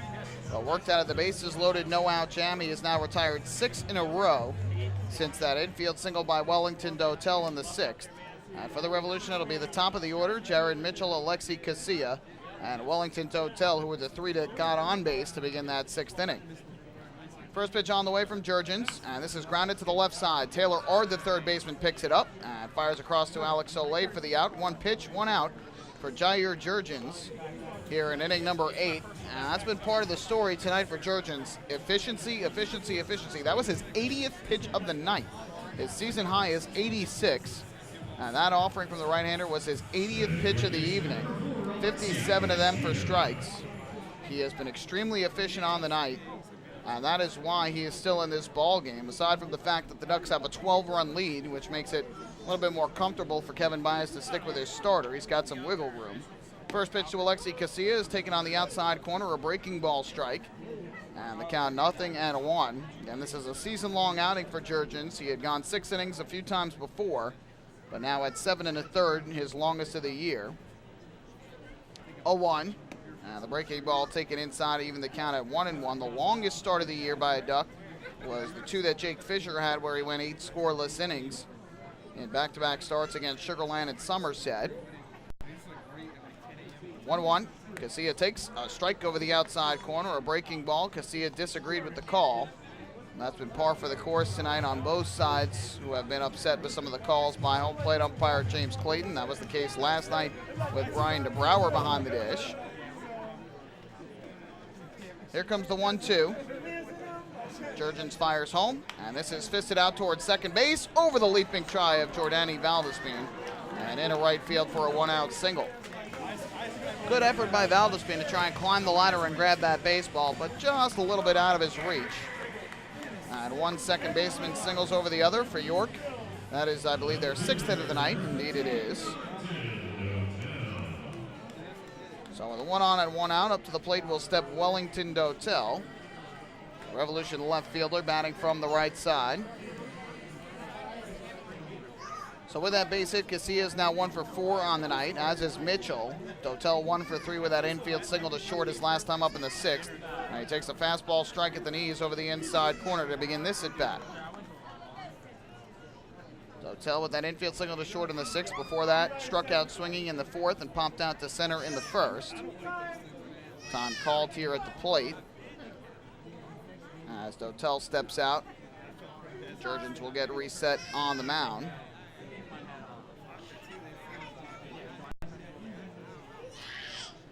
But worked out of the bases loaded, no-out jam. He has now retired 6 in a row since that infield single by Wellington Dotel in the 6th. And for the Revolution, it'll be the top of the order, Jared Mitchell, Alexi Casilla, and Wellington Dotel, who were the 3 that got on base to begin that 6th inning. First pitch on the way from Jurgens, and this is grounded to the left side. Taylor Ard, the third baseman, picks it up and fires across to Alex Olay for the out. 1 pitch, 1 out for Jair Jurgens here in inning number 8. And that's been part of the story tonight for Jurgens. Efficiency, efficiency, efficiency. That was his 80th pitch of the night. His season high is 86. And that offering from the right-hander was his 80th pitch of the evening. 57 of them for strikes. He has been extremely efficient on the night, and that is why he is still in this ball game, aside from the fact that the Ducks have a 12-run lead, which makes it a little bit more comfortable for Kevin Baez to stick with his starter. He's got some wiggle room. First pitch to Alexi Casilla is taken on the outside corner, a breaking ball strike. And the count 0-1. And this is a season-long outing for Jurgens. He had gone 6 innings a few times before, but now at 7 1/3, his longest of the year. 0-1. The breaking ball taken inside, even the count at 1-1. The longest start of the year by a Duck was the 2 that Jake Fisher had, where he went 8 scoreless innings in back-to-back starts against Sugar Land and Somerset. 1-1. Casilla takes a strike over the outside corner, a breaking ball. Casilla disagreed with the call. And that's been par for the course tonight on both sides, who have been upset with some of the calls by home plate umpire James Clayton. That was the case last night with Brian DeBrouwer behind the dish. Here comes the 1-2. Jurgens fires home, and this is fisted out towards second base over the leaping try of Jordani Valdespin, and into right field for a 1-out single. Good effort by Valdespin to try and climb the ladder and grab that baseball, but just a little bit out of his reach. And 1 second baseman singles over the other for York. That is, I believe, their 6th hit of the night. Indeed it is. So with a 1 on and 1 out, up to the plate will step Wellington Dotel. Revolution left fielder batting from the right side. So with that base hit, Casilla is now 1 for 4 on the night, as is Mitchell. Dotel 1 for 3 with that infield single to short his last time up in the 6th. And he takes a fastball strike at the knees over the inside corner to begin this at bat. Dotel with that infield single to short in the 6th. Before that, struck out swinging in the 4th and popped out to center in the 1st. Time called here at the plate. As Dotel steps out, Jurgens will get reset on the mound.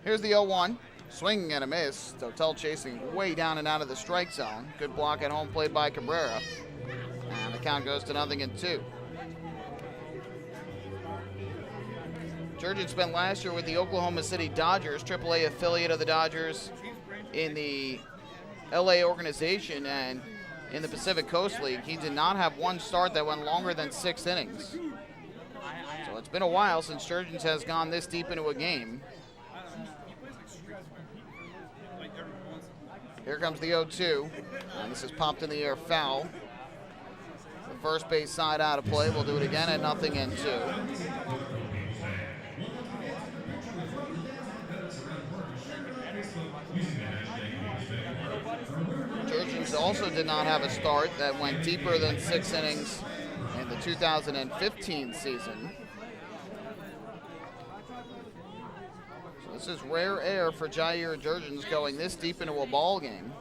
Here's the 0-1. Swing and a miss. Dotel chasing way down and out of the strike zone. Good block at home plate by Cabrera. And the count goes to 0-2. Jurgens spent last year with the Oklahoma City Dodgers, AAA affiliate of the Dodgers in the LA organization, and in the Pacific Coast League. He did not have one start that went longer than 6 innings. So it's been a while since Jurgens has gone this deep into a game. Here comes the 0-2, and this is popped in the air foul. The first base side out of play. We'll do it again at 0-2. Jurgens also did not have a start that went deeper than 6 innings in the 2015 season. This is rare air for Jair Jurgens going this deep into a ball game.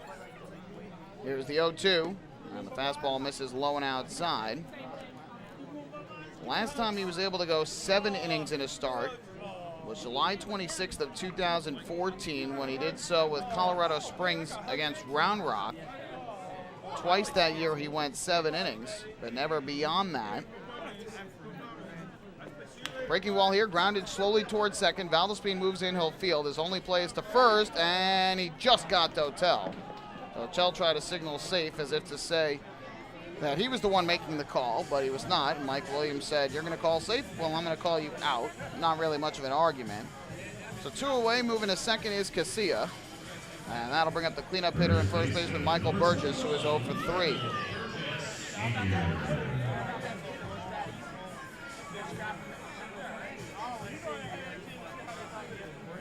Here's the 0-2, and the fastball misses low and outside. Last time he was able to go 7 innings in a start was July 26th of 2014 when he did so with Colorado Springs against Round Rock. Twice that year he went 7 innings, but never beyond that. Breaking ball here, grounded slowly towards second. Valdespin moves infield field. His only play is to first, and he just got Dotel. Dotel tried to signal safe as if to say that he was the one making the call, but he was not. And Mike Williams said, "You're going to call safe? Well, I'm going to call you out." Not really much of an argument. So 2 away, moving to second is Casilla. And that'll bring up the cleanup hitter and first baseman Michael Burgess, who is 0 for 3.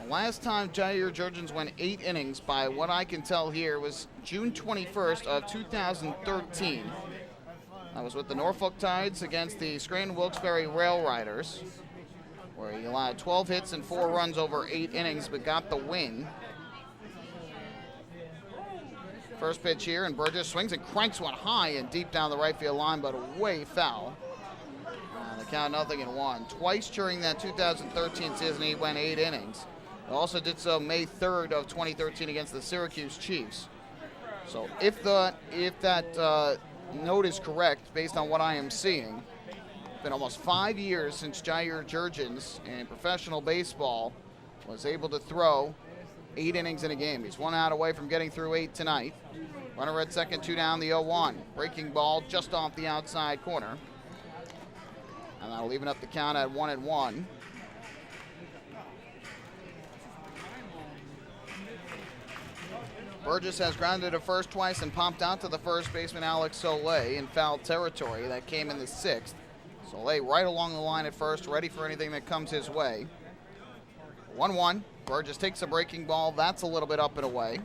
Last time Jair Jurgens went 8 innings, by what I can tell here, was June 21st of 2013. That was with the Norfolk Tides against the Scranton Wilkes-Barre Rail Riders, where he allowed 12 hits and 4 runs over 8 innings, but got the win. First pitch here, and Burgess swings and cranks one high and deep down the right field line, but way foul. The count 0-1. Twice during that 2013 season, he went 8 innings. He also did so May 3rd of 2013 against the Syracuse Chiefs. So if that note is correct, based on what I am seeing, it's been almost 5 years since Jair Jurgens in professional baseball was able to throw 8 innings in a game. He's 1 out away from getting through 8 tonight. Runner at second, 2 down, the 0-1. Breaking ball just off the outside corner. And that'll even up the count at 1-1. Burgess has grounded to first twice and popped out to the first baseman Alex Soleil in foul territory. That came in the 6th. Soleil right along the line at first, ready for anything that comes his way. 1-1. Burgess takes a breaking ball. That's a little bit up and away.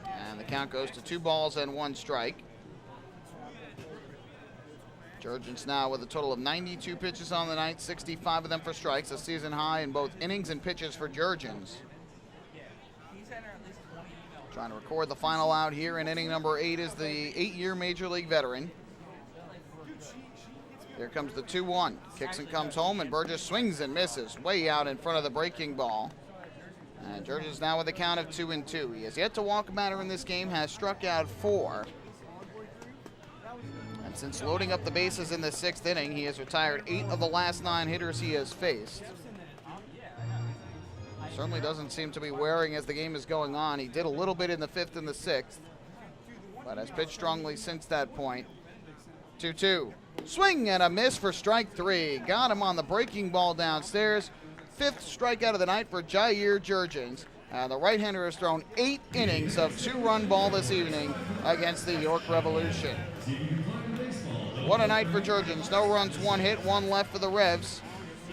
And the count goes to 2 balls and 1 strike. Jurgens now with a total of 92 pitches on the night, 65 of them for strikes, a season high in both innings and pitches for Jurgens. Trying to record the final out here in inning number 8 is the 8-year Major League veteran. Here comes the 2-1. Kicks and comes home, and Burgess swings and misses way out in front of the breaking ball. And Jurgens now with a count of 2-2. He has yet to walk a batter in this game, has struck out 4. And since loading up the bases in the 6th inning, he has retired 8 of the last 9 hitters he has faced. Certainly doesn't seem to be wearing as the game is going on. He did a little bit in the 5th and the 6th, but has pitched strongly since that point. 2-2. Swing and a miss for strike 3. Got him on the breaking ball downstairs. 5th strikeout of the night for Jair Jurgens. The right-hander has thrown 8 innings of 2-run ball this evening against the York Revolution. What a night for Jurgens. No runs, 1 hit, 1 left for the Revs.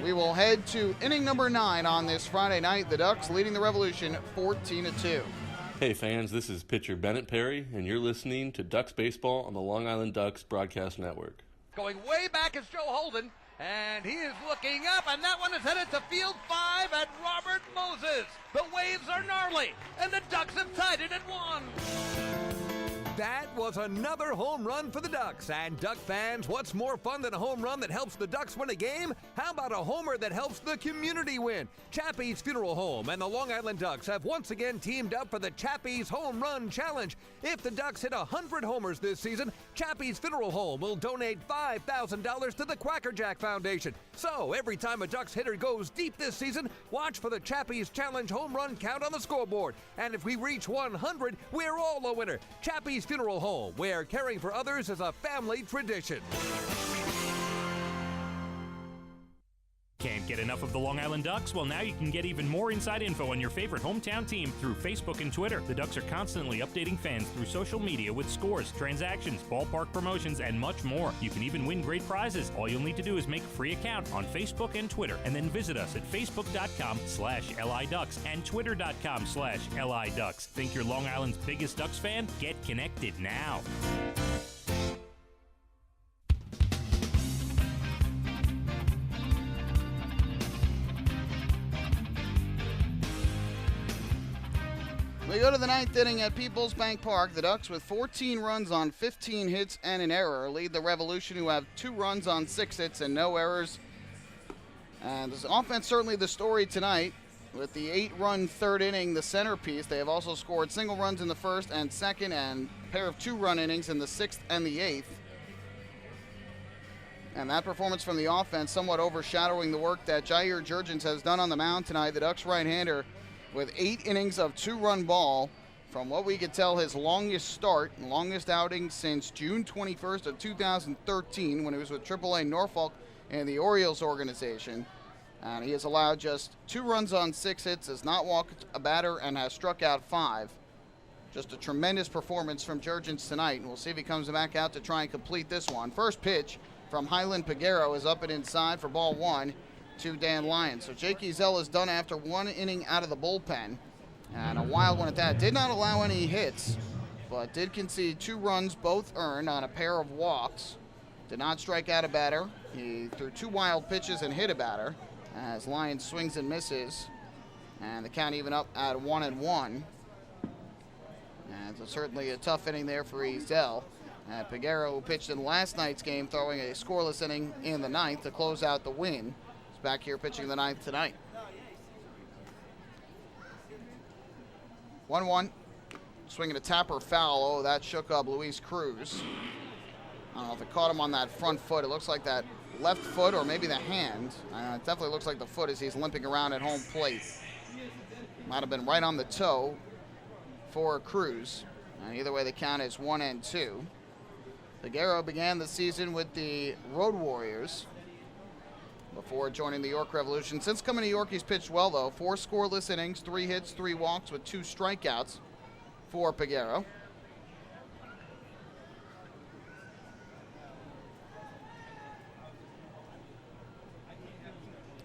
We will head to inning number 9 on this Friday night. The Ducks leading the Revolution 14-2. Hey fans, this is pitcher Bennett Perry, and you're listening to Ducks Baseball on the Long Island Ducks Broadcast Network. Going way back is Joe Holden, and he is looking up, and that one is headed to field 5 at Robert Moses. The waves are gnarly, and the Ducks have tied it at 1. That was another home run for the Ducks. And Duck fans, what's more fun than a home run that helps the Ducks win a game? How about a homer that helps the community win? Chappie's Funeral Home and the Long Island Ducks have once again teamed up for the Chappie's Home Run Challenge. If the Ducks hit 100 homers this season, Chappie's Funeral Home will donate $5,000 to the Quackerjack Foundation. So every time a Ducks hitter goes deep this season, watch for the Chappie's Challenge home run count on the scoreboard. And if we reach 100, we're all a winner. Chappie's Funeral Home, where caring for others is a family tradition. Can't get enough of the Long Island Ducks? Well, now you can get even more inside info on your favorite hometown team through Facebook and Twitter. The Ducks are constantly updating fans through social media with scores, transactions, ballpark promotions, and much more. You can even win great prizes. All you'll need to do is make a free account on Facebook and Twitter, and then visit us at facebook.com/LIDucks and twitter.com/LIDucks. Think you're Long Island's biggest Ducks fan? Get connected now. We go to the ninth inning at PeoplesBank Park. The Ducks, with 14 runs on 15 hits and an error, lead the Revolution, who have 2 runs on 6 hits and no errors. And this offense certainly the story tonight, with the 8-run third inning the centerpiece. They have also scored single runs in the first and second, and a pair of 2-run innings in the 6th and the 8th. And that performance from the offense somewhat overshadowing the work that Jair Jurgens has done on the mound tonight. The Ducks right-hander, with 8 innings of 2-run ball, from what we could tell his longest start, longest outing since June 21st of 2013, when he was with AAA Norfolk and the Orioles organization. And he has allowed just 2 runs on 6 hits, has not walked a batter, and has struck out 5. Just a tremendous performance from Jurgens tonight, and we'll see if he comes back out to try and complete this one. First pitch from Highland Peguero is up and inside for ball 1 to Dan Lyons. So Jake Ezel is done after 1 inning out of the bullpen, and a wild one at that. Did not allow any hits, but did concede 2 runs, both earned, on a pair of walks. Did not strike out a batter. He threw 2 wild pitches and hit a batter as Lyons swings and misses, and the count even up at 1-1. And so certainly a tough inning there for Ezel. Peguero, who pitched in last night's game, throwing a scoreless inning in the 9th to close out the win, back here pitching the 9th tonight. 1-1. Swinging a tapper foul. Oh, that shook up Luis Cruz. I don't know if it caught him on that front foot. It looks like that left foot or maybe the hand. It definitely looks like the foot as he's limping around at home plate. Might have been right on the toe for Cruz. And either way, the count is 1-2. Peguero began the season with the Road Warriors before joining the York Revolution. Since coming to York, he's pitched well, though. 4 scoreless innings, 3 hits, 3 walks, with 2 strikeouts for Peguero.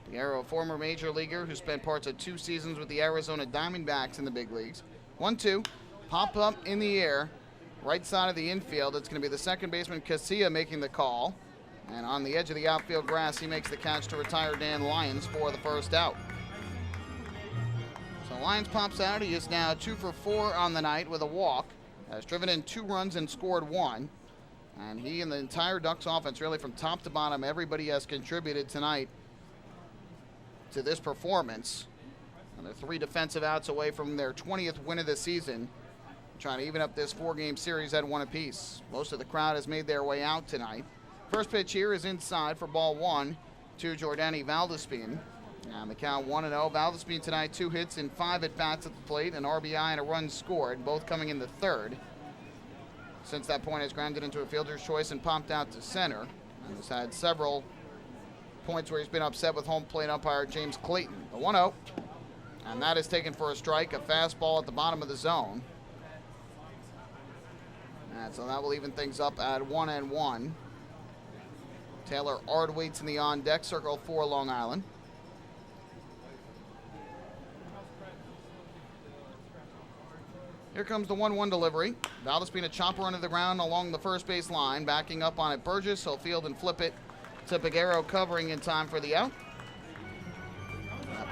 Peguero, a former major leaguer who spent parts of 2 seasons with the Arizona Diamondbacks in the big leagues. 1-2, pop up in the air, right side of the infield. It's going to be the second baseman Casilla making the call. And on the edge of the outfield grass, he makes the catch to retire Dan Lyons for the first out. So Lyons pops out. He is now 2 for 4 on the night with a walk. Has driven in 2 runs and scored 1. And he and the entire Ducks offense, really from top to bottom, everybody has contributed tonight to this performance. And they're 3 defensive outs away from their 20th win of the season, trying to even up this 4-game series at 1 apiece. Most of the crowd has made their way out tonight. First pitch here is inside for ball 1 to Jordani Valdespin. And the count 1-0. Valdespin tonight 2 hits in 5 at-bats at the plate, an RBI and a run scored, both coming in the 3rd. Since that point, has grounded into a fielder's choice and popped out to center. And has had several points where he's been upset with home plate umpire James Clayton. The 1-0. And that is taken for a strike, a fastball at the bottom of the zone. And so that will even things up at 1-1. Taylor Ard waits in the on-deck circle for Long Island. Here comes the 1-1 delivery. Valdespina chopper under the ground along the first base line. Backing up on it, Burgess. He'll field and flip it to Peguero, covering in time for the out.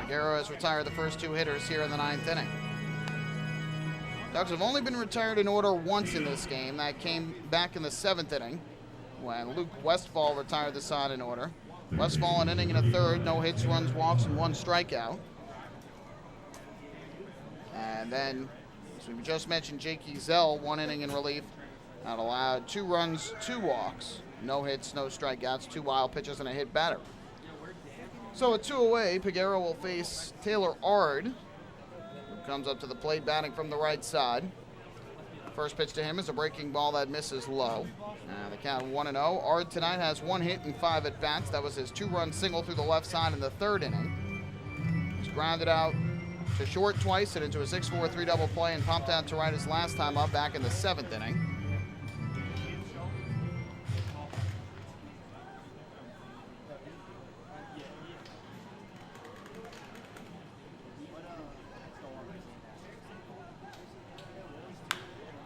Peguero has retired the first 2 hitters here in the 9th inning. Ducks have only been retired in order once in this game. That came back in the 7th inning when Luke Westfall retired the side in order. Westfall an inning and a third, no hits, runs, walks, and 1 strikeout. And then, as we just mentioned, Jake Ezel, 1 inning in relief, that allowed 2 runs, 2 walks, no hits, no strikeouts, 2 wild pitches, and a hit batter. So at 2 away, Peguero will face Taylor Ard, who comes up to the plate batting from the right side. First pitch to him is a breaking ball that misses low. The count 1-0. Ard tonight has 1 hit and 5 at-bats. That was his 2-run single through the left side in the 3rd inning. He's grounded out to short twice and into a 6-4-3 double play and popped out to right his last time up back in the 7th inning.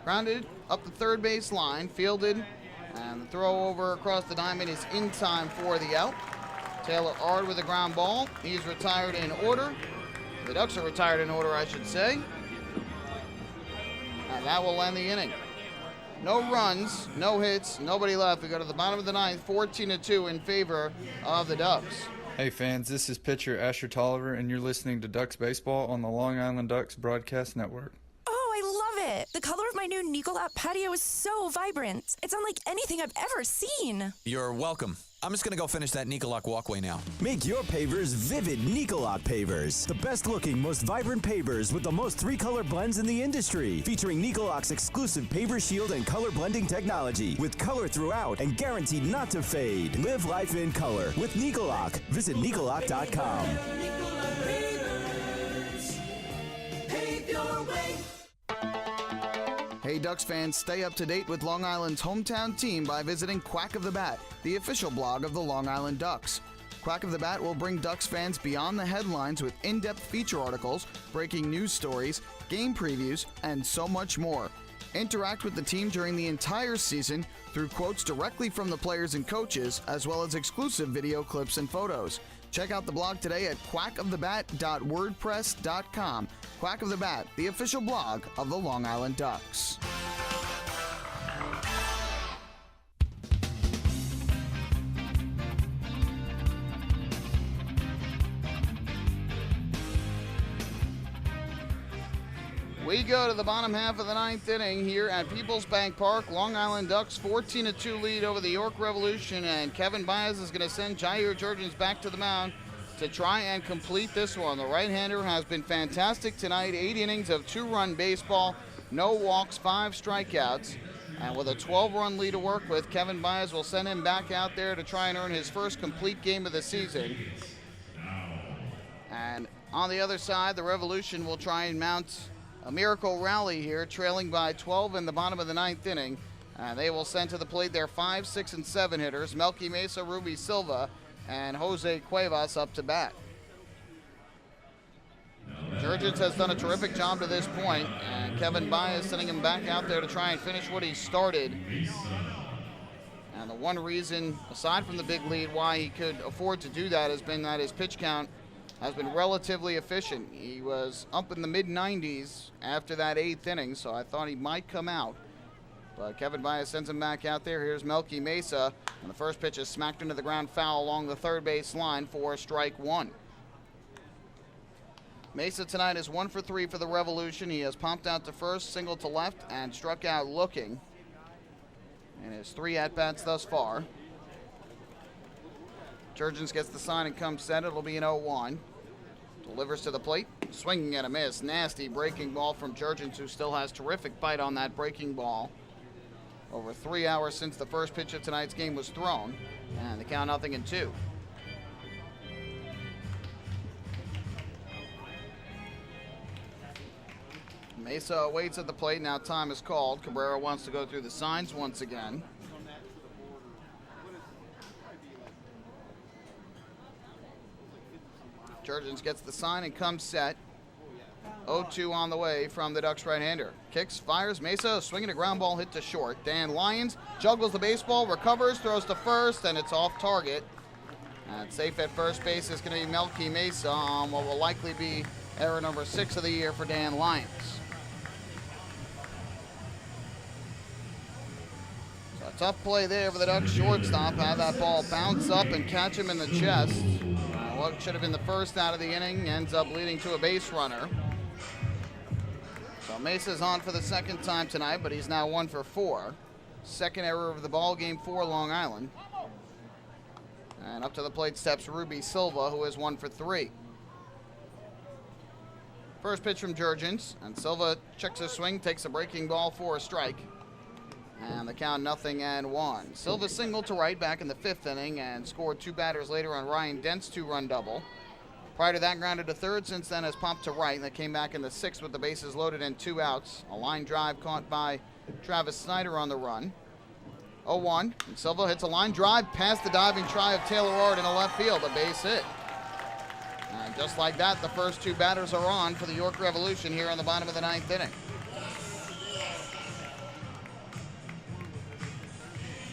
Grounded up the third base line, fielded, and the throw over across the diamond is in time for the out. Taylor Ard with a ground ball. He's retired in order. The Ducks are retired in order, I should say. And that will end the inning. No runs, no hits, nobody left. We go to the bottom of the 9th, 14-2 in favor of the Ducks. Hey fans, this is pitcher Asher Tolliver, and you're listening to Ducks Baseball on the Long Island Ducks Broadcast Network. It. The color of my new Nicolat patio is so vibrant. It's unlike anything I've ever seen. You're welcome. I'm just going to go finish that Nicolak walkway now. Make your pavers vivid Nicolak pavers. The best looking, most vibrant pavers with the most 3-color blends in the industry. Featuring Nicolak's exclusive paver shield and color blending technology. With color throughout and guaranteed not to fade. Live life in color with Nicolak. Visit Nicolak.com. Hey Ducks fans, stay up to date with Long Island's hometown team by visiting Quack of the Bat, the official blog of the Long Island Ducks. Quack of the Bat will bring Ducks fans beyond the headlines with in-depth feature articles, breaking news stories, game previews, and so much more. Interact with the team during the entire season through quotes directly from the players and coaches, as well as exclusive video clips and photos. Check out the blog today at quackofthebat.wordpress.com. Quack of the Bat, the official blog of the Long Island Ducks. We go to the bottom half of the 9th inning here at PeoplesBank Park. Long Island Ducks 14-2 lead over the York Revolution, and Kevin Baez is going to send Jair Jurgens back to the mound to try and complete this one. The right-hander has been fantastic tonight. 8 innings of 2-run baseball, no walks, 5 strikeouts. And with a 12-run lead to work with, Kevin Baez will send him back out there to try and earn his first complete game of the season. And on the other side, the Revolution will try and mount a miracle rally here, trailing by 12 in the bottom of the 9th inning. They will send to the plate their 5, 6, and 7 hitters, Melky Mesa, Ruby Silva, and Jose Cuevas up to bat. Jurgens has done a terrific job to this point, and Kevin Baez sending him back out there to try and finish what he started. And the one reason, aside from the big lead, why he could afford to do that has been that his pitch count has been relatively efficient. He was up in the mid-90s after that 8th inning, so I thought he might come out. But Kevin Baez sends him back out there. Here's Melky Mesa, and the first pitch is smacked into the ground foul along the third base line for strike 1. Mesa tonight is 1 for 3 for the Revolution. He has popped out to first, single to left, and struck out looking in his 3 at-bats thus far. Jurgens gets the sign and comes set. It'll be an 0-1. Delivers to the plate, swinging and a miss. Nasty breaking ball from Jurgens, who still has terrific bite on that breaking ball. Over 3 hours since the first pitch of tonight's game was thrown, and the count 0-2. Mesa waits at the plate. Now time is called. Cabrera wants to go through the signs once again. Jurgens gets the sign and comes set. 0-2 on the way from the Ducks right-hander. Kicks, fires, Mesa swinging a ground ball hit to short. Dan Lyons juggles the baseball, recovers, throws to first, and it's off target. And safe at first base is going to be Melky Mesa on what will likely be error number 6 of the year for Dan Lyons. So a tough play there for the Ducks shortstop. Had that ball bounce up and catch him in the chest. What should have been the first out of the inning ends up leading to a base runner. So Mesa's on for the second time tonight, but he's now 1 for 4. Second error of the ball game for Long Island. And up to the plate steps Ruby Silva, who is 1 for 3. First pitch from Jurgens, and Silva checks his swing, takes a breaking ball for a strike. And the count 0-1. Silva singled to right back in the 5th inning and scored 2 batters later on Ryan Dent's 2-run double. Prior to that, grounded to third, since then has popped to right, and that came back in the 6th with the bases loaded and 2 outs. A line drive caught by Travis Snyder on the run. 0-1, and Silva hits a line drive past the diving try of Taylor Ard in the left field, a base hit. And just like that, the first 2 batters are on for the York Revolution here on the bottom of the 9th inning.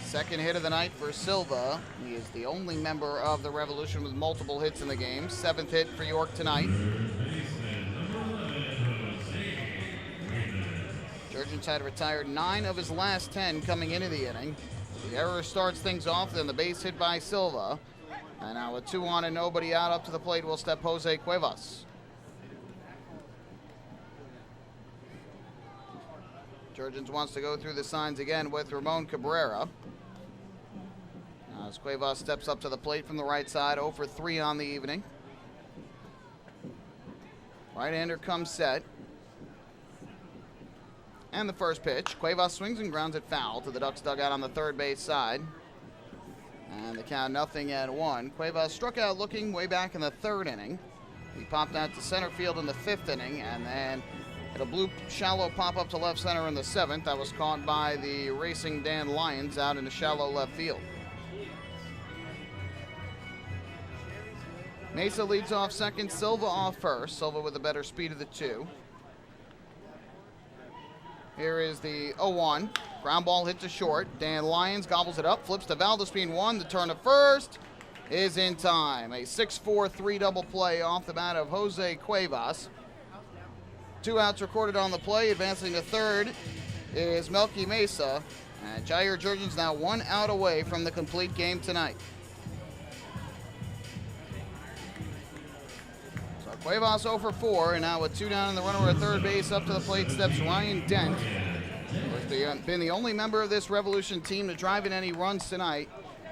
Second hit of the night for Silva. He is the only member of the Revolution with multiple hits in the game. 7th hit for York tonight. Jurgens had retired 9 of his last 10 coming into the inning. The error starts things off, then the base hit by Silva. And now with 2 on and nobody out, up to the plate will step Jose Cuevas. Jurgens wants to go through the signs again with Ramon Cabrera. As Cuevas steps up to the plate from the right side, 0 for 3 on the evening. Right-hander comes set. And the first pitch, Cuevas swings and grounds it foul to the Ducks dugout on the third base side. And the count 0-1. Cuevas struck out looking way back in the 3rd inning. He popped out to center field in the 5th inning, and then hit a blue shallow pop up to left center in the 7th. That was caught by the racing Dan Lyons out in the shallow left field. Mesa leads off second, Silva off first. Silva with a better speed of the 2. Here is the 0-1. Ground ball hit to short. Dan Lyons gobbles it up, flips to Valdespin 1. The turn to first is in time. A 6-4-3 double play off the bat of Jose Cuevas. 2 outs recorded on the play. Advancing to third is Melky Mesa. And Jair Jurgens now 1 out away from the complete game tonight. Cuevas 0 for 4, and now with 2 down and the runner at third base, up to the plate steps Ryan Dent, who has been the only member of this Revolution team to drive in any runs tonight,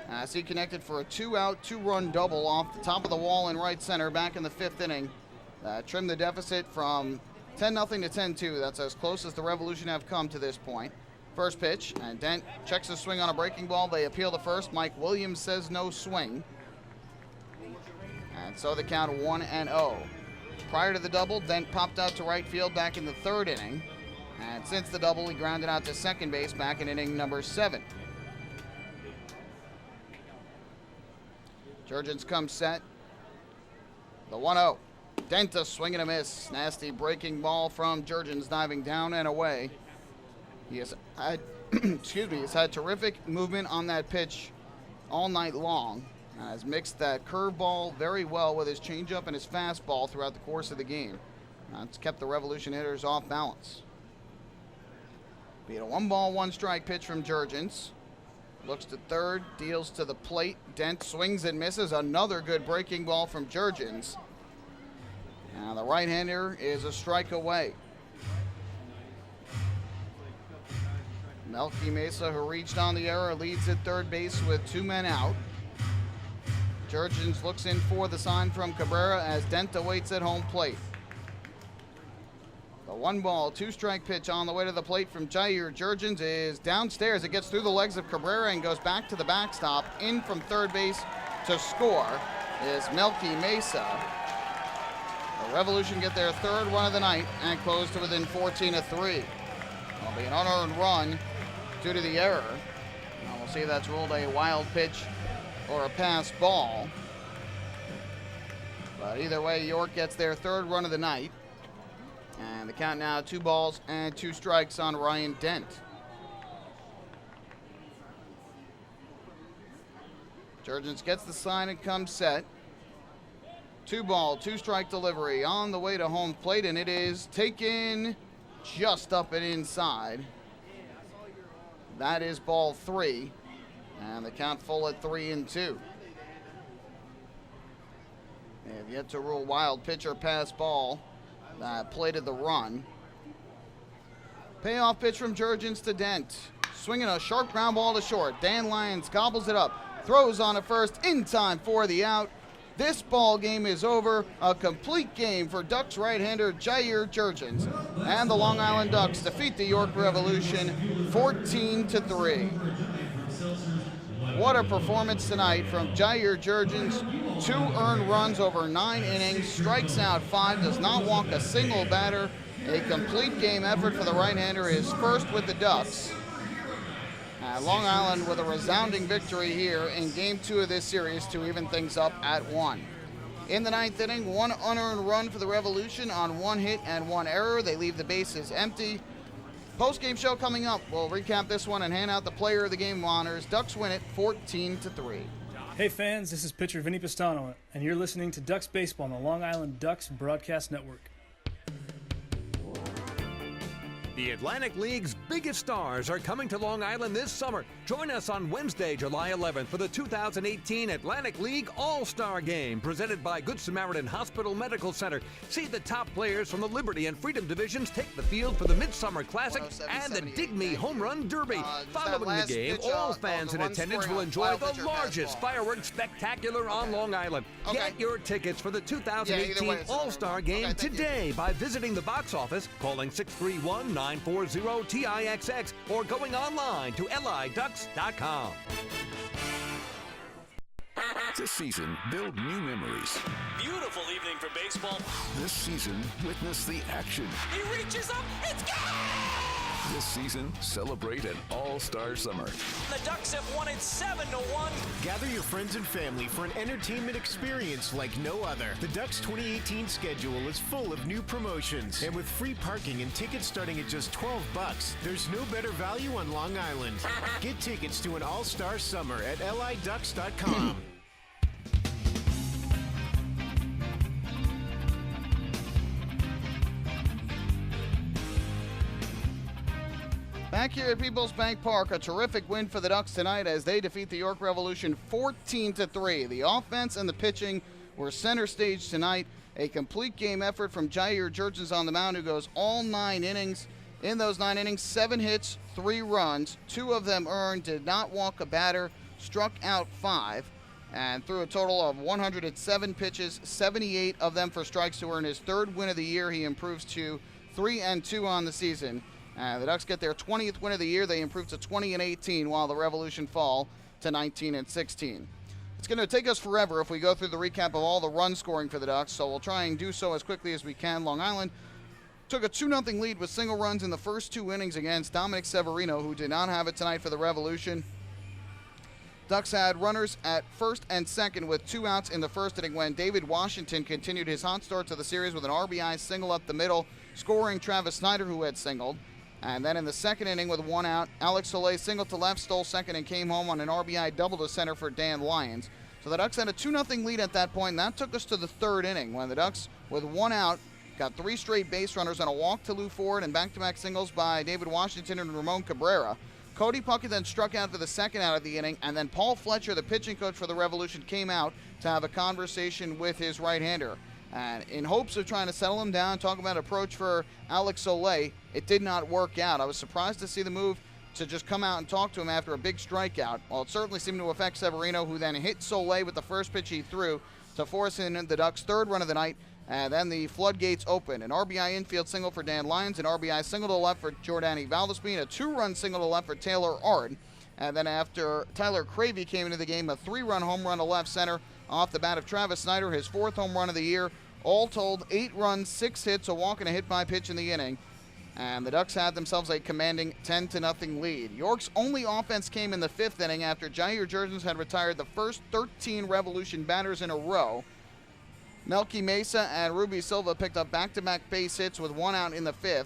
as he connected for a 2-out, 2-run double off the top of the wall in right center back in the 5th inning. Trimmed the deficit from 10-0 to 10-2. That's as close as the Revolution have come to this point. First pitch, and Dent checks his swing on a breaking ball. They appeal to first. Mike Williams says no swing. And so the count 1-0. Prior to the double, Dent popped out to right field back in the 3rd inning. And since the double, he grounded out to second base back in inning number 7. Jurgens comes set. The 1-0. Dent a swing and a miss. Nasty breaking ball from Jurgens, diving down and away. He has had, he's had terrific movement on that pitch all night long. Has mixed that curveball very well with his changeup and his fastball throughout the course of the game. It's kept the Revolution hitters off balance. Be a 1-ball, 1-strike pitch from Jurgens. Looks to third, deals to the plate. Dent swings and misses. Another good breaking ball from Jurgens. Now the right-hander is a strike away. Melky Mesa, who reached on the error, leads at third base with 2 men out. Jurgens looks in for the sign from Cabrera as Dent awaits at home plate. The 1-ball, 2-strike pitch on the way to the plate from Jair Jurgens is downstairs. It gets through the legs of Cabrera and goes back to the backstop. In from third base to score is Melky Mesa. The Revolution get their 3rd run of the night and close to within 14 of 3. It'll be an unearned run due to the error. Now we'll see if that's ruled a wild pitch or a pass ball. But either way, York gets their 3rd run of the night. And the count now, 2 balls and 2 strikes on Ryan Dent. Jurgens gets the sign and comes set. 2 ball, 2 strike delivery on the way to home plate, and it is taken just up and inside. That is ball 3, and the count full at 3-2. They have yet to rule wild pitch or pass ball. That plated the run. Payoff pitch from Jurgens to Dent. Swinging a sharp ground ball to short. Dan Lyons gobbles it up. Throws on it first in time for the out. This ball game is over. A complete game for Ducks right-hander Jair Jurgens. And the Long Island Ducks defeat the York Revolution 14-3. What a performance tonight from Jair Jurgens. 2 earned runs over 9 innings, strikes out 5, does not walk a single batter. A complete game effort for the right-hander, his first with the Ducks. Long Island with a resounding victory here in Game 2 of this series to even things up at 1. In the 9th inning, 1 unearned run for the Revolution on 1 hit and 1 error. They leave the bases empty. Post-game show coming up. We'll recap this one and hand out the player of the game honors. Ducks win it 14-3. Hey fans, this is pitcher Vinny Pistano, and you're listening to Ducks Baseball on the Long Island Ducks Broadcast Network. The Atlantic League's biggest stars are coming to Long Island this summer. Join us on Wednesday, July 11th for the 2018 Atlantic League All-Star Game presented by Good Samaritan Hospital Medical Center. See the top players from the Liberty and Freedom divisions take the field for the Midsummer Classic and the Dig Me Home Run Derby. Following the game, all fans in attendance will enjoy the largest fireworks spectacular on Long Island. Get your tickets for the 2018 All-Star Game today by visiting the box office, calling 631-940-TIXX, or going online to liducks.com. This season, build new memories. Beautiful evening for baseball. This season, witness the action. He reaches up, it's gone! This season, celebrate an all-star summer. The Ducks have won it 7-1. Gather your friends and family for an entertainment experience like no other. The Ducks 2018 schedule is full of new promotions, and with free parking and tickets starting at just $12, there's no better value on Long Island. Get tickets to an all-star summer at liducks.com. Back here at PeoplesBank Park, a terrific win for the Ducks tonight as they defeat the York Revolution 14-3. The offense and the pitching were center stage tonight. A complete game effort from Jair Jurgens on the mound, who goes all 9 innings. In those 9 innings, 7 hits, 3 runs, 2 of them earned, did not walk a batter, struck out 5, and threw a total of 107 pitches, 78 of them for strikes to earn his 3rd win of the year. He improves to 3-2 on the season. The Ducks get their 20th win of the year. They improve to 20-18, while the Revolution fall to 19-16. It's going to take us forever if we go through the recap of all the run scoring for the Ducks, so we'll try and do so as quickly as we can. Long Island took a 2-0 lead with single runs in the first 2 innings against Dominic Severino, who did not have it tonight for the Revolution. Ducks had runners at first and second with 2 outs in the first inning when David Washington continued his hot start to the series with an RBI single up the middle, scoring Travis Snyder, who had singled. And then in the second inning with 1 out, Alex Soleil singled to left, stole second, and came home on an RBI double to center for Dan Lyons. So the Ducks had a 2-0 lead at that point, and that took us to the 3rd inning when the Ducks, with 1 out, got 3 straight base runners on a walk to Lou Ford and back-to-back singles by David Washington and Ramon Cabrera. Cody Puckett then struck out for the 2nd out of the inning, and then Paul Fletcher, the pitching coach for the Revolution, came out to have a conversation with his right-hander. And in hopes of trying to settle him down, talk about approach for Alex Soleil, it did not work out. I was surprised to see the move to just come out and talk to him after a big strikeout. Well, it certainly seemed to affect Severino, who then hit Soleil with the first pitch he threw to force in the Ducks' 3rd run of the night. And then the floodgates open. An RBI infield single for Dan Lyons, an RBI single to left for Jordani Valdespin, a 2-run single to left for Taylor Ard. And then after Tyler Cravey came into the game, a 3-run home run to left center off the bat of Travis Snyder, his 4th home run of the year. All told, 8 runs, 6 hits, a walk and a hit by pitch in the inning. And the Ducks had themselves a commanding 10-0 lead. York's only offense came in the 5th inning after Jair Jurgens had retired the first 13 Revolution batters in a row. Melky Mesa and Ruby Silva picked up back-to-back base hits with 1 out in the 5th.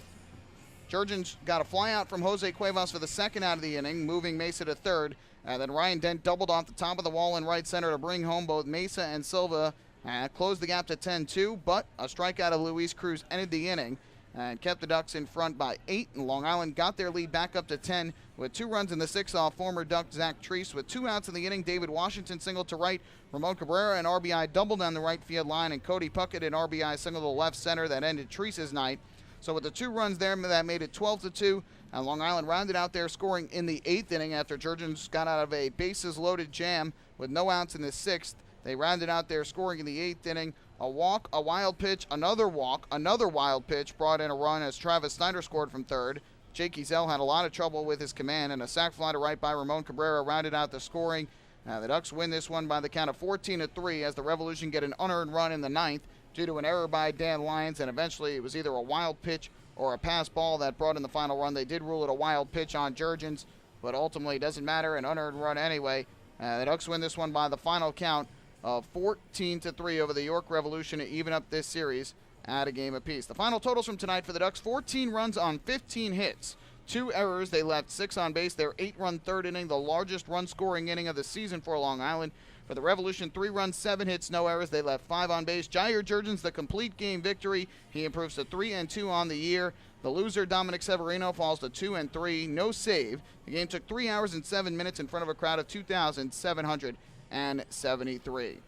Jurgens got a flyout from Jose Cuevas for the 2nd out of the inning, moving Mesa to 3rd. And then Ryan Dent doubled off the top of the wall in right center to bring home both Mesa and Silva and closed the gap to 10-2. But a strikeout of Luis Cruz ended the inning and kept the Ducks in front by 8. And Long Island got their lead back up to 10 with 2 runs in the 6th off former Duck Zach Treese. With 2 outs in the inning, David Washington singled to right. Ramon Cabrera an RBI double down the right field line, and Cody Puckett an RBI single to left center that ended Treese's night. So with the 2 runs there, that made it 12-2. And Long Island rounded out their scoring in the 8th inning after Jurgens got out of a bases-loaded jam with no outs in the 6th. They rounded out their scoring in the 8th inning. A walk, a wild pitch, another walk, another wild pitch brought in a run as Travis Snyder scored from 3rd. Jake Ezel had a lot of trouble with his command, and a sac fly to right by Ramon Cabrera rounded out the scoring. The Ducks win this one by the count of 14-3 as the Revolution get an unearned run in the 9th due to an error by Dan Lyons, and eventually it was either a wild pitch or a pass ball that brought in the final run. They did rule it a wild pitch on Jurgens, but ultimately it doesn't matter, an unearned run anyway. The Ducks win this one by the final count of 14-3 over the York Revolution to even up this series at a game apiece. The final totals from tonight for the Ducks: 14 runs on 15 hits, 2 errors. They left 6 on base. Their 8-run 3rd inning, the largest run-scoring inning of the season for Long Island. For the Revolution, 3 runs, 7 hits, no errors. They left 5 on base. Jair Jurgens, the complete game victory. He improves to 3-2 on the year. The loser, Dominic Severino, falls to 2-3. No save. The game took 3 hours and 7 minutes in front of a crowd of 2,773.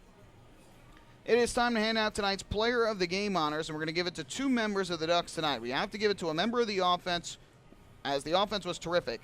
It is time to hand out tonight's Player of the Game honors, and we're going to give it to 2 members of the Ducks tonight. We have to give it to a member of the offense, as the offense was terrific.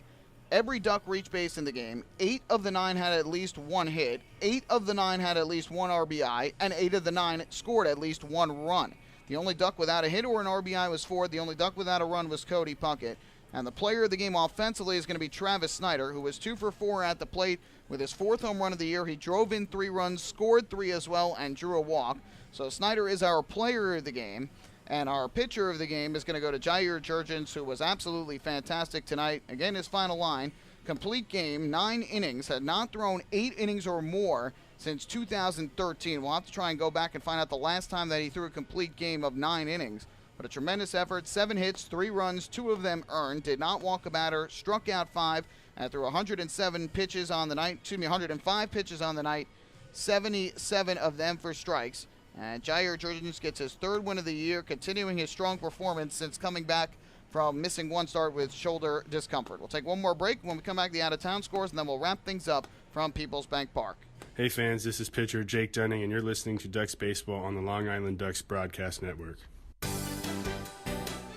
Every Duck reached base in the game. 8 of the 9 had at least 1 hit. 8 of the 9 had at least 1 RBI, and 8 of the 9 scored at least 1 run. The only Duck without a hit or an RBI was Ford. The only Duck without a run was Cody Puckett. And the Player of the Game offensively is going to be Travis Snyder, who was 2 for 4 at the plate with his 4th home run of the year. He drove in 3 runs, scored 3 as well, and drew a walk. So Snyder is our Player of the Game. And our pitcher of the game is going to go to Jair Jurgens, who was absolutely fantastic tonight. Again, his final line: complete game, 9 innings, had not thrown 8 innings or more since 2013. We'll have to try and go back and find out the last time that he threw a complete game of 9 innings. But a tremendous effort, 7 hits, 3 runs, 2 of them earned, did not walk a batter, struck out 5, and threw 107 pitches on the night, 105 pitches on the night, 77 of them for strikes. And Jair Jurgens gets his 3rd win of the year, continuing his strong performance since coming back from missing 1 start with shoulder discomfort. We'll take one more break. When we come back, the out-of-town scores, and then we'll wrap things up from PeoplesBank Park. Hey fans, this is pitcher Jake Dunning, and you're listening to Ducks Baseball on the Long Island Ducks Broadcast Network.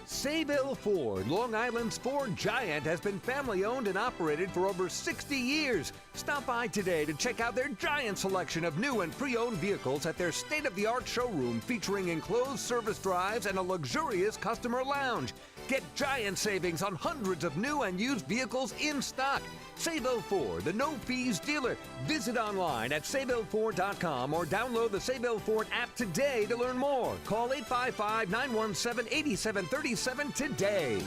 Sayville Ford, Long Island's Ford giant, has been family-owned and operated for over 60 years. Stop by today to check out their giant selection of new and pre-owned vehicles at their state-of-the-art showroom featuring enclosed service drives and a luxurious customer lounge. Get giant savings on hundreds of new and used vehicles in stock. Sayville Ford, the no-fees dealer. Visit online at SayvilleFord.com or download the Sayville Ford app today to learn more. Call 855-917-8737 today.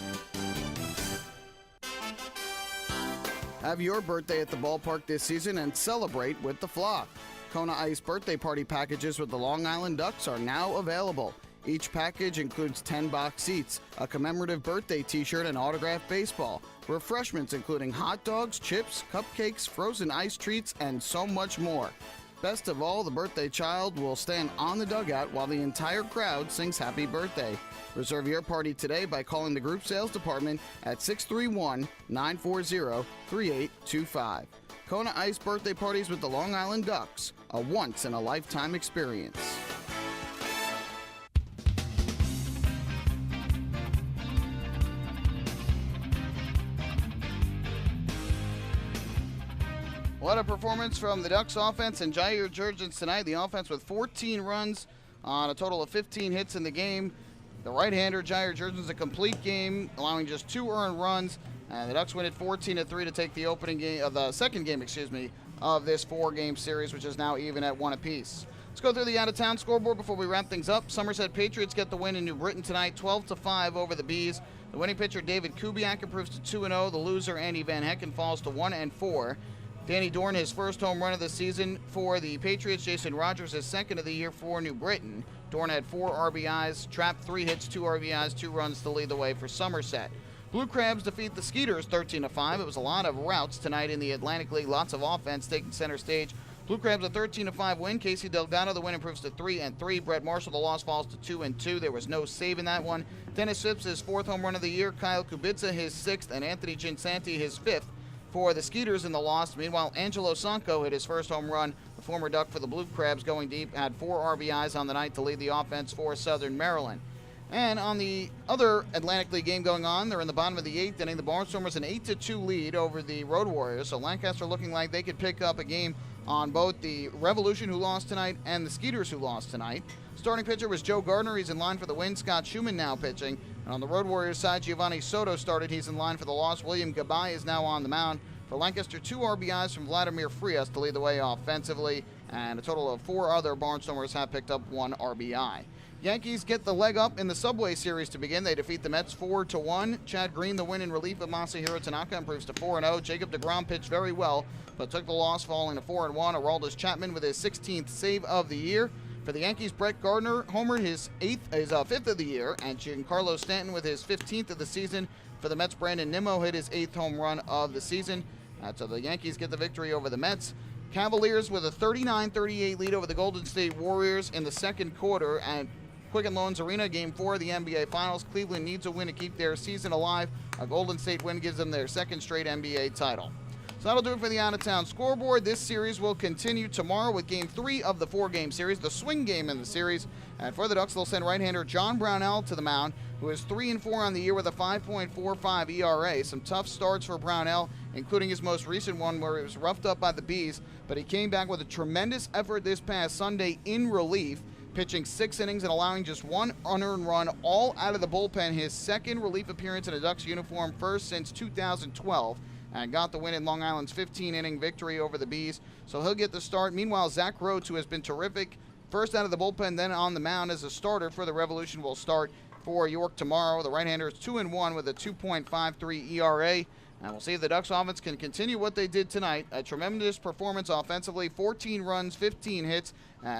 Have your birthday at the ballpark this season and celebrate with the flock. Kona Ice birthday party packages with the Long Island Ducks are now available. Each package includes 10 box seats, a commemorative birthday t-shirt, and autographed baseball. Refreshments including hot dogs, chips, cupcakes, frozen ice treats, and so much more. Best of all, the birthday child will stand on the dugout while the entire crowd sings happy birthday. Reserve your party today by calling the group sales department at 631-940-3825. Kona Ice birthday parties with the Long Island Ducks, a once-in-a-lifetime experience. What a performance from the Ducks offense and Jair Jurgens tonight. The offense with 14 runs on a total of 15 hits in the game. The right-hander, Jair Jurgens, a complete game, allowing just 2 earned runs. And the Ducks win it 14-3 to take the opening game of the second game, of this 4-game series, which is now even at 1 apiece. Let's go through the out-of-town scoreboard before we wrap things up. Somerset Patriots get the win in New Britain tonight, 12-5 over the Bees. The winning pitcher, David Kubiak, improves to 2-0. The loser, Andy Van Hecken, falls to 1-4. Danny Dorn, his first home run of the season for the Patriots. Jason Rogers, his second of the year for New Britain. Dorn had 4 RBIs, trapped 3 hits, 2 RBIs, 2 runs to lead the way for Somerset. Blue Crabs defeat the Skeeters 13-5. It was a lot of routes tonight in the Atlantic League. Lots of offense taking center stage. Blue Crabs a 13-5 win. Casey Delgado, the win, improves to 3-3. Brett Marshall, the loss, falls to 2-2. There was no save in that one. Dennis Phipps, his 4th home run of the year. Kyle Kubica, his 6th. And Anthony Ginsanti, his 5th for the Skeeters in the loss. Meanwhile, Angelo Sanko hit his first home run. The former Duck for the Blue Crabs, going deep, had 4 RBIs on the night to lead the offense for Southern Maryland. And on the other Atlantic League game going on, they're in the bottom of the 8th inning. The Barnstormers an 8-2 lead over the Road Warriors. So Lancaster looking like they could pick up a game on both the Revolution, who lost tonight, and the Skeeters, who lost tonight. Starting pitcher was Joe Gardner. He's in line for the win. Scott Schumann now pitching. And on the Road Warriors side, Giovanni Soto started. He's in line for the loss. William Gabay is now on the mound. For Lancaster, 2 RBIs from Vladimir Frias to lead the way offensively. And a total of 4 other Barnstormers have picked up 1 RBI. Yankees get the leg up in the Subway Series to begin. They defeat the Mets 4-1. Chad Green, the win in relief of Masahiro Tanaka, improves to 4-0. Jacob deGrom pitched very well, but took the loss, falling to 4-1. Aroldis Chapman with his 16th save of the year. For the Yankees, Brett Gardner homered his 5th of the year, and Giancarlo Stanton with his 15th of the season. For the Mets, Brandon Nimmo hit his 8th home run of the season. So the Yankees get the victory over the Mets. Cavaliers with a 39-38 lead over the Golden State Warriors in the second quarter at Quicken Loans Arena, Game 4 of the NBA Finals. Cleveland needs a win to keep their season alive. A Golden State win gives them their 2nd straight NBA title. So that'll do it for the out-of-town scoreboard. This series will continue tomorrow with Game 3 of the 4-game series, the swing game in the series. And for the Ducks, they'll send right-hander John Brownell to the mound, who is 3-4 on the year with a 5.45 ERA. Some tough starts for Brownell, including his most recent one where he was roughed up by the Bees, but he came back with a tremendous effort this past Sunday in relief, pitching 6 innings and allowing just 1 unearned run, all out of the bullpen. His 2nd relief appearance in a Ducks uniform, first since 2012, and got the win in Long Island's 15-inning victory over the Bees. So he'll get the start. Meanwhile, Zach Rhodes, who has been terrific, first out of the bullpen, then on the mound as a starter for the Revolution, will start for York tomorrow. The right-hander is 2-1 with a 2.53 ERA. And we'll see if the Ducks offense can continue what they did tonight. A tremendous performance offensively, 14 runs, 15 hits.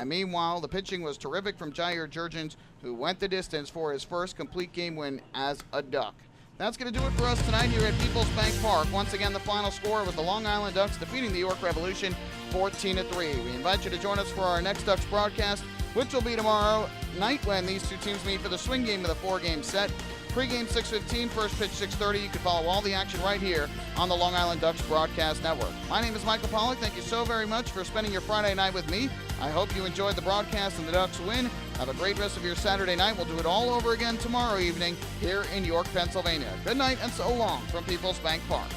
Meanwhile, the pitching was terrific from Jair Jurgens, who went the distance for his first complete game win as a Duck. That's going to do it for us tonight here at PeoplesBank Park. Once again, the final score was the Long Island Ducks defeating the York Revolution 14-3. We invite you to join us for our next Ducks broadcast, which will be tomorrow night when these two teams meet for the swing game of the 4-game set. Pre-game 6:15, first pitch 6:30. You can follow all the action right here on the Long Island Ducks Broadcast Network. My name is Michael Pollack. Thank you so very much for spending your Friday night with me. I hope you enjoyed the broadcast and the Ducks win. Have a great rest of your Saturday night. We'll do it all over again tomorrow evening here in York, Pennsylvania. Good night and so long from PeoplesBank Park.